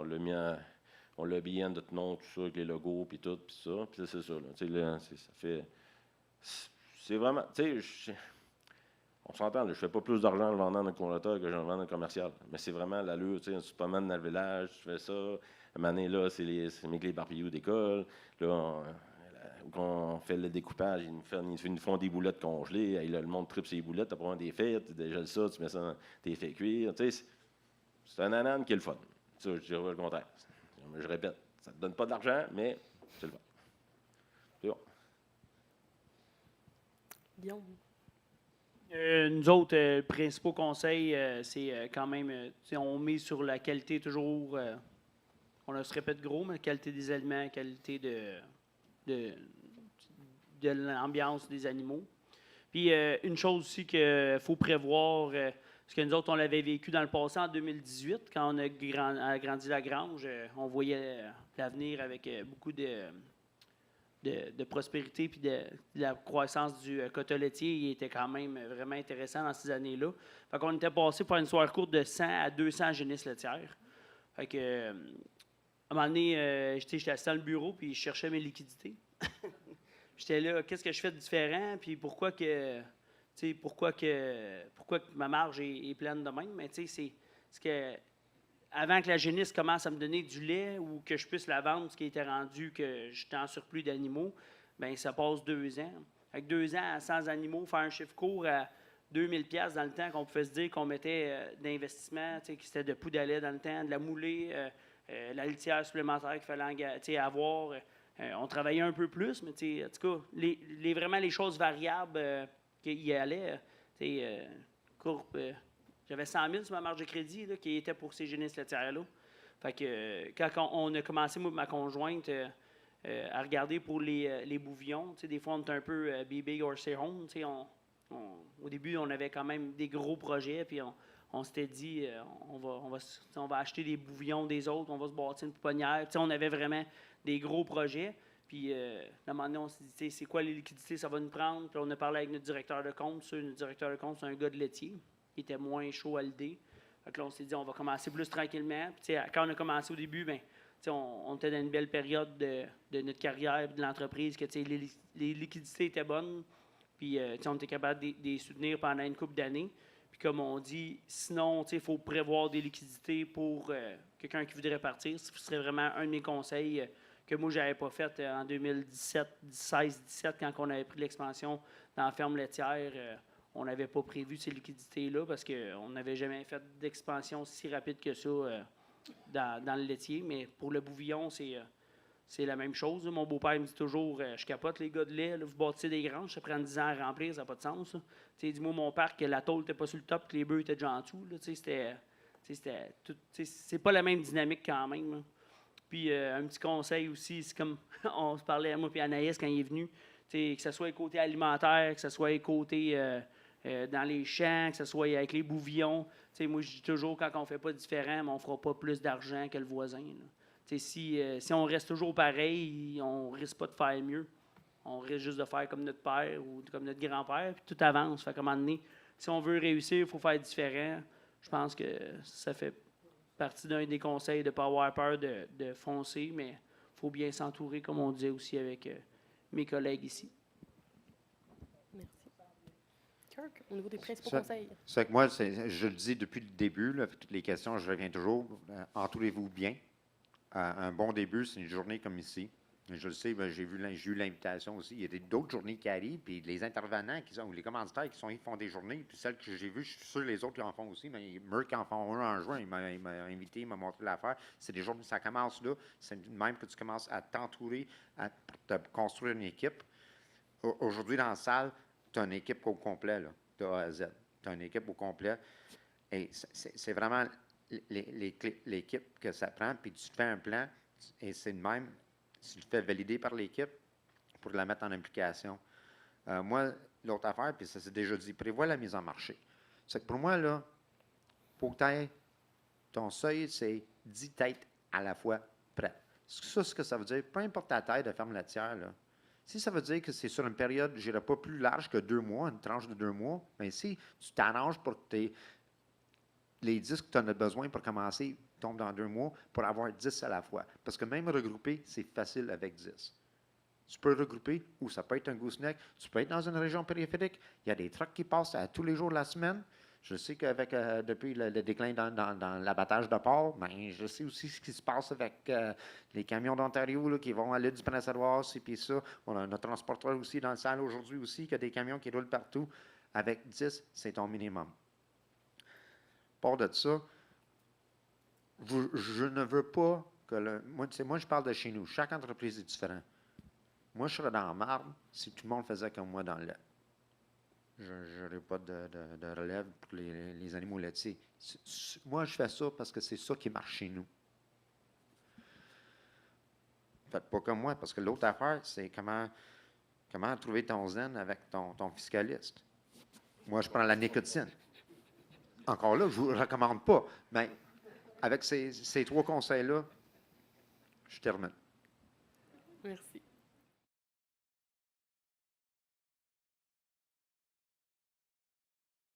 on l'a habillé en notre nom, tout ça, avec les logos, puis tout, puis ça. Puis c'est ça, là. Tu sais, là, ça fait... C'est vraiment... Tu sais, on s'entend, là, je fais pas plus d'argent en le vendant dans le congélateur que j'en vends dans le commercial. Mais c'est vraiment l'allure, tu sais, tu te promènes dans le village, tu fais ça. À un moment donné, là, c'est mes clés barbecues d'école. Là, quand on fait le découpage, ils nous font des boulettes congelées. Et là, le monde tripe ses boulettes, tu prends des fêtes, tu dégèles ça, tu mets ça dans tes fais cuire. Tu sais, c'est un ananas qui est le fun. Ça, je dirais le contraire. Je répète, ça ne te donne pas d'argent, mais c'est le fun. C'est bon. Guillaume. Nous autres, le principal conseil, c'est quand même, on met sur la qualité toujours, on se répète gros, mais la qualité des aliments, la qualité de l'ambiance des animaux. Puis une chose aussi qu'il faut prévoir, parce que nous autres, on l'avait vécu dans le passé en 2018, quand on a agrandi la grange, on voyait l'avenir avec beaucoup de prospérité puis de la croissance du quota laitier. Il était quand même vraiment intéressant dans ces années-là. Fait qu'on était passé pour une soirée courte de 100 à 200 génisses laitières. Fait que, à un moment donné, j'étais assis dans le bureau puis je cherchais mes liquidités. J'étais là, qu'est-ce que je fais de différent, puis pourquoi que ma marge est pleine de même. Mais tu sais, c'est que avant que la génisse commence à me donner du lait ou que je puisse la vendre, ce qui était rendu que j'étais en surplus d'animaux, bien, ça passe 2 ans. Avec 2 ans, sans animaux, faire un chiffre court à 2000 $ dans le temps, qu'on pouvait se dire qu'on mettait d'investissement, qui c'était de poudre à lait dans le temps, de la moulée, la litière supplémentaire qu'il fallait avoir. On travaillait un peu plus, mais en tout cas, vraiment les choses variables qu'il y allait, courbe... J'avais 100 000 sur ma marge de crédit là, qui était pour ces génisses laitières-là. Fait que quand on a commencé, moi et ma conjointe, à regarder pour les bouvions, des fois, on était un peu be big or stay home. Au début, on avait quand même des gros projets, puis on s'était dit, on va acheter des bouvions des autres, on va se bâtir une pouponnière. On avait vraiment des gros projets. Puis, à un moment donné, on s'est dit, c'est quoi les liquidités ça va nous prendre? Puis, on a parlé avec notre directeur de compte. Notre directeur de compte, c'est un gars de laitier. Il était moins chaud à l'idée. Donc là, on s'est dit, on va commencer plus tranquillement. Puis, quand on a commencé au début, bien, on était dans une belle période de notre carrière et de l'entreprise, que les liquidités étaient bonnes. Puis, on était capable de les soutenir pendant une couple d'années. Puis, comme on dit, sinon, il faut prévoir des liquidités pour quelqu'un qui voudrait partir. Ce serait vraiment un de mes conseils que moi, je n'avais pas fait en 2016-17, quand on avait pris l'expansion dans la ferme laitière. On n'avait pas prévu ces liquidités-là parce qu'on n'avait jamais fait d'expansion si rapide que ça dans le laitier. Mais pour le bouvillon, c'est la même chose. Mon beau-père me dit toujours, je capote les gars de lait, là, vous bâtissez des granges, ça prend 10 ans à remplir, ça n'a pas de sens. Dis-moi, mon parc, que la tôle n'était pas sur le top, que les bœufs étaient déjà en dessous. C'est pas la même dynamique quand même. Là. Puis un petit conseil aussi, c'est comme on se parlait à moi et Anaïs quand il est venu, que ce soit côté alimentaire, que ce soit côté dans les champs, que ce soit avec les bouvillons. Moi, je dis toujours, quand on ne fait pas différent, on ne fera pas plus d'argent que le voisin. Si on reste toujours pareil, on ne risque pas de faire mieux. On risque juste de faire comme notre père ou comme notre grand-père, puis tout avance. Fait qu'à un moment donné, si on veut réussir, il faut faire différent. Je pense que ça fait partie d'un des conseils de ne pas avoir peur de foncer, mais il faut bien s'entourer, comme on disait aussi avec mes collègues ici. Merci. Kirk, au niveau des principaux conseils. C'est que moi, je le dis depuis le début, là, toutes les questions, je reviens toujours. Entourez-vous bien. Un bon début, c'est une journée comme ici. Je le sais, ben, j'ai eu l'invitation aussi. Il y a d'autres journées qui arrivent, puis les intervenants, ou les commanditaires ils font des journées, puis celles que j'ai vues, je suis sûr que les autres qui en font aussi. Mais Merck en font un en juin, il m'a invité, il m'a montré l'affaire. C'est des journées, ça commence là. C'est même que tu commences à t'entourer, à te construire une équipe. Aujourd'hui, dans la salle, tu as une équipe au complet, là, de A à Z. Tu as une équipe au complet. Et c'est vraiment l'équipe que ça prend, puis tu te fais un plan, et c'est de même. Tu le fais valider par l'équipe pour la mettre en application. Moi, l'autre affaire, puis ça s'est déjà dit, prévois la mise en marché. C'est que pour moi, là, pour que tu aies ton seuil, c'est 10 têtes à la fois prêtes. Ça, ce que ça veut dire, peu importe ta taille de ferme laitière, là, si ça veut dire que c'est sur une période, je dirais pas plus large que 2 mois, une tranche de 2 mois, bien si tu t'arranges pour que tu aies les 10 que tu en as besoin pour commencer tombent dans 2 mois pour avoir 10 à la fois. Parce que même regrouper, c'est facile avec 10. Tu peux regrouper, ou ça peut être un gooseneck, tu peux être dans une région périphérique. Il y a des trucks qui passent à tous les jours de la semaine. Je sais qu'avec depuis le déclin dans l'abattage de porc, ben, je sais aussi ce qui se passe avec les camions d'Ontario là, qui vont à l'île du Prince-Édouard, ci puis ça. On a notre transporteur aussi dans le salle aujourd'hui aussi, qui a des camions qui roulent partout. Avec 10, c'est ton minimum. Part de ça, je ne veux pas que moi, je parle de chez nous. Chaque entreprise est différente. Moi, je serais dans la marbre si tout le monde faisait comme moi dans le lait. Je n'aurais pas de relève pour les animaux laitiers. Moi, je fais ça parce que c'est ça qui marche chez nous. Faites pas comme moi, parce que l'autre affaire, c'est comment trouver ton zen avec ton fiscaliste. Moi, je prends la nicotine. Encore là, je ne vous recommande pas. Mais avec ces 3 conseils-là, je termine. Merci.